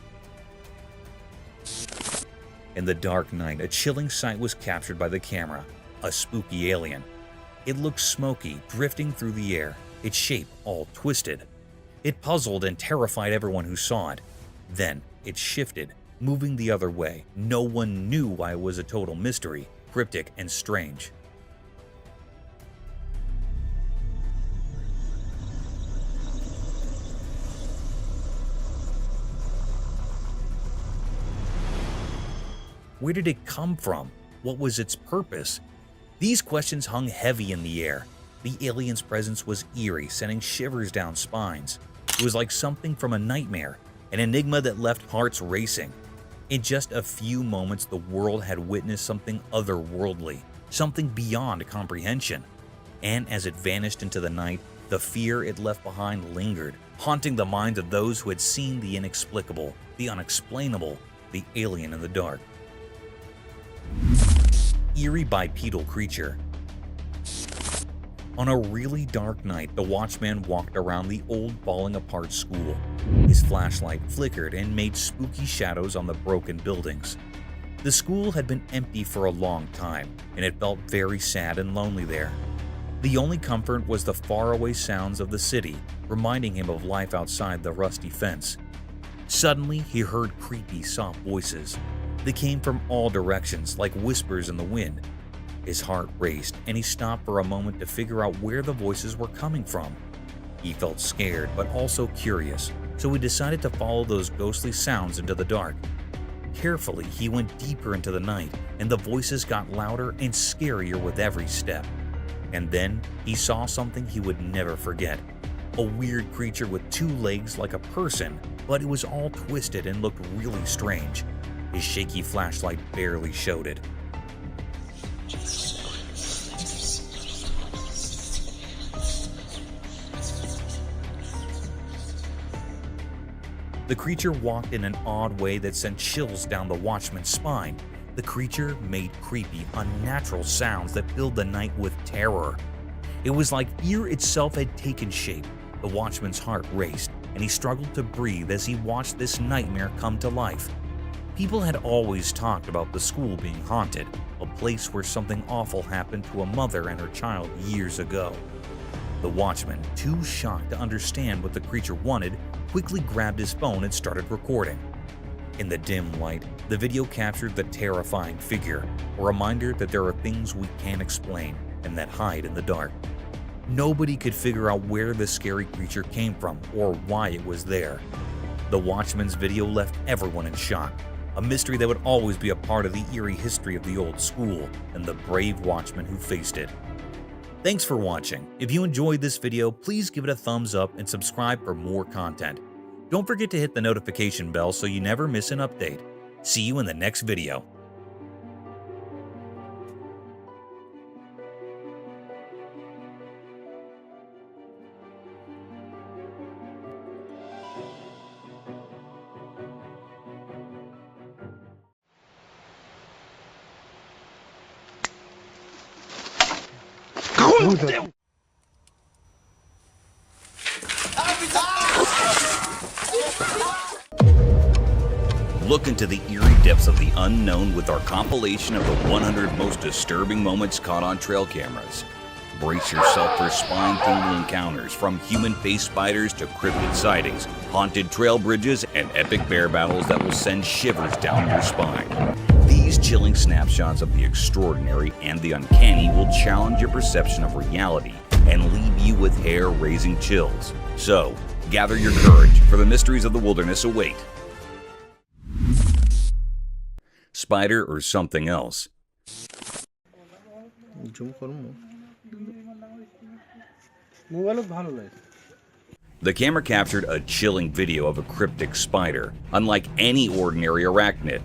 In the dark night, a chilling sight was captured by the camera. A spooky alien. It looked smoky, drifting through the air, its shape all twisted. It puzzled and terrified everyone who saw it. Then it shifted, moving the other way. No one knew why it was a total mystery, cryptic and strange. Where did it come from? What was its purpose? These questions hung heavy in the air. The alien's presence was eerie, sending shivers down spines. It was like something from a nightmare, an enigma that left hearts racing. In just a few moments, the world had witnessed something otherworldly, something beyond comprehension. And as it vanished into the night, the fear it left behind lingered, haunting the minds of those who had seen the inexplicable, the unexplainable, the alien in the dark. Eerie bipedal creature. On a really dark night, the watchman walked around the old falling apart school. His flashlight flickered and made spooky shadows on the broken buildings. The school had been empty for a long time, and it felt very sad and lonely there. The only comfort was the faraway sounds of the city, reminding him of life outside the rusty fence. Suddenly, he heard creepy, soft voices. They came from all directions, like whispers in the wind. His heart raced, and he stopped for a moment to figure out where the voices were coming from. He felt scared, but also curious, so he decided to follow those ghostly sounds into the dark. Carefully, he went deeper into the night, and the voices got louder and scarier with every step. And then, he saw something he would never forget. A weird creature with 2 legs like a person, but it was all twisted and looked really strange. His shaky flashlight barely showed it. The creature walked in an odd way that sent chills down the watchman's spine. The creature made creepy, unnatural sounds that filled the night with terror. It was like fear itself had taken shape. The watchman's heart raced, and he struggled to breathe as he watched this nightmare come to life. People had always talked about the school being haunted, a place where something awful happened to a mother and her child years ago. The watchman, too shocked to understand what the creature wanted, quickly grabbed his phone and started recording. In the dim light, the video captured the terrifying figure, a reminder that there are things we can't explain and that hide in the dark. Nobody could figure out where the scary creature came from or why it was there. The watchman's video left everyone in shock, a mystery that would always be a part of the eerie history of the old school and the brave watchman who faced it. Thanks for watching. If you enjoyed this video, please give it a thumbs up and subscribe for more content. Don't forget to hit the notification bell so you never miss an update. See you in the next video. Look into the eerie depths of the unknown with our compilation of the 100 most disturbing moments caught on trail cameras. Brace yourself for spine-tingling encounters, from human-faced spiders to cryptid sightings, haunted trail bridges, and epic bear battles that will send shivers down your spine. These chilling snapshots of the extraordinary and the uncanny will challenge your perception of reality and leave you with hair-raising chills. So, gather your courage, for the mysteries of the wilderness await. Spider or something else? The camera captured a chilling video of a cryptic spider, unlike any ordinary arachnid.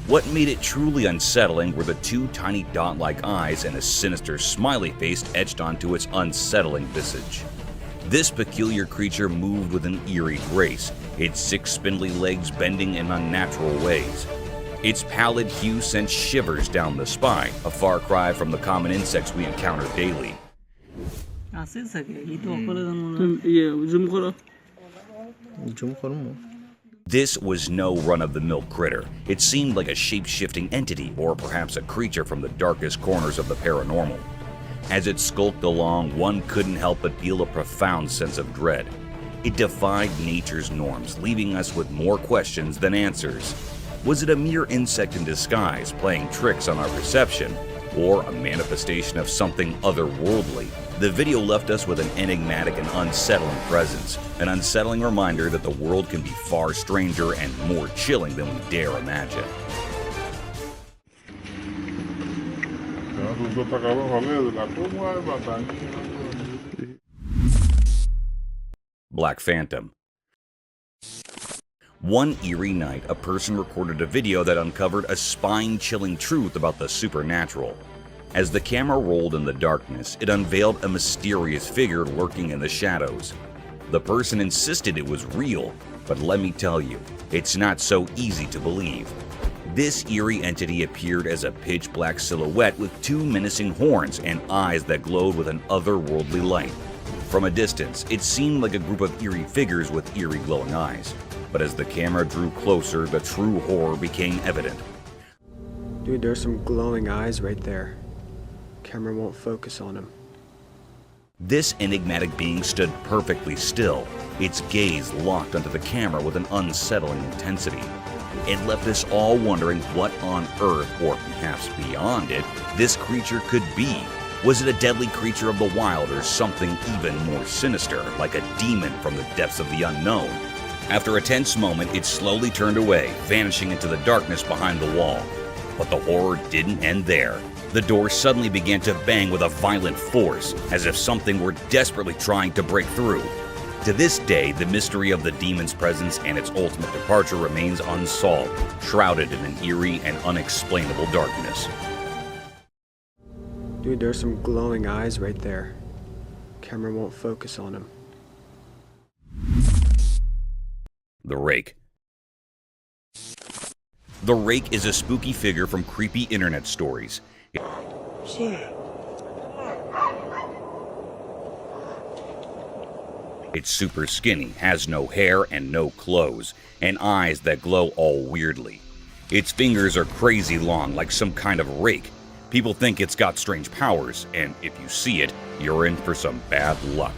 What made it truly unsettling were the two tiny dot-like eyes and a sinister smiley face etched onto its unsettling visage. This peculiar creature moved with an eerie grace, its 6 spindly legs bending in unnatural ways. Its pallid hue sent shivers down the spine, a far cry from the common insects we encounter daily. This was no run-of-the-mill critter. It seemed like a shape-shifting entity, or perhaps a creature from the darkest corners of the paranormal. As it skulked along, one couldn't help but feel a profound sense of dread. It defied nature's norms, leaving us with more questions than answers. Was it a mere insect in disguise, playing tricks on our perception, or a manifestation of something otherworldly? The video left us with an enigmatic and unsettling presence, an unsettling reminder that the world can be far stranger and more chilling than we dare imagine. Black Phantom. One eerie night, a person recorded a video that uncovered a spine-chilling truth about the supernatural. As the camera rolled in the darkness, it unveiled a mysterious figure lurking in the shadows. The person insisted it was real, but let me tell you, it's not so easy to believe. This eerie entity appeared as a pitch-black silhouette with 2 menacing horns and eyes that glowed with an otherworldly light. From a distance, it seemed like a group of eerie figures with eerie glowing eyes. But as the camera drew closer, the true horror became evident. Dude, there's some glowing eyes right there. Camera won't focus on them. This enigmatic being stood perfectly still, its gaze locked onto the camera with an unsettling intensity. It left us all wondering what on earth, or perhaps beyond it, this creature could be. Was it a deadly creature of the wild or something even more sinister, like a demon from the depths of the unknown? After a tense moment, it slowly turned away, vanishing into the darkness behind the wall. But the horror didn't end there. The door suddenly began to bang with a violent force, as if something were desperately trying to break through. To this day, the mystery of the demon's presence and its ultimate departure remains unsolved, shrouded in an eerie and unexplainable darkness. Dude, there's some glowing eyes right there. Camera won't focus on them. The Rake. The rake is a spooky figure from creepy internet stories. It's super skinny, has no hair and no clothes, and eyes that glow all weirdly. Its fingers are crazy long, like some kind of rake. People think it's got strange powers, and if you see it, you're in for some bad luck.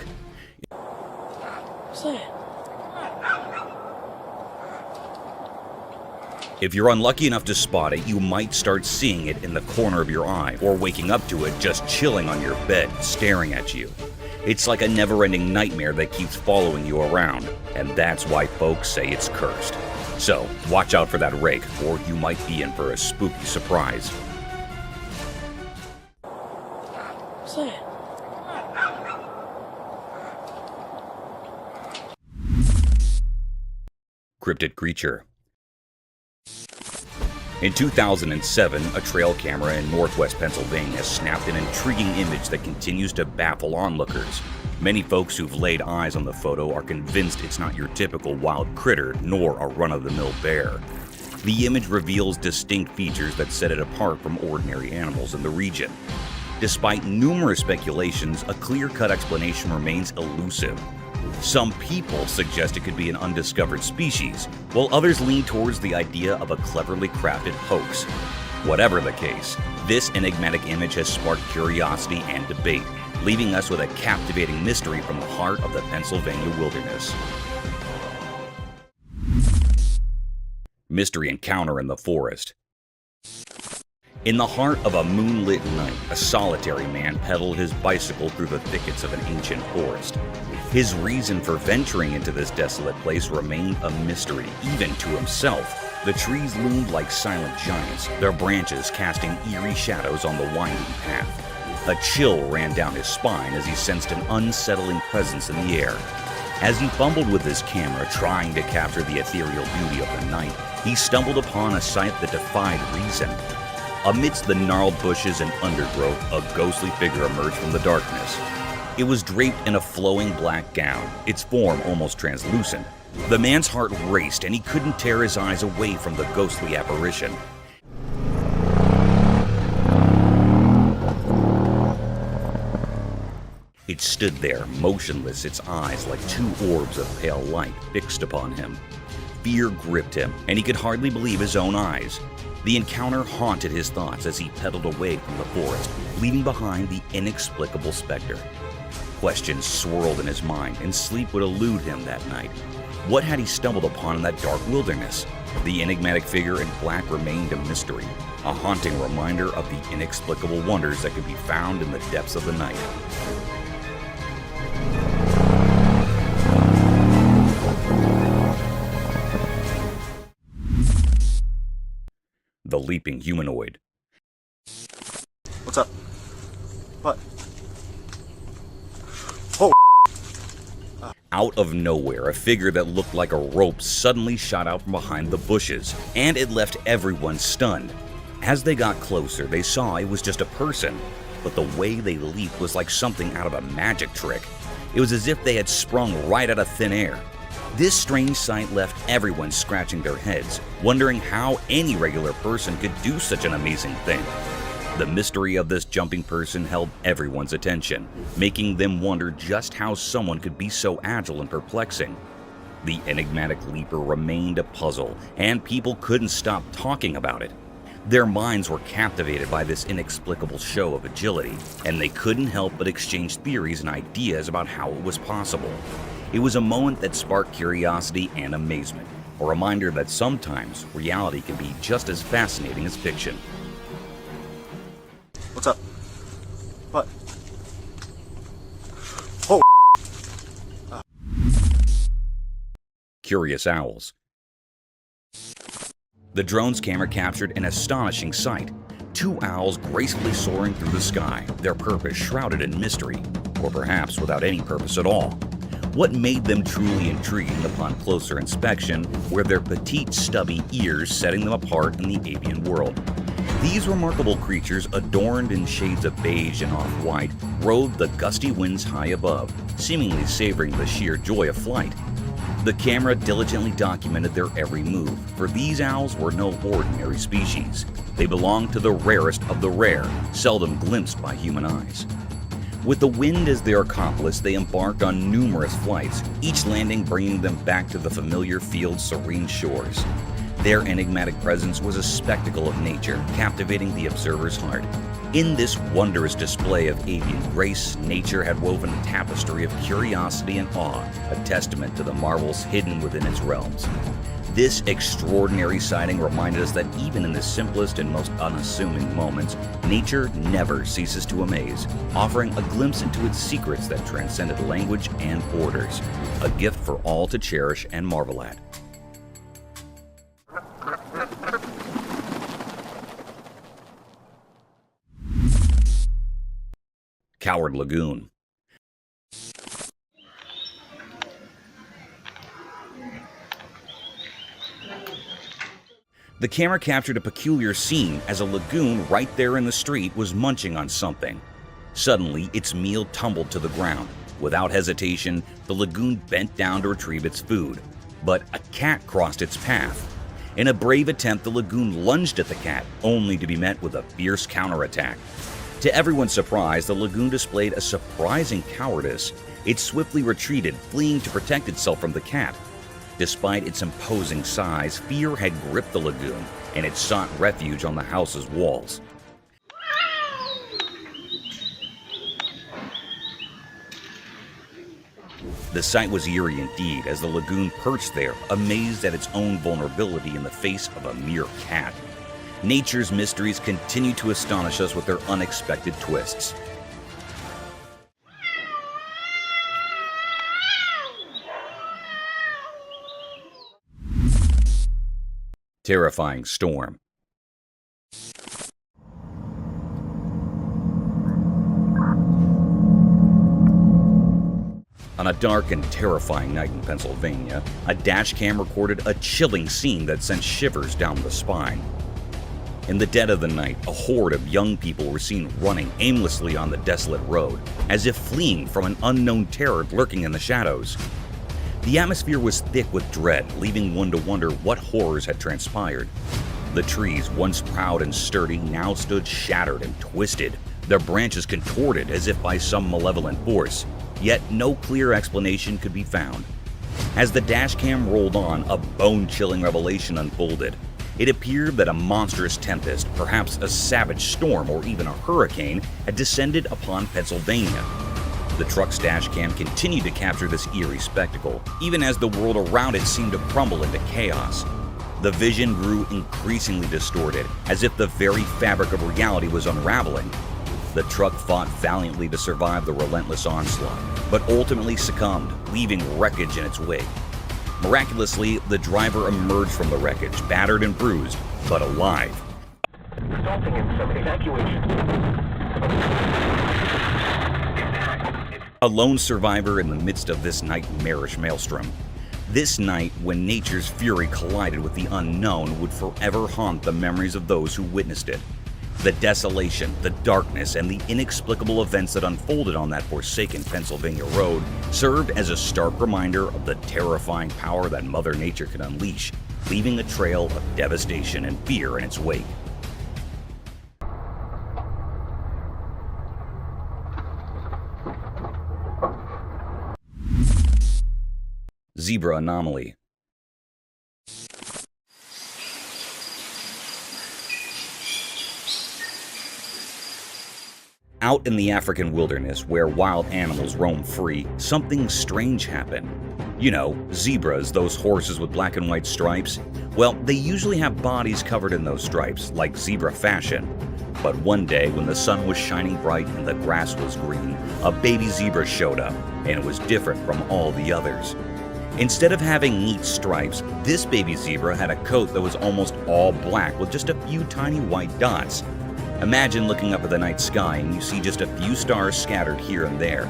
What's that? If you're unlucky enough to spot it, you might start seeing it in the corner of your eye, or waking up to it just chilling on your bed, staring at you. It's like a never-ending nightmare that keeps following you around, and that's why folks say it's cursed. So, watch out for that rake, or you might be in for a spooky surprise. What's that? Cryptid creature. In 2007, a trail camera in northwest Pennsylvania snapped an intriguing image that continues to baffle onlookers. Many folks who've laid eyes on the photo are convinced it's not your typical wild critter, nor a run-of-the-mill bear. The image reveals distinct features that set it apart from ordinary animals in the region. Despite numerous speculations, a clear-cut explanation remains elusive. Some people suggest it could be an undiscovered species, while others lean towards the idea of a cleverly crafted hoax. Whatever the case, this enigmatic image has sparked curiosity and debate, leaving us with a captivating mystery from the heart of the Pennsylvania wilderness. Mystery encounter in the forest. In the heart of a moonlit night, a solitary man pedaled his bicycle through the thickets of an ancient forest. His reason for venturing into this desolate place remained a mystery, even to himself. The trees loomed like silent giants, their branches casting eerie shadows on the winding path. A chill ran down his spine as he sensed an unsettling presence in the air. As he fumbled with his camera, trying to capture the ethereal beauty of the night, he stumbled upon a sight that defied reason. Amidst the gnarled bushes and undergrowth, a ghostly figure emerged from the darkness. It was draped in a flowing black gown, its form almost translucent. The man's heart raced, and he couldn't tear his eyes away from the ghostly apparition. It stood there, motionless, its eyes like two orbs of pale light fixed upon him. Fear gripped him, and he could hardly believe his own eyes. The encounter haunted his thoughts as he pedaled away from the forest, leaving behind the inexplicable specter. Questions swirled in his mind, and sleep would elude him that night. What had he stumbled upon in that dark wilderness? The enigmatic figure in black remained a mystery, a haunting reminder of the inexplicable wonders that could be found in the depths of the night. The leaping humanoid. What's up? What? Out of nowhere, a figure that looked like a rope suddenly shot out from behind the bushes, and it left everyone stunned. As they got closer, they saw it was just a person, but the way they leaped was like something out of a magic trick. It was as if they had sprung right out of thin air. This strange sight left everyone scratching their heads, wondering how any regular person could do such an amazing thing. The mystery of this jumping person held everyone's attention, making them wonder just how someone could be so agile and perplexing. The enigmatic leaper remained a puzzle, and people couldn't stop talking about it. Their minds were captivated by this inexplicable show of agility, and they couldn't help but exchange theories and ideas about how it was possible. It was a moment that sparked curiosity and amazement, a reminder that sometimes reality can be just as fascinating as fiction. What's up? What? Oh! Curious owls. The drone's camera captured an astonishing sight. Two owls gracefully soaring through the sky, their purpose shrouded in mystery, or perhaps without any purpose at all. What made them truly intriguing upon closer inspection were their petite, stubby ears, setting them apart in the avian world. These remarkable creatures, adorned in shades of beige and off-white, rode the gusty winds high above, seemingly savoring the sheer joy of flight. The camera diligently documented their every move, for these owls were no ordinary species. They belonged to the rarest of the rare, seldom glimpsed by human eyes. With the wind as their accomplice, they embarked on numerous flights, each landing bringing them back to the familiar field's serene shores. Their enigmatic presence was a spectacle of nature, captivating the observer's heart. In this wondrous display of avian grace, nature had woven a tapestry of curiosity and awe, a testament to the marvels hidden within its realms. This extraordinary sighting reminded us that even in the simplest and most unassuming moments, nature never ceases to amaze, offering a glimpse into its secrets that transcended language and borders, a gift for all to cherish and marvel at. Coward Lagoon. The camera captured a peculiar scene as a lagoon right there in the street was munching on something. Suddenly, its meal tumbled to the ground. Without hesitation, the lagoon bent down to retrieve its food. But a cat crossed its path. In a brave attempt, the lagoon lunged at the cat, only to be met with a fierce counterattack. To everyone's surprise, the lagoon displayed a surprising cowardice. It swiftly retreated, fleeing to protect itself from the cat. Despite its imposing size, fear had gripped the lagoon, and it sought refuge on the house's walls. The sight was eerie indeed, as the lagoon perched there, amazed at its own vulnerability in the face of a mere cat. Nature's mysteries continue to astonish us with their unexpected twists. Terrifying storm. On a dark and terrifying night in Pennsylvania, a dash cam recorded a chilling scene that sent shivers down the spine. In the dead of the night, a horde of young people were seen running aimlessly on the desolate road, as if fleeing from an unknown terror lurking in the shadows. The atmosphere was thick with dread, leaving one to wonder what horrors had transpired. The trees, once proud and sturdy, now stood shattered and twisted, their branches contorted as if by some malevolent force, yet no clear explanation could be found. As the dashcam rolled on, a bone-chilling revelation unfolded. It appeared that a monstrous tempest, perhaps a savage storm or even a hurricane, had descended upon Pennsylvania. The truck's dashcam continued to capture this eerie spectacle, even as the world around it seemed to crumble into chaos. The vision grew increasingly distorted, as if the very fabric of reality was unraveling. The truck fought valiantly to survive the relentless onslaught, but ultimately succumbed, leaving wreckage in its wake. Miraculously, the driver emerged from the wreckage, battered and bruised, but alive. Resulting in some evacuation. A lone survivor in the midst of this nightmarish maelstrom. This night, when nature's fury collided with the unknown, would forever haunt the memories of those who witnessed it. The desolation, the darkness, and the inexplicable events that unfolded on that forsaken Pennsylvania road served as a stark reminder of the terrifying power that Mother Nature can unleash, leaving a trail of devastation and fear in its wake. Zebra anomaly. Out in the African wilderness, where wild animals roam free, something strange happened. You know, zebras, those horses with black and white stripes. Well, they usually have bodies covered in those stripes, like zebra fashion. But one day, when the sun was shining bright and the grass was green, a baby zebra showed up, and it was different from all the others. Instead of having neat stripes, this baby zebra had a coat that was almost all black with just a few tiny white dots. Imagine looking up at the night sky and you see just a few stars scattered here and there.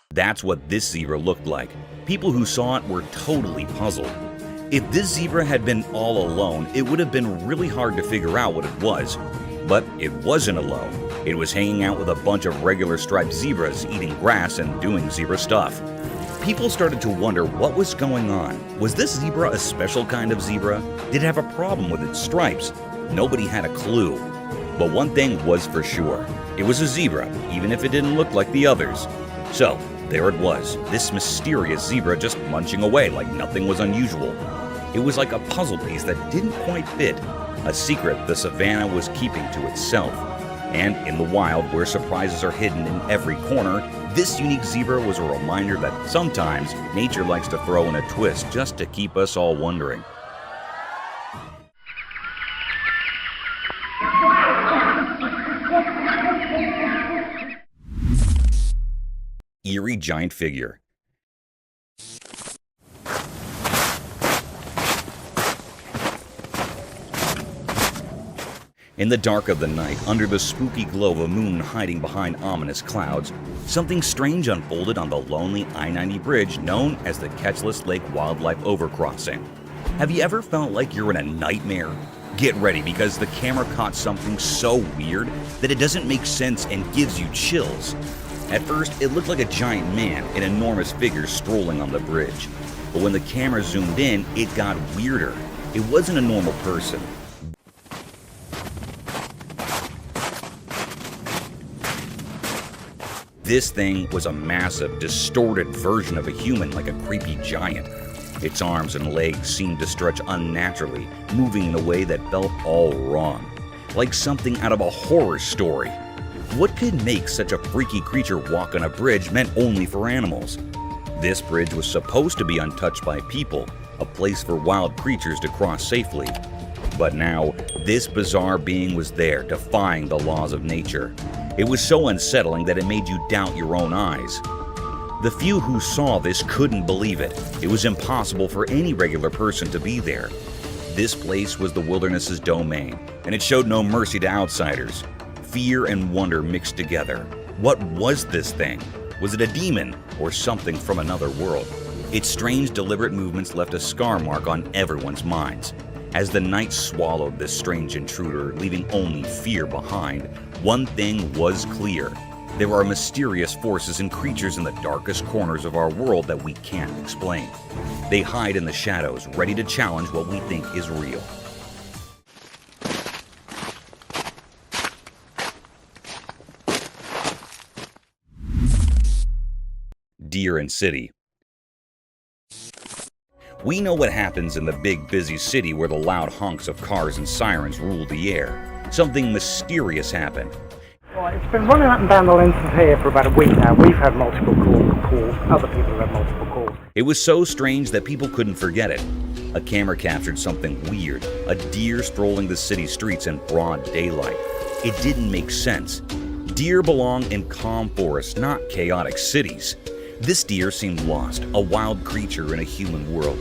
That's what this zebra looked like. People who saw it were totally puzzled. If this zebra had been all alone, it would have been really hard to figure out what it was. But it wasn't alone. It was hanging out with a bunch of regular striped zebras, eating grass and doing zebra stuff. People started to wonder what was going on. Was this zebra a special kind of zebra? Did it have a problem with its stripes? Nobody had a clue. But one thing was for sure. It was a zebra, even if it didn't look like the others. So, there it was, this mysterious zebra just munching away like nothing was unusual. It was like a puzzle piece that didn't quite fit, a secret the savannah was keeping to itself. And in the wild, where surprises are hidden in every corner, this unique zebra was a reminder that sometimes nature likes to throw in a twist just to keep us all wondering. Eerie giant figure. In the dark of the night, under the spooky glow of a moon hiding behind ominous clouds, something strange unfolded on the lonely I-90 bridge known as the Ketchless Lake Wildlife Overcrossing. Have you ever felt like you're in a nightmare? Get ready, because the camera caught something so weird that it doesn't make sense and gives you chills. At first, it looked like a giant man, an enormous figure strolling on the bridge. But when the camera zoomed in, it got weirder. It wasn't a normal person. This thing was a massive, distorted version of a human, like a creepy giant. Its arms and legs seemed to stretch unnaturally, moving in a way that felt all wrong, like something out of a horror story. What could make such a freaky creature walk on a bridge meant only for animals? This bridge was supposed to be untouched by people, a place for wild creatures to cross safely. But now, this bizarre being was there, defying the laws of nature. It was so unsettling that it made you doubt your own eyes. The few who saw this couldn't believe it. It was impossible for any regular person to be there. This place was the wilderness's domain, and it showed no mercy to outsiders. Fear and wonder mixed together. What was this thing? Was it a demon or something from another world? Its strange, deliberate movements left a scar mark on everyone's minds. As the night swallowed this strange intruder, leaving only fear behind, one thing was clear. There are mysterious forces and creatures in the darkest corners of our world that we can't explain. They hide in the shadows, ready to challenge what we think is real. Deer and City. We know what happens in the big, busy city where the loud honks of cars and sirens rule the air. Something mysterious happened. Well, it's been running up and down the length of here for about a week now. We've had multiple calls. Other people have had multiple calls. It was so strange that people couldn't forget it. A camera captured something weird, a deer strolling the city streets in broad daylight. It didn't make sense. Deer belong in calm forests, not chaotic cities. This deer seemed lost, a wild creature in a human world.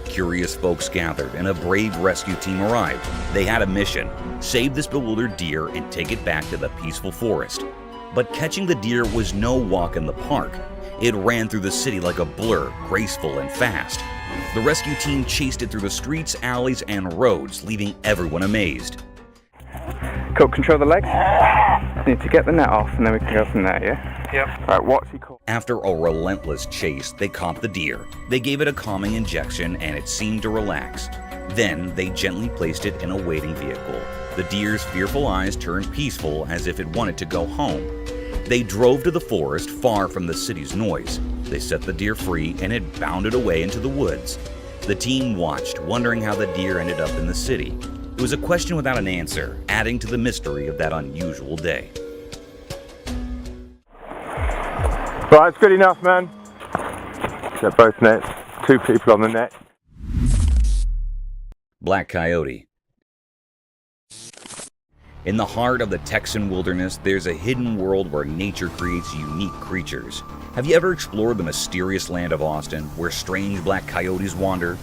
Curious folks gathered, and a brave rescue team arrived. They had a mission: save this bewildered deer and take it back to the peaceful forest. But catching the deer was no walk in the park. It ran through the city like a blur, graceful and fast. The rescue team chased it through the streets, alleys, and roads, leaving everyone amazed. Cool, control the legs. Need to get the net off and then we can go from there, yeah? Yep. Right, what's he called? After a relentless chase, they caught the deer. They gave it a calming injection and it seemed to relax. Then they gently placed it in a waiting vehicle. The deer's fearful eyes turned peaceful, as if it wanted to go home. They drove to the forest, far from the city's noise. They set the deer free and it bounded away into the woods. The team watched, wondering how the deer ended up in the city. It was a question without an answer, adding to the mystery of that unusual day. Right, it's good enough, man. Set both nets, 2 people on the net. Black coyote. In the heart of the Texan wilderness, there's a hidden world where nature creates unique creatures. Have you ever explored the mysterious land of Austin, where strange black coyotes wander?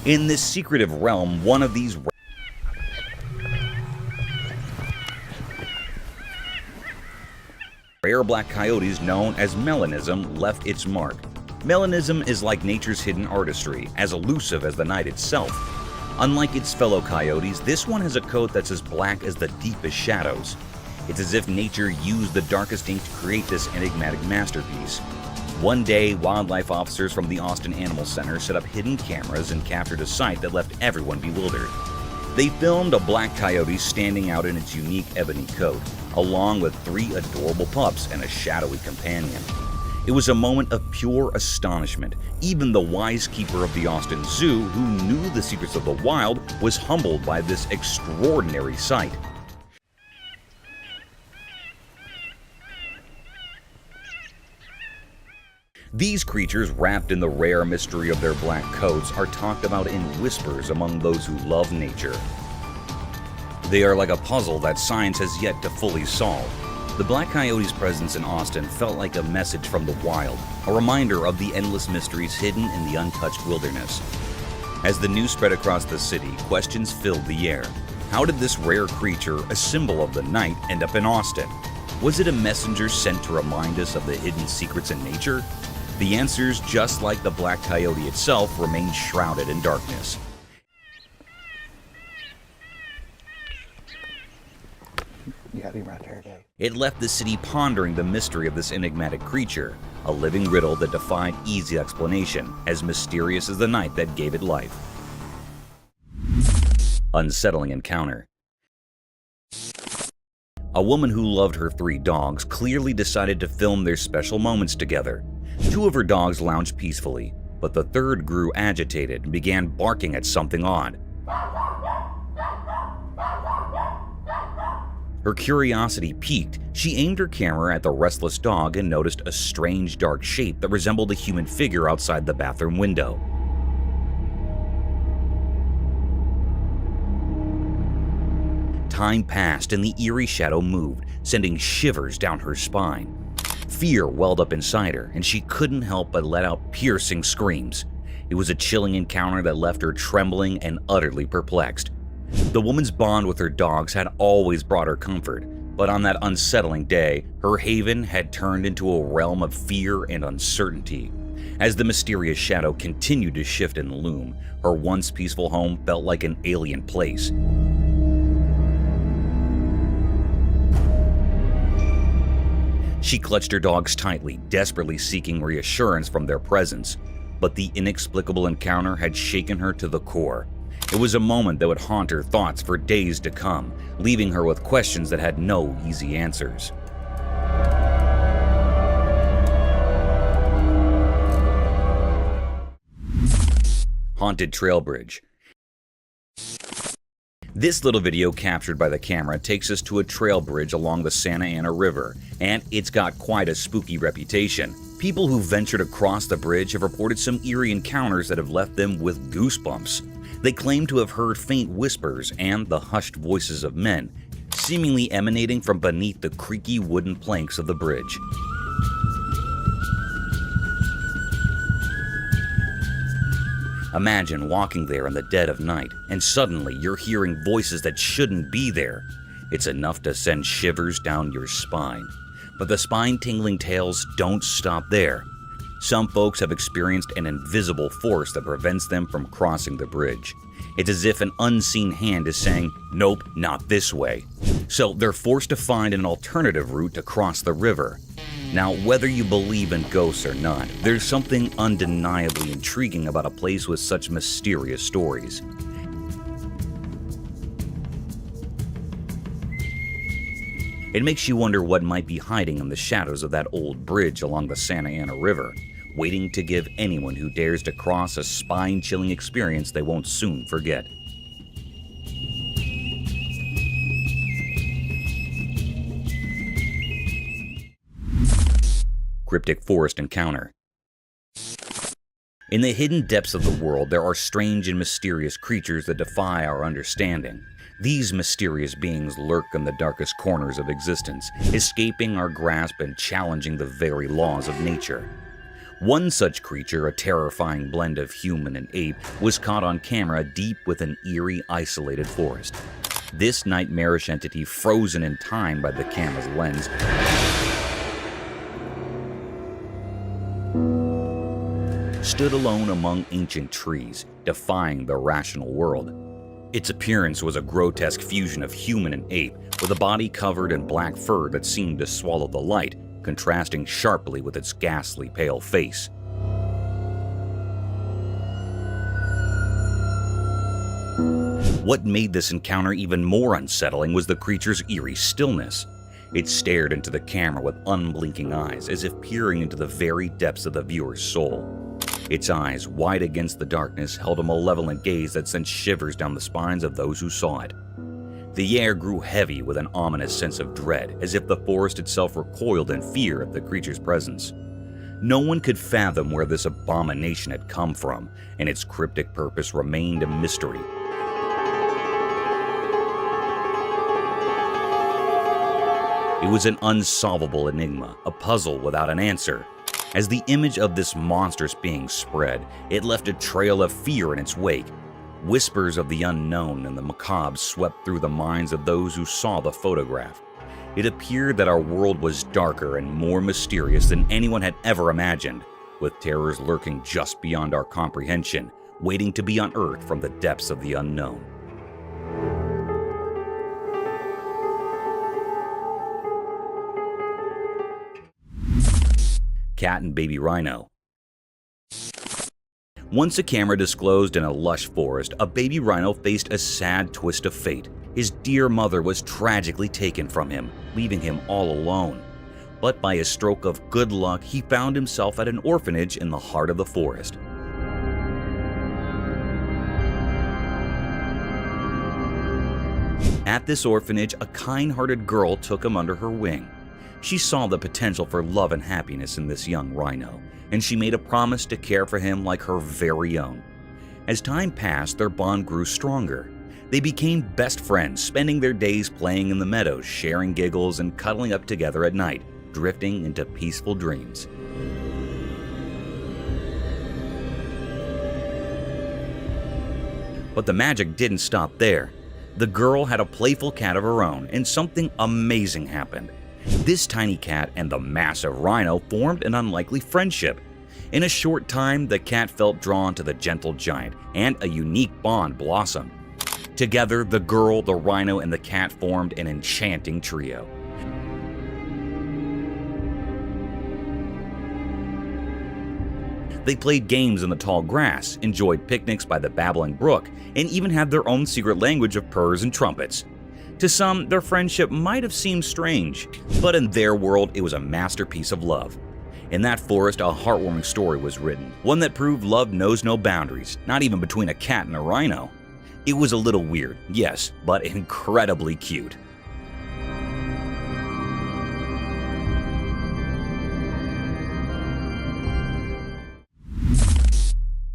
In this secretive realm, one of these rare black coyotes, known as melanism, left its mark. Melanism is like nature's hidden artistry, as elusive as the night itself. Unlike its fellow coyotes, this one has a coat that's as black as the deepest shadows. It's as if nature used the darkest ink to create this enigmatic masterpiece. One day, wildlife officers from the Austin Animal Center set up hidden cameras and captured a sight that left everyone bewildered. They filmed a black coyote standing out in its unique ebony coat, along with 3 adorable pups and a shadowy companion. It was a moment of pure astonishment. Even the wise keeper of the Austin Zoo, who knew the secrets of the wild, was humbled by this extraordinary sight. These creatures, wrapped in the rare mystery of their black coats, are talked about in whispers among those who love nature. They are like a puzzle that science has yet to fully solve. The black coyote's presence in Austin felt like a message from the wild, a reminder of the endless mysteries hidden in the untouched wilderness. As the news spread across the city, questions filled the air. How did this rare creature, a symbol of the night, end up in Austin? Was it a messenger sent to remind us of the hidden secrets in nature? The answers, just like the black coyote itself, remain shrouded in darkness. You got him right there, Dave. It left the city pondering the mystery of this enigmatic creature, a living riddle that defied easy explanation, as mysterious as the night that gave it life. Unsettling encounter. A woman who loved her 3 dogs clearly decided to film their special moments together. 2 of her dogs lounged peacefully, but the 3rd grew agitated and began barking at something odd. Her curiosity piqued. She aimed her camera at the restless dog and noticed a strange dark shape that resembled a human figure outside the bathroom window. Time passed and the eerie shadow moved, sending shivers down her spine. Fear welled up inside her, and she couldn't help but let out piercing screams. It was a chilling encounter that left her trembling and utterly perplexed. The woman's bond with her dogs had always brought her comfort, but on that unsettling day, her haven had turned into a realm of fear and uncertainty. As the mysterious shadow continued to shift and loom, her once peaceful home felt like an alien place. She clutched her dogs tightly, desperately seeking reassurance from their presence. But the inexplicable encounter had shaken her to the core. It was a moment that would haunt her thoughts for days to come, leaving her with questions that had no easy answers. Haunted Trail Bridge. This little video captured by the camera takes us to a trail bridge along the Santa Ana River, and it's got quite a spooky reputation. People who ventured across the bridge have reported some eerie encounters that have left them with goosebumps. They claim to have heard faint whispers and the hushed voices of men, seemingly emanating from beneath the creaky wooden planks of the bridge. Imagine walking there in the dead of night, and suddenly you're hearing voices that shouldn't be there. It's enough to send shivers down your spine. But the spine-tingling tales don't stop there. Some folks have experienced an invisible force that prevents them from crossing the bridge. It's as if an unseen hand is saying, "Nope, not this way." So they're forced to find an alternative route to cross the river. Now, whether you believe in ghosts or not, there's something undeniably intriguing about a place with such mysterious stories. It makes you wonder what might be hiding in the shadows of that old bridge along the Santa Ana River, waiting to give anyone who dares to cross a spine-chilling experience they won't soon forget. Cryptic Forest Encounter. In the hidden depths of the world, there are strange and mysterious creatures that defy our understanding. These mysterious beings lurk in the darkest corners of existence, escaping our grasp and challenging the very laws of nature. One such creature, a terrifying blend of human and ape, was caught on camera deep within eerie, isolated forest. This nightmarish entity, frozen in time by the camera's lens, stood alone among ancient trees, defying the rational world. Its appearance was a grotesque fusion of human and ape, with a body covered in black fur that seemed to swallow the light, contrasting sharply with its ghastly pale face. What made this encounter even more unsettling was the creature's eerie stillness. It stared into the camera with unblinking eyes, as if peering into the very depths of the viewer's soul. Its eyes, wide against the darkness, held a malevolent gaze that sent shivers down the spines of those who saw it. The air grew heavy with an ominous sense of dread, as if the forest itself recoiled in fear at the creature's presence. No one could fathom where this abomination had come from, and its cryptic purpose remained a mystery. It was an unsolvable enigma, a puzzle without an answer. As the image of this monstrous being spread, it left a trail of fear in its wake. Whispers of the unknown and the macabre swept through the minds of those who saw the photograph. It appeared that our world was darker and more mysterious than anyone had ever imagined, with terrors lurking just beyond our comprehension, waiting to be unearthed from the depths of the unknown. Cat and baby rhino. Once a camera disclosed in a lush forest, a baby rhino faced a sad twist of fate. His dear mother was tragically taken from him, leaving him all alone. But by a stroke of good luck, he found himself at an orphanage in the heart of the forest. At this orphanage, a kind-hearted girl took him under her wing. She saw the potential for love and happiness in this young rhino, and she made a promise to care for him like her very own. As time passed, their bond grew stronger. They became best friends, spending their days playing in the meadows, sharing giggles, and cuddling up together at night, drifting into peaceful dreams. But the magic didn't stop there. The girl had a playful cat of her own, and something amazing happened. This tiny cat and the massive rhino formed an unlikely friendship. In a short time, the cat felt drawn to the gentle giant, and a unique bond blossomed. Together, the girl, the rhino, and the cat formed an enchanting trio. They played games in the tall grass, enjoyed picnics by the babbling brook, and even had their own secret language of purrs and trumpets. To some, their friendship might have seemed strange, but in their world, it was a masterpiece of love. In that forest, a heartwarming story was written, one that proved love knows no boundaries, not even between a cat and a rhino. It was a little weird, yes, but incredibly cute.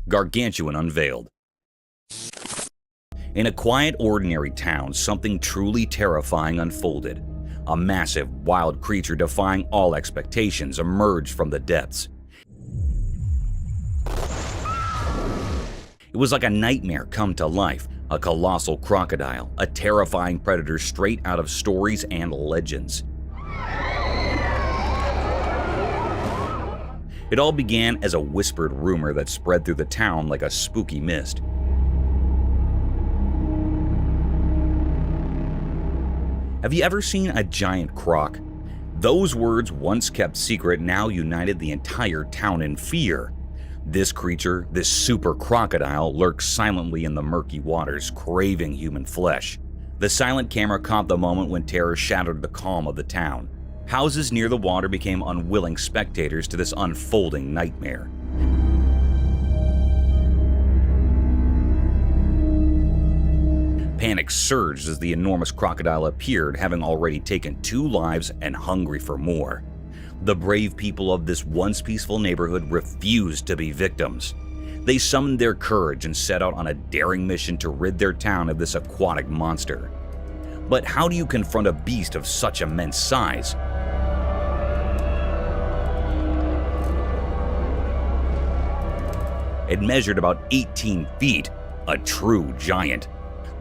Gargantuan unveiled. In a quiet, ordinary town, something truly terrifying unfolded. A massive, wild creature defying all expectations emerged from the depths. It was like a nightmare come to life, a colossal crocodile, a terrifying predator straight out of stories and legends. It all began as a whispered rumor that spread through the town like a spooky mist. Have you ever seen a giant croc? Those words, once kept secret, now united the entire town in fear. This creature, this super crocodile, lurks silently in the murky waters, craving human flesh. The silent camera caught the moment when terror shattered the calm of the town. Houses near the water became unwilling spectators to this unfolding nightmare. Panic surged as the enormous crocodile appeared, having already taken 2 lives and hungry for more. The brave people of this once peaceful neighborhood refused to be victims. They summoned their courage and set out on a daring mission to rid their town of this aquatic monster. But how do you confront a beast of such immense size? It measured about 18 feet, a true giant.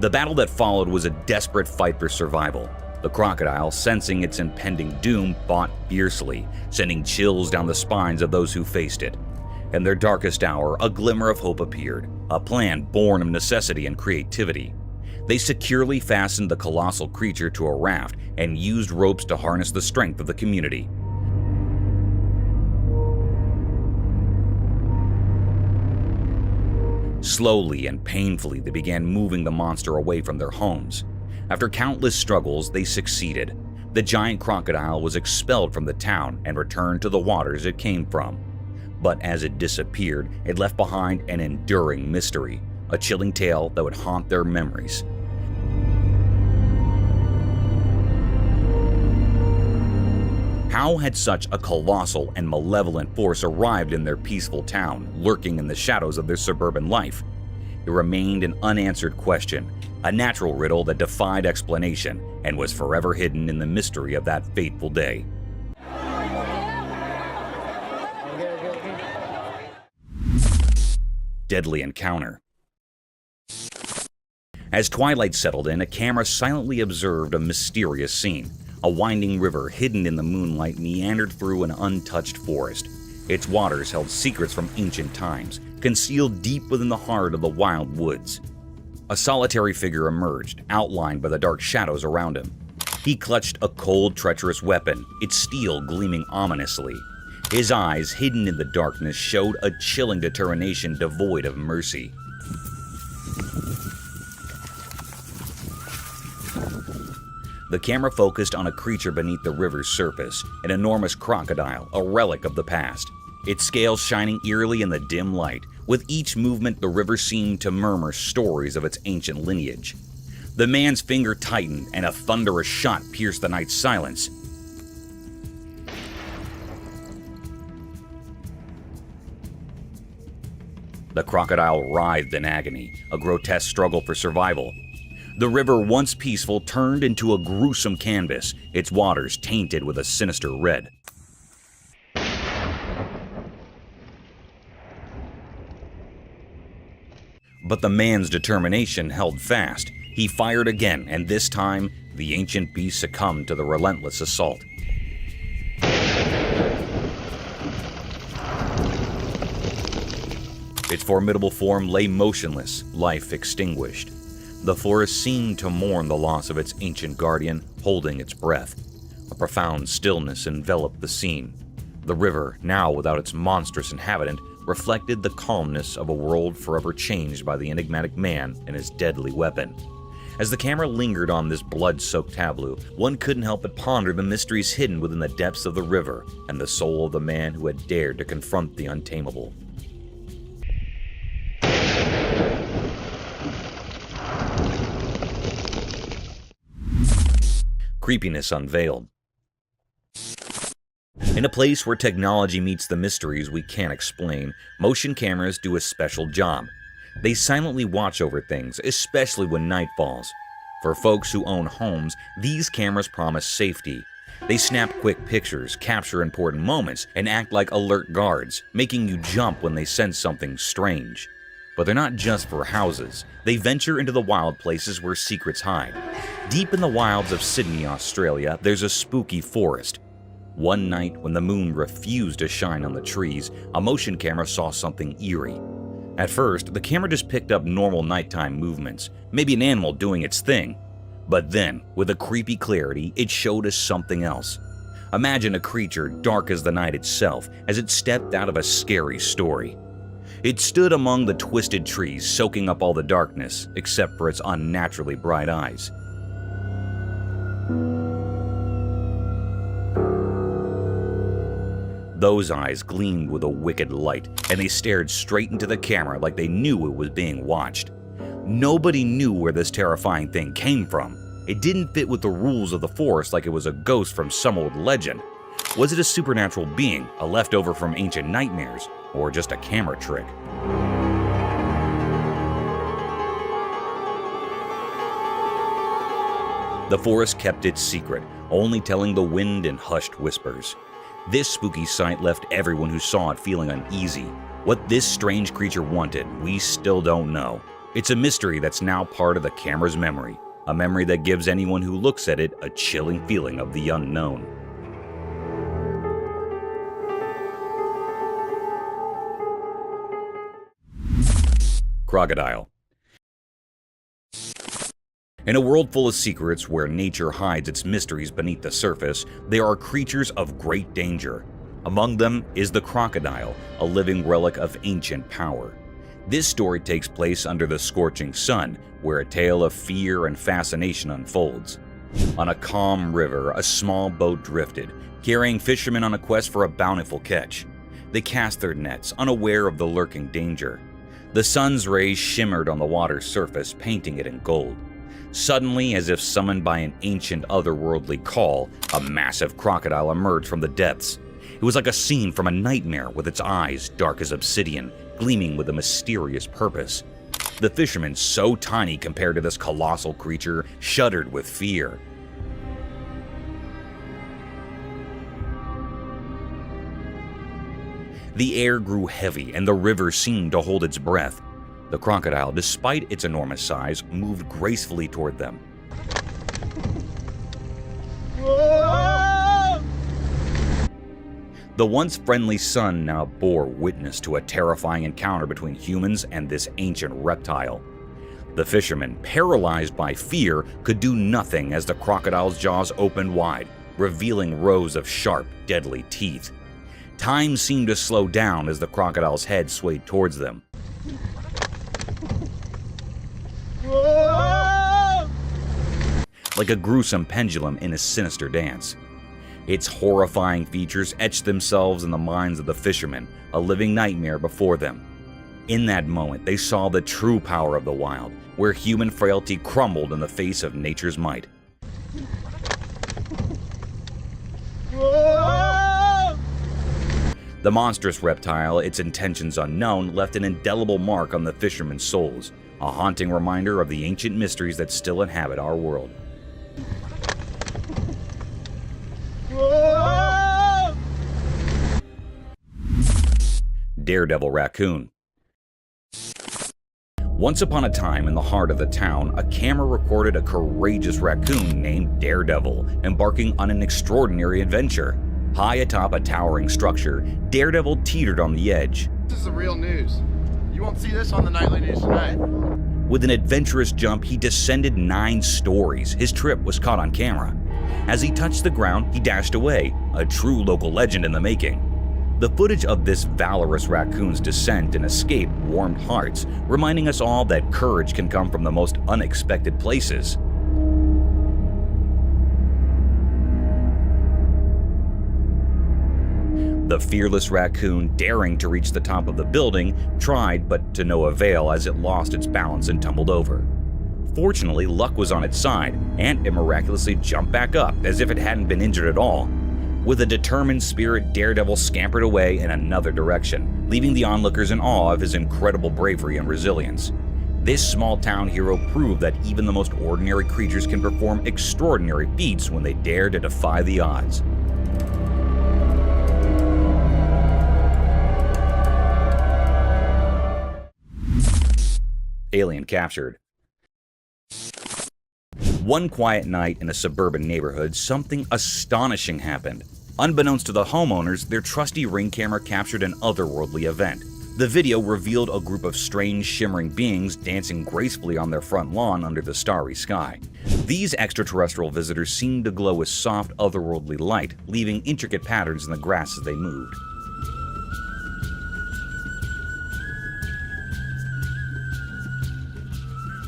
The battle that followed was a desperate fight for survival. The crocodile, sensing its impending doom, fought fiercely, sending chills down the spines of those who faced it. In their darkest hour, a glimmer of hope appeared, a plan born of necessity and creativity. They securely fastened the colossal creature to a raft and used ropes to harness the strength of the community. Slowly and painfully, they began moving the monster away from their homes. After countless struggles, they succeeded. The giant crocodile was expelled from the town and returned to the waters it came from. But as it disappeared, it left behind an enduring mystery, a chilling tale that would haunt their memories. How had such a colossal and malevolent force arrived in their peaceful town, lurking in the shadows of their suburban life? It remained an unanswered question, a natural riddle that defied explanation and was forever hidden in the mystery of that fateful day. Deadly encounter. As twilight settled in, a camera silently observed a mysterious scene. A winding river hidden in the moonlight meandered through an untouched forest. Its waters held secrets from ancient times, concealed deep within the heart of the wild woods. A solitary figure emerged, outlined by the dark shadows around him. He clutched a cold, treacherous weapon, its steel gleaming ominously. His eyes, hidden in the darkness, showed a chilling determination devoid of mercy. The camera focused on a creature beneath the river's surface, an enormous crocodile, a relic of the past. Its scales shining eerily in the dim light. With each movement, the river seemed to murmur stories of its ancient lineage. The man's finger tightened, and a thunderous shot pierced the night's silence. The crocodile writhed in agony, a grotesque struggle for survival. The river, once peaceful, turned into a gruesome canvas, its waters tainted with a sinister red. But the man's determination held fast. He fired again, and this time, the ancient beast succumbed to the relentless assault. Its formidable form lay motionless, life extinguished. The forest seemed to mourn the loss of its ancient guardian, holding its breath. A profound stillness enveloped the scene. The river, now without its monstrous inhabitant, reflected the calmness of a world forever changed by the enigmatic man and his deadly weapon. As the camera lingered on this blood-soaked tableau, one couldn't help but ponder the mysteries hidden within the depths of the river and the soul of the man who had dared to confront the untamable. Creepiness unveiled. In a place where technology meets the mysteries we can't explain, motion cameras do a special job. They silently watch over things, especially when night falls. For folks who own homes, these cameras promise safety. They snap quick pictures, capture important moments, and act like alert guards, making you jump when they sense something strange. But they're not just for houses. They venture into the wild places where secrets hide. Deep in the wilds of Sydney, Australia, there's a spooky forest. One night, when the moon refused to shine on the trees, a motion camera saw something eerie. At first, the camera just picked up normal nighttime movements, maybe an animal doing its thing. But then, with a creepy clarity, it showed us something else. Imagine a creature dark as the night itself as it stepped out of a scary story. It stood among the twisted trees, soaking up all the darkness, except for its unnaturally bright eyes. Those eyes gleamed with a wicked light, and they stared straight into the camera like they knew it was being watched. Nobody knew where this terrifying thing came from. It didn't fit with the rules of the forest like it was a ghost from some old legend. Was it a supernatural being, a leftover from ancient nightmares, or just a camera trick? The forest kept its secret, only telling the wind in hushed whispers. This spooky sight left everyone who saw it feeling uneasy. What this strange creature wanted, we still don't know. It's a mystery that's now part of the camera's memory, a memory that gives anyone who looks at it a chilling feeling of the unknown. Crocodile. In a world full of secrets where nature hides its mysteries beneath the surface, there are creatures of great danger. Among them is the crocodile, a living relic of ancient power. This story takes place under the scorching sun, where a tale of fear and fascination unfolds. On a calm river, a small boat drifted, carrying fishermen on a quest for a bountiful catch. They cast their nets, unaware of the lurking danger. The sun's rays shimmered on the water's surface, painting it in gold. Suddenly, as if summoned by an ancient otherworldly call, a massive crocodile emerged from the depths. It was like a scene from a nightmare, with its eyes dark as obsidian, gleaming with a mysterious purpose. The fishermen, so tiny compared to this colossal creature, shuddered with fear. The air grew heavy and the river seemed to hold its breath. The crocodile, despite its enormous size, moved gracefully toward them. The once friendly sun now bore witness to a terrifying encounter between humans and this ancient reptile. The fishermen, paralyzed by fear, could do nothing as the crocodile's jaws opened wide, revealing rows of sharp, deadly teeth. Time seemed to slow down as the crocodile's head swayed towards them. Like a gruesome pendulum in a sinister dance. Its horrifying features etched themselves in the minds of the fishermen, a living nightmare before them. In that moment, they saw the true power of the wild, where human frailty crumbled in the face of nature's might. The monstrous reptile, its intentions unknown, left an indelible mark on the fishermen's souls, a haunting reminder of the ancient mysteries that still inhabit our world. Daredevil raccoon. Once upon a time, in the heart of the town, a camera recorded a courageous raccoon named Daredevil embarking on an extraordinary adventure. High atop a towering structure, Daredevil teetered on the edge. This is the real news. You won't see this on the nightly news tonight. With an adventurous jump, he descended 9 stories. His trip was caught on camera. As he touched the ground, he dashed away, a true local legend in the making. The footage of this valorous raccoon's descent and escape warmed hearts, reminding us all that courage can come from the most unexpected places. The fearless raccoon, daring to reach the top of the building, tried but to no avail as it lost its balance and tumbled over. Fortunately, luck was on its side, and it miraculously jumped back up as if it hadn't been injured at all. With a determined spirit, Daredevil scampered away in another direction, leaving the onlookers in awe of his incredible bravery and resilience. This small-town hero proved that even the most ordinary creatures can perform extraordinary feats when they dare to defy the odds. Alien captured. One quiet night in a suburban neighborhood, something astonishing happened. Unbeknownst to the homeowners, their trusty Ring camera captured an otherworldly event. The video revealed a group of strange, shimmering beings dancing gracefully on their front lawn under the starry sky. These extraterrestrial visitors seemed to glow with soft, otherworldly light, leaving intricate patterns in the grass as they moved.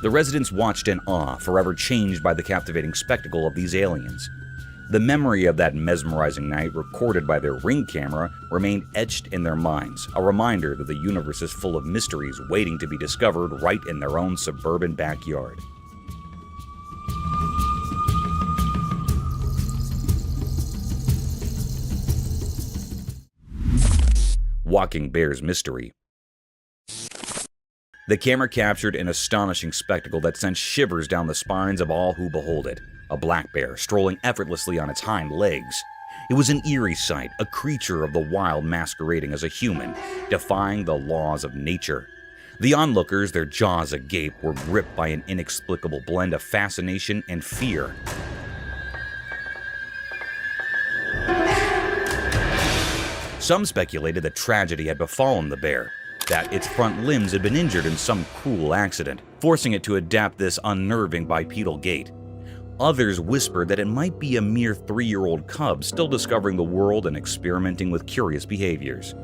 The residents watched in awe, forever changed by the captivating spectacle of these aliens. The memory of that mesmerizing night, recorded by their Ring camera, remained etched in their minds, a reminder that the universe is full of mysteries waiting to be discovered right in their own suburban backyard. Walking Bear's mystery. The camera captured an astonishing spectacle that sent shivers down the spines of all who behold it. A black bear strolling effortlessly on its hind legs. It was an eerie sight, a creature of the wild masquerading as a human, defying the laws of nature. The onlookers, their jaws agape, were gripped by an inexplicable blend of fascination and fear. Some speculated that tragedy had befallen the bear. that its front limbs had been injured in some cruel accident, forcing it to adapt this unnerving bipedal gait. Others whispered that it might be a mere 3-year-old cub still discovering the world and experimenting with curious behaviors.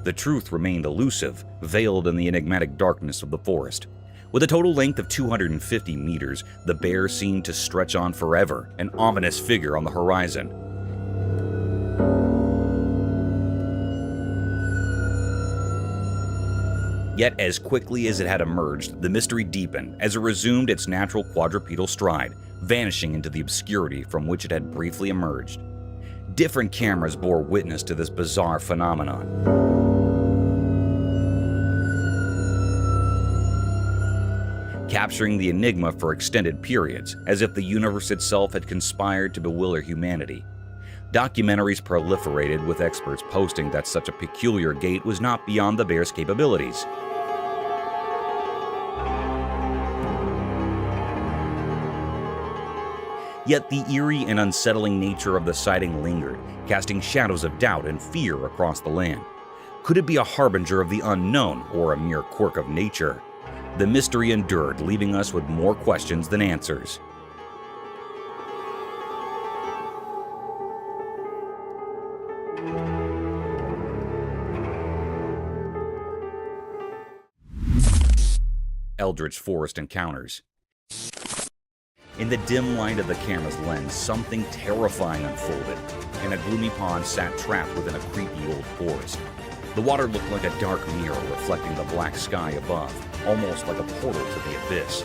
The truth remained elusive, veiled in the enigmatic darkness of the forest. With a total length of 250 meters, the bear seemed to stretch on forever, an ominous figure on the horizon. Yet as quickly as it had emerged, the mystery deepened as it resumed its natural quadrupedal stride, vanishing into the obscurity from which it had briefly emerged. Different cameras bore witness to this bizarre phenomenon. Capturing the enigma for extended periods, as if the universe itself had conspired to bewilder humanity. Documentaries proliferated, with experts posting that such a peculiar gait was not beyond the bear's capabilities. Yet the eerie and unsettling nature of the sighting lingered, casting shadows of doubt and fear across the land. Could it be a harbinger of the unknown or a mere quirk of nature? The mystery endured, leaving us with more questions than answers. Eldritch Forest Encounters. In the dim light of the camera's lens, something terrifying unfolded. In a gloomy pond sat trapped within a creepy old forest. The water looked like a dark mirror reflecting the black sky above, almost like a portal to the abyss.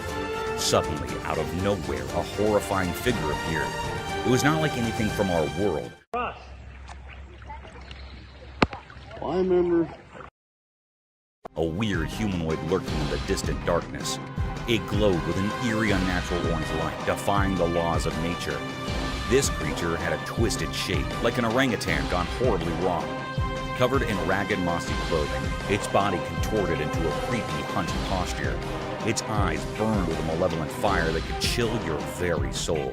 Suddenly, out of nowhere, a horrifying figure appeared. It was not like anything from our world. I remember. A weird humanoid lurking in the distant darkness. It glowed with an eerie, unnatural orange light, defying the laws of nature. This creature had a twisted shape, like an orangutan gone horribly wrong. Covered in ragged, mossy clothing, its body contorted into a creepy, hunched posture. Its eyes burned with a malevolent fire that could chill your very soul.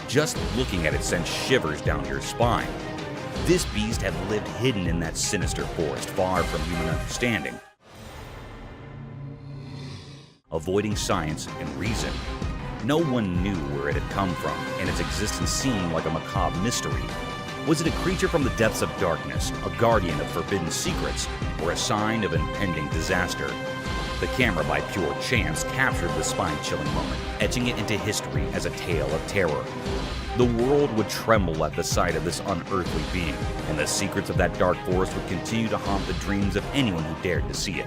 Just looking at it sent shivers down your spine. This beast had lived hidden in that sinister forest, far from human understanding. Avoiding science and reason, no one knew where it had come from, and its existence seemed like a macabre mystery. Was it a creature from the depths of darkness, a guardian of forbidden secrets, or a sign of impending disaster? The camera, by pure chance, captured the spine-chilling moment, etching it into history as a tale of terror. The world would tremble at the sight of this unearthly being, and the secrets of that dark forest would continue to haunt the dreams of anyone who dared to see it.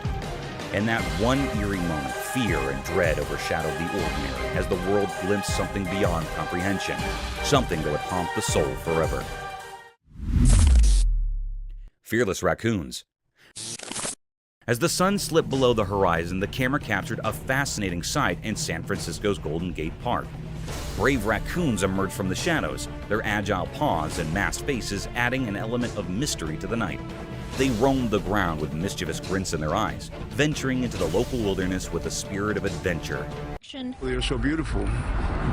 In that one eerie moment, fear and dread overshadowed the ordinary as the world glimpsed something beyond comprehension, something that would haunt the soul forever. Fearless raccoons. As the sun slipped below the horizon, the camera captured a fascinating sight in San Francisco's Golden Gate Park. Brave raccoons emerged from the shadows, their agile paws and masked faces adding an element of mystery to the night. They roamed the ground with mischievous grins in their eyes, venturing into the local wilderness with a spirit of adventure. They're so beautiful.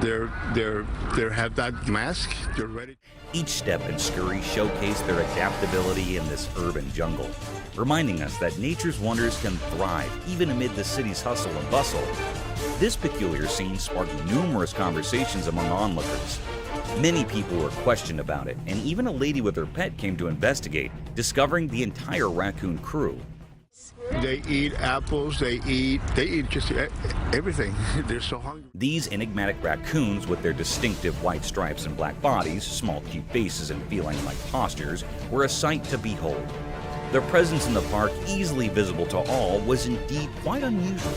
They have that mask. They're ready. Each step and scurry showcased their adaptability in this urban jungle, reminding us that nature's wonders can thrive even amid the city's hustle and bustle. This peculiar scene sparked numerous conversations among onlookers. Many people were questioned about it, and even a lady with her pet came to investigate, discovering the entire raccoon crew. They eat apples, they eat just everything. They're so hungry. These enigmatic raccoons, with their distinctive white stripes and black bodies, small cute faces, and feline-like postures, were a sight to behold. Their presence in the park, easily visible to all, was indeed quite unusual.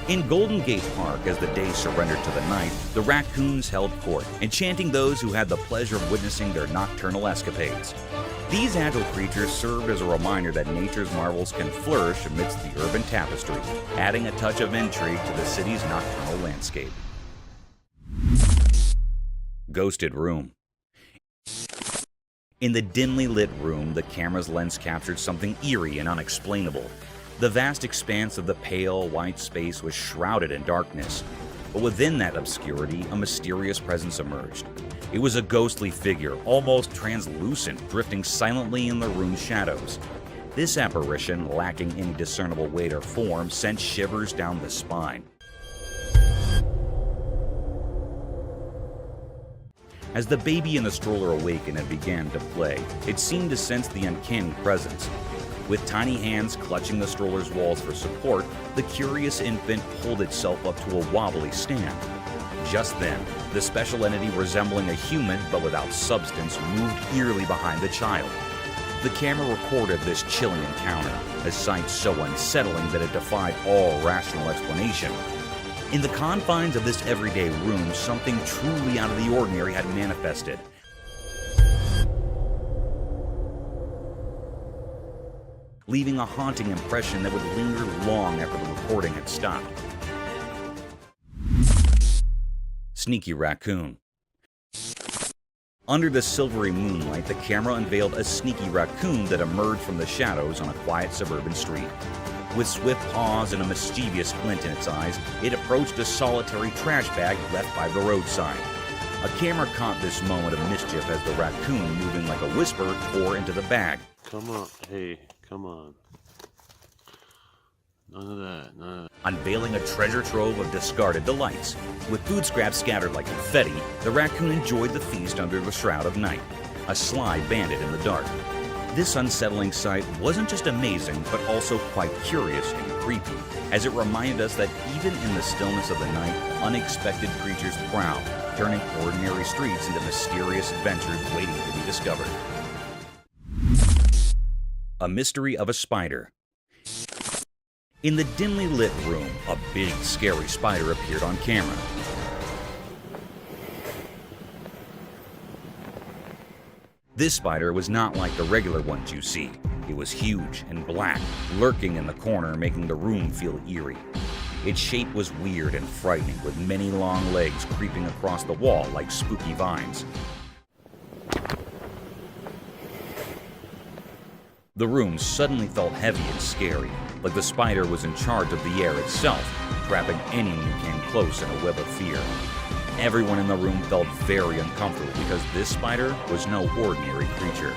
In Golden Gate Park, as the day surrendered to the night, the raccoons held court, enchanting those who had the pleasure of witnessing their nocturnal escapades. These agile creatures served as a reminder that nature's marvels can flourish amidst the urban tapestry, adding a touch of intrigue to the city's nocturnal landscape. Ghosted Room. In the dimly lit room, the camera's lens captured something eerie and unexplainable. The vast expanse of the pale, white space was shrouded in darkness. But within that obscurity, a mysterious presence emerged. It was a ghostly figure, almost translucent, drifting silently in the room's shadows. This apparition, lacking any discernible weight or form, sent shivers down the spine. As the baby in the stroller awakened and began to play, it seemed to sense the uncanny presence. With tiny hands clutching the stroller's walls for support, the curious infant pulled itself up to a wobbly stand. Just then, the special entity resembling a human but without substance moved eerily behind the child. The camera recorded this chilling encounter, a sight so unsettling that it defied all rational explanation. In the confines of this everyday room, something truly out of the ordinary had manifested. Leaving a haunting impression that would linger long after the recording had stopped. Sneaky raccoon. Under the silvery moonlight, the camera unveiled a sneaky raccoon that emerged from the shadows on a quiet suburban street. With swift paws and a mischievous glint in its eyes, it approached a solitary trash bag left by the roadside. A camera caught this moment of mischief as the raccoon, moving like a whisper, tore into the bag. Come on, hey, come on. None of that, none of that. Unveiling a treasure trove of discarded delights. With food scraps scattered like confetti, the raccoon enjoyed the feast under the shroud of night, a sly bandit in the dark. This unsettling sight wasn't just amazing, but also quite curious and creepy, as it reminded us that even in the stillness of the night, unexpected creatures prowl, turning ordinary streets into mysterious adventures waiting to be discovered. A mystery of a spider. In the dimly lit room, a big, scary spider appeared on camera. This spider was not like the regular ones you see. It was huge and black, lurking in the corner, making the room feel eerie. Its shape was weird and frightening, with many long legs creeping across the wall like spooky vines. The room suddenly felt heavy and scary, like the spider was in charge of the air itself, trapping anyone who came close in a web of fear. Everyone in the room felt very uncomfortable because this spider was no ordinary creature.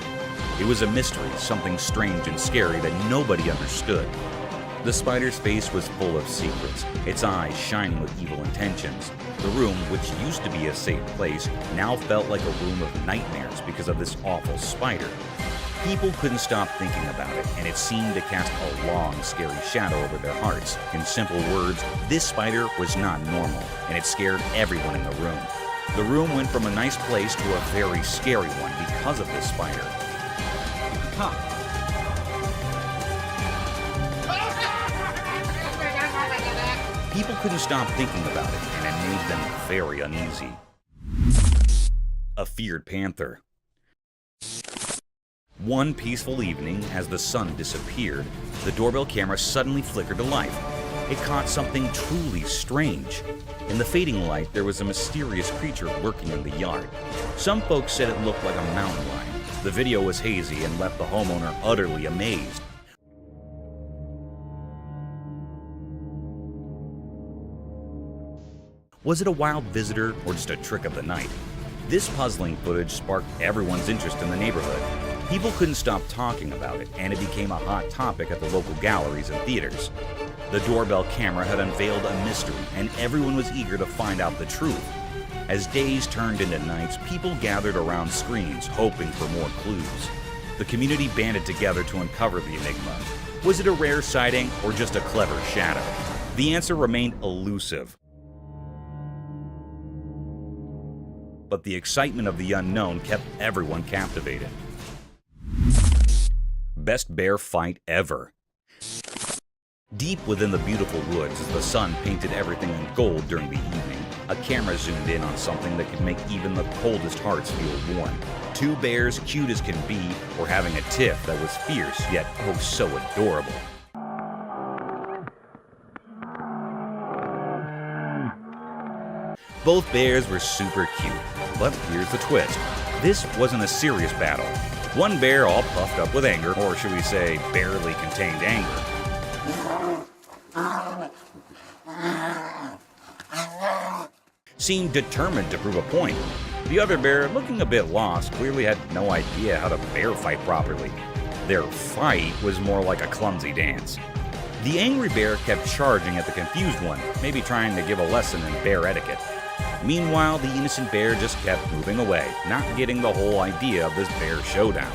It was a mystery, something strange and scary that nobody understood. The spider's face was full of secrets, its eyes shining with evil intentions. The room, which used to be a safe place, now felt like a room of nightmares because of this awful spider. People couldn't stop thinking about it, and it seemed to cast a long, scary shadow over their hearts. In simple words, this spider was not normal, and it scared everyone in the room. The room went from a nice place to a very scary one because of this spider. People couldn't stop thinking about it, and it made them very uneasy. A feared panther. One peaceful evening, as the sun disappeared, the doorbell camera suddenly flickered to life. It caught something truly strange. In the fading light, there was a mysterious creature lurking in the yard. Some folks said it looked like a mountain lion. The video was hazy and left the homeowner utterly amazed. Was it a wild visitor or just a trick of the night? This puzzling footage sparked everyone's interest in the neighborhood. People couldn't stop talking about it, and it became a hot topic at the local galleries and theaters. The doorbell camera had unveiled a mystery, and everyone was eager to find out the truth. As days turned into nights, people gathered around screens, hoping for more clues. The community banded together to uncover the enigma. Was it a rare sighting or just a clever shadow? The answer remained elusive. But the excitement of the unknown kept everyone captivated. Best bear fight ever. Deep within the beautiful woods, as the sun painted everything in gold during the evening, a camera zoomed in on something that could make even the coldest hearts feel warm. Two bears, cute as can be, were having a tiff that was fierce, yet oh so adorable. Both bears were super cute, but here's the twist. This wasn't a serious battle. One bear all puffed up with anger, or should we say, barely contained anger. seemed determined to prove a point. The other bear, looking a bit lost, clearly had no idea how to bear fight properly. Their fight was more like a clumsy dance. The angry bear kept charging at the confused one, maybe trying to give a lesson in bear etiquette. Meanwhile, the innocent bear just kept moving away, not getting the whole idea of this bear showdown.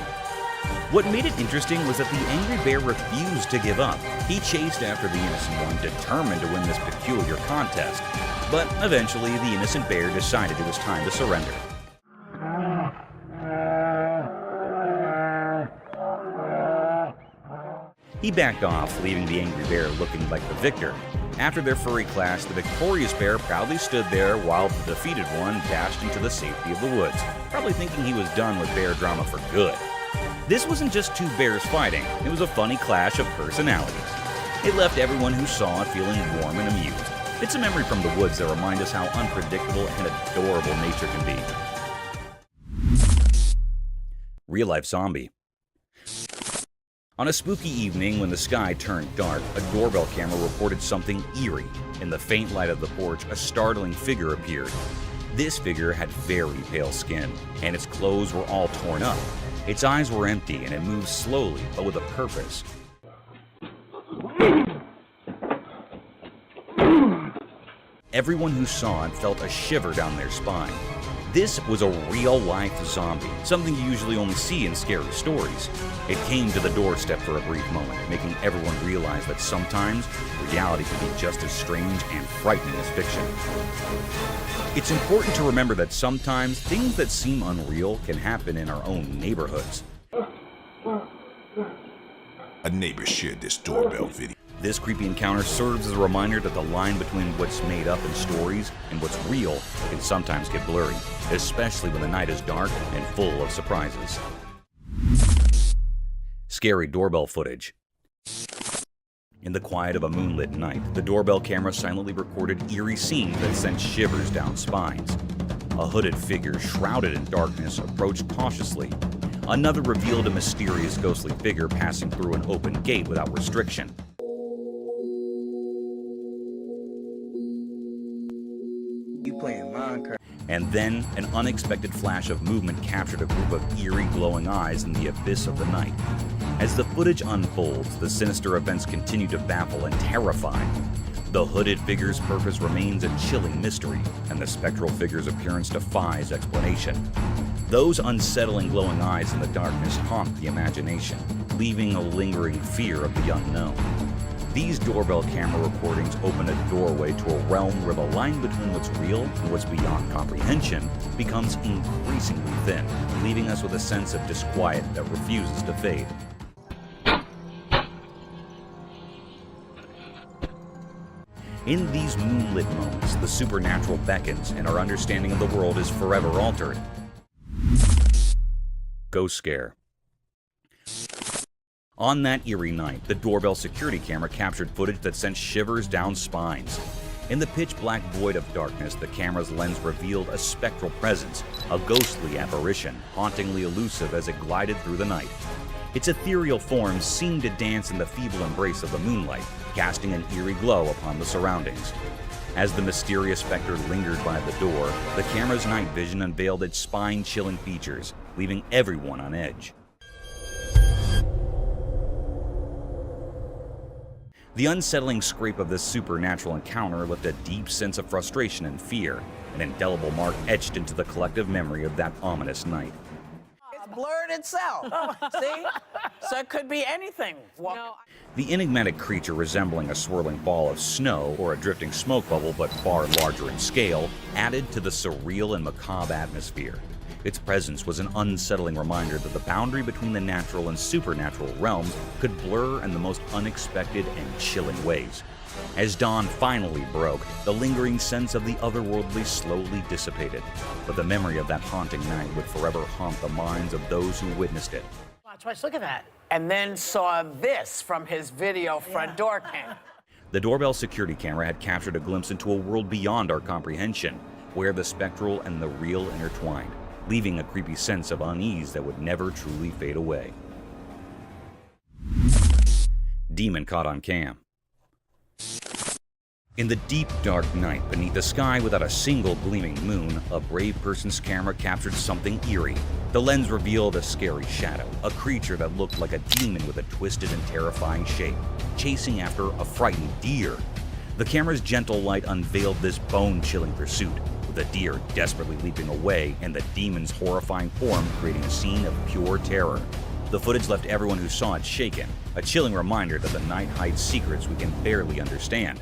What made it interesting was that the angry bear refused to give up. He chased after the innocent one, determined to win this peculiar contest. But eventually, the innocent bear decided it was time to surrender. He backed off, leaving the angry bear looking like the victor. After their furry clash, the victorious bear proudly stood there while the defeated one dashed into the safety of the woods, probably thinking he was done with bear drama for good. This wasn't just two bears fighting, it was a funny clash of personalities. It left everyone who saw it feeling warm and amused. It's a memory from the woods that reminds us how unpredictable and adorable nature can be. Real-life zombie. On a spooky evening when the sky turned dark, a doorbell camera reported something eerie. In the faint light of the porch, a startling figure appeared. This figure had very pale skin, and its clothes were all torn up. Its eyes were empty, and it moved slowly, but with a purpose. Everyone who saw it felt a shiver down their spine. This was a real-life zombie, something you usually only see in scary stories. It came to the doorstep for a brief moment, making everyone realize that sometimes reality can be just as strange and frightening as fiction. It's important to remember that sometimes things that seem unreal can happen in our own neighborhoods. A neighbor shared this doorbell video. This creepy encounter serves as a reminder that the line between what's made up in stories and what's real can sometimes get blurry, especially when the night is dark and full of surprises. Scary doorbell footage. In the quiet of a moonlit night, the doorbell camera silently recorded eerie scenes that sent shivers down spines. A hooded figure shrouded in darkness approached cautiously. Another revealed a mysterious ghostly figure passing through an open gate without restriction. And then, an unexpected flash of movement captured a group of eerie glowing eyes in the abyss of the night. As the footage unfolds, the sinister events continue to baffle and terrify. The hooded figure's purpose remains a chilling mystery, and the spectral figure's appearance defies explanation. Those unsettling glowing eyes in the darkness haunt the imagination, leaving a lingering fear of the unknown. These doorbell camera recordings open a doorway to a realm where the line between what's real and what's beyond comprehension becomes increasingly thin, leaving us with a sense of disquiet that refuses to fade. In these moonlit moments, the supernatural beckons and our understanding of the world is forever altered. Ghost scare. On that eerie night, the doorbell security camera captured footage that sent shivers down spines. In the pitch-black void of darkness, the camera's lens revealed a spectral presence, a ghostly apparition, hauntingly elusive as it glided through the night. Its ethereal form seemed to dance in the feeble embrace of the moonlight, casting an eerie glow upon the surroundings. As the mysterious specter lingered by the door, the camera's night vision unveiled its spine-chilling features, leaving everyone on edge. The unsettling scrape of this supernatural encounter left a deep sense of frustration and fear, an indelible mark etched into the collective memory of that ominous night. It's blurred itself. See? So it could be anything. The enigmatic creature, resembling a swirling ball of snow or a drifting smoke bubble but far larger in scale, added to the surreal and macabre atmosphere. Its presence was an unsettling reminder that the boundary between the natural and supernatural realms could blur in the most unexpected and chilling ways. As dawn finally broke, the lingering sense of the otherworldly slowly dissipated, but the memory of that haunting night would forever haunt the minds of those who witnessed it. Watch, look at that. And then saw this from his video front door cam. The doorbell security camera had captured a glimpse into a world beyond our comprehension, where the spectral and the real intertwined, leaving a creepy sense of unease that would never truly fade away. Demon caught on cam. In the deep, dark night, beneath a sky without a single gleaming moon, a brave person's camera captured something eerie. The lens revealed a scary shadow, a creature that looked like a demon with a twisted and terrifying shape, chasing after a frightened deer. The camera's gentle light unveiled this bone-chilling pursuit, with the deer desperately leaping away and the demon's horrifying form creating a scene of pure terror. The footage left everyone who saw it shaken, a chilling reminder that the night hides secrets we can barely understand.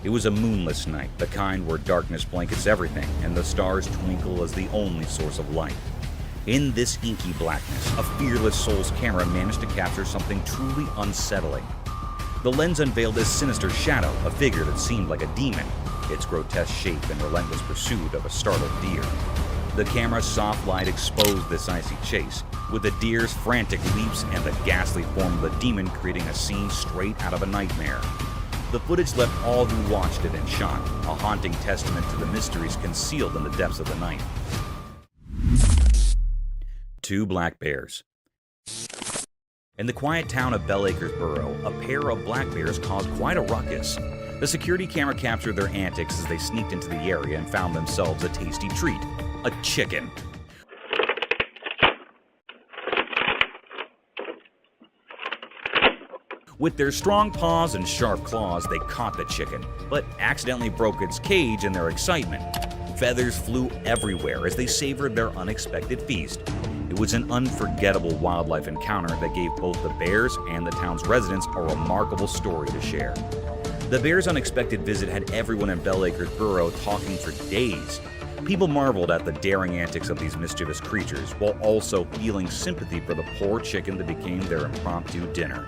It was a moonless night, the kind where darkness blankets everything and the stars twinkle as the only source of light. In this inky blackness, a fearless soul's camera managed to capture something truly unsettling. The lens unveiled a sinister shadow, a figure that seemed like a demon, its grotesque shape and relentless pursuit of a startled deer. The camera's soft light exposed this icy chase, with the deer's frantic leaps and the ghastly form of the demon creating a scene straight out of a nightmare. The footage left all who watched it in shock, a haunting testament to the mysteries concealed in the depths of the night. 2 black bears. In the quiet town of Bell Acres Borough, a pair of black bears caused quite a ruckus. The security camera captured their antics as they sneaked into the area and found themselves a tasty treat: a chicken. With their strong paws and sharp claws, they caught the chicken, but accidentally broke its cage in their excitement. Feathers flew everywhere as they savored their unexpected feast. It was an unforgettable wildlife encounter that gave both the bears and the town's residents a remarkable story to share. The bears' unexpected visit had everyone in Bell Acres Borough talking for days. People marveled at the daring antics of these mischievous creatures, while also feeling sympathy for the poor chicken that became their impromptu dinner.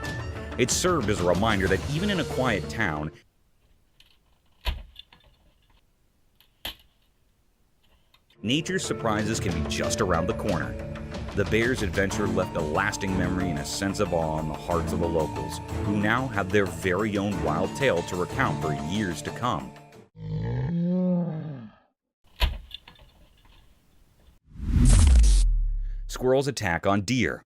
It served as a reminder that even in a quiet town, nature's surprises can be just around the corner. The bears' adventure left a lasting memory and a sense of awe in the hearts of the locals, who now have their very own wild tale to recount for years to come. Squirrels attack on deer.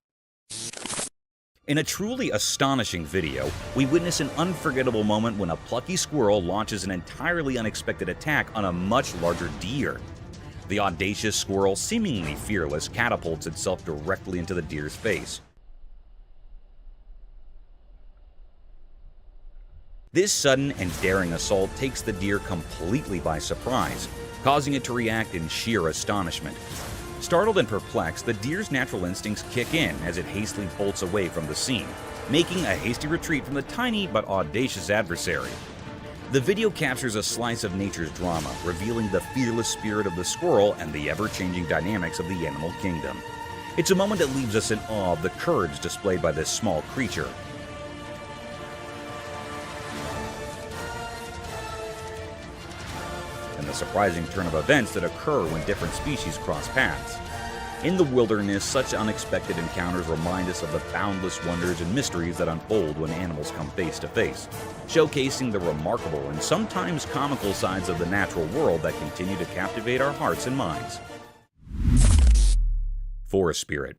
In a truly astonishing video, we witness an unforgettable moment when a plucky squirrel launches an entirely unexpected attack on a much larger deer. The audacious squirrel, seemingly fearless, catapults itself directly into the deer's face. This sudden and daring assault takes the deer completely by surprise, causing it to react in sheer astonishment. Startled and perplexed, the deer's natural instincts kick in as it hastily bolts away from the scene, making a hasty retreat from the tiny but audacious adversary. The video captures a slice of nature's drama, revealing the fearless spirit of the squirrel and the ever-changing dynamics of the animal kingdom. It's a moment that leaves us in awe of the courage displayed by this small creature. And the surprising turn of events that occur when different species cross paths. In the wilderness, such unexpected encounters remind us of the boundless wonders and mysteries that unfold when animals come face to face, showcasing the remarkable and sometimes comical sides of the natural world that continue to captivate our hearts and minds. Forest spirit.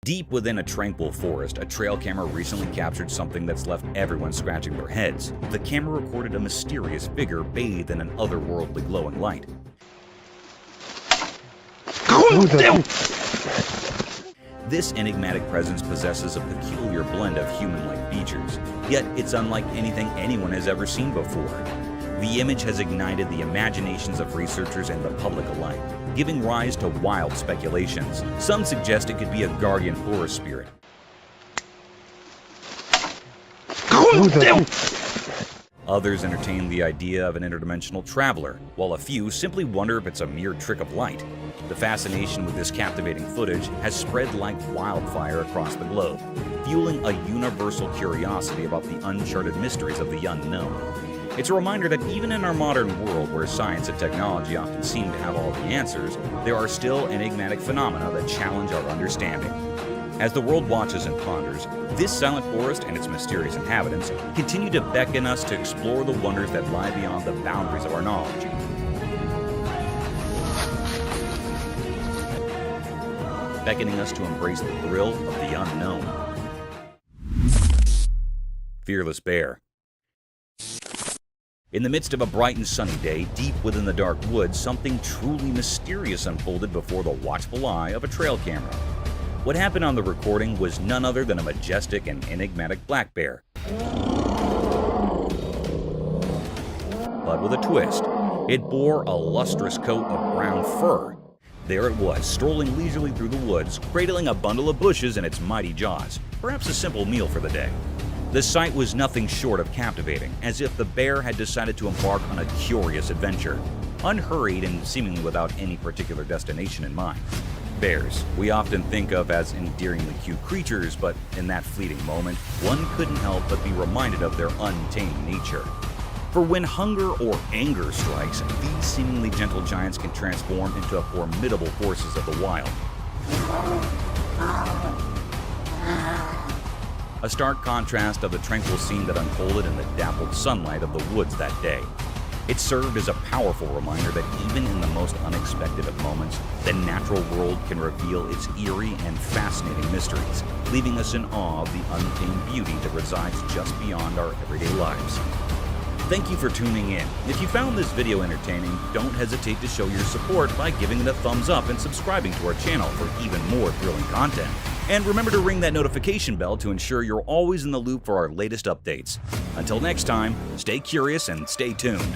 Deep within a tranquil forest, a trail camera recently captured something that's left everyone scratching their heads. The camera recorded a mysterious figure bathed in an otherworldly glowing light. This enigmatic presence possesses a peculiar blend of human-like features, yet it's unlike anything anyone has ever seen before. The image has ignited the imaginations of researchers and the public alike, giving rise to wild speculations. Some suggest it could be a guardian forest spirit. Others entertain the idea of an interdimensional traveler, while a few simply wonder if it's a mere trick of light. The fascination with this captivating footage has spread like wildfire across the globe, fueling a universal curiosity about the uncharted mysteries of the unknown. It's a reminder that even in our modern world, where science and technology often seem to have all the answers, there are still enigmatic phenomena that challenge our understanding. As the world watches and ponders, this silent forest and its mysterious inhabitants continue to beckon us to explore the wonders that lie beyond the boundaries of our knowledge. beckoning us to embrace the thrill of the unknown. Fearless Bear. In the midst of a bright and sunny day, deep within the dark woods, something truly mysterious unfolded before the watchful eye of a trail camera. What happened on the recording was none other than a majestic and enigmatic black bear. But with a twist, it bore a lustrous coat of brown fur. There it was, strolling leisurely through the woods, cradling a bundle of bushes in its mighty jaws, perhaps a simple meal for the day. The sight was nothing short of captivating, as if the bear had decided to embark on a curious adventure, unhurried and seemingly without any particular destination in mind. Bears, we often think of as endearingly cute creatures, but in that fleeting moment, one couldn't help but be reminded of their untamed nature. For when hunger or anger strikes, these seemingly gentle giants can transform into formidable forces of the wild. A stark contrast of the tranquil scene that unfolded in the dappled sunlight of the woods that day. It served as a powerful reminder that even in the most unexpected of moments, the natural world can reveal its eerie and fascinating mysteries, leaving us in awe of the untamed beauty that resides just beyond our everyday lives. Thank you for tuning in. If you found this video entertaining, don't hesitate to show your support by giving it a thumbs up and subscribing to our channel for even more thrilling content. And remember to ring that notification bell to ensure you're always in the loop for our latest updates. Until next time, stay curious and stay tuned.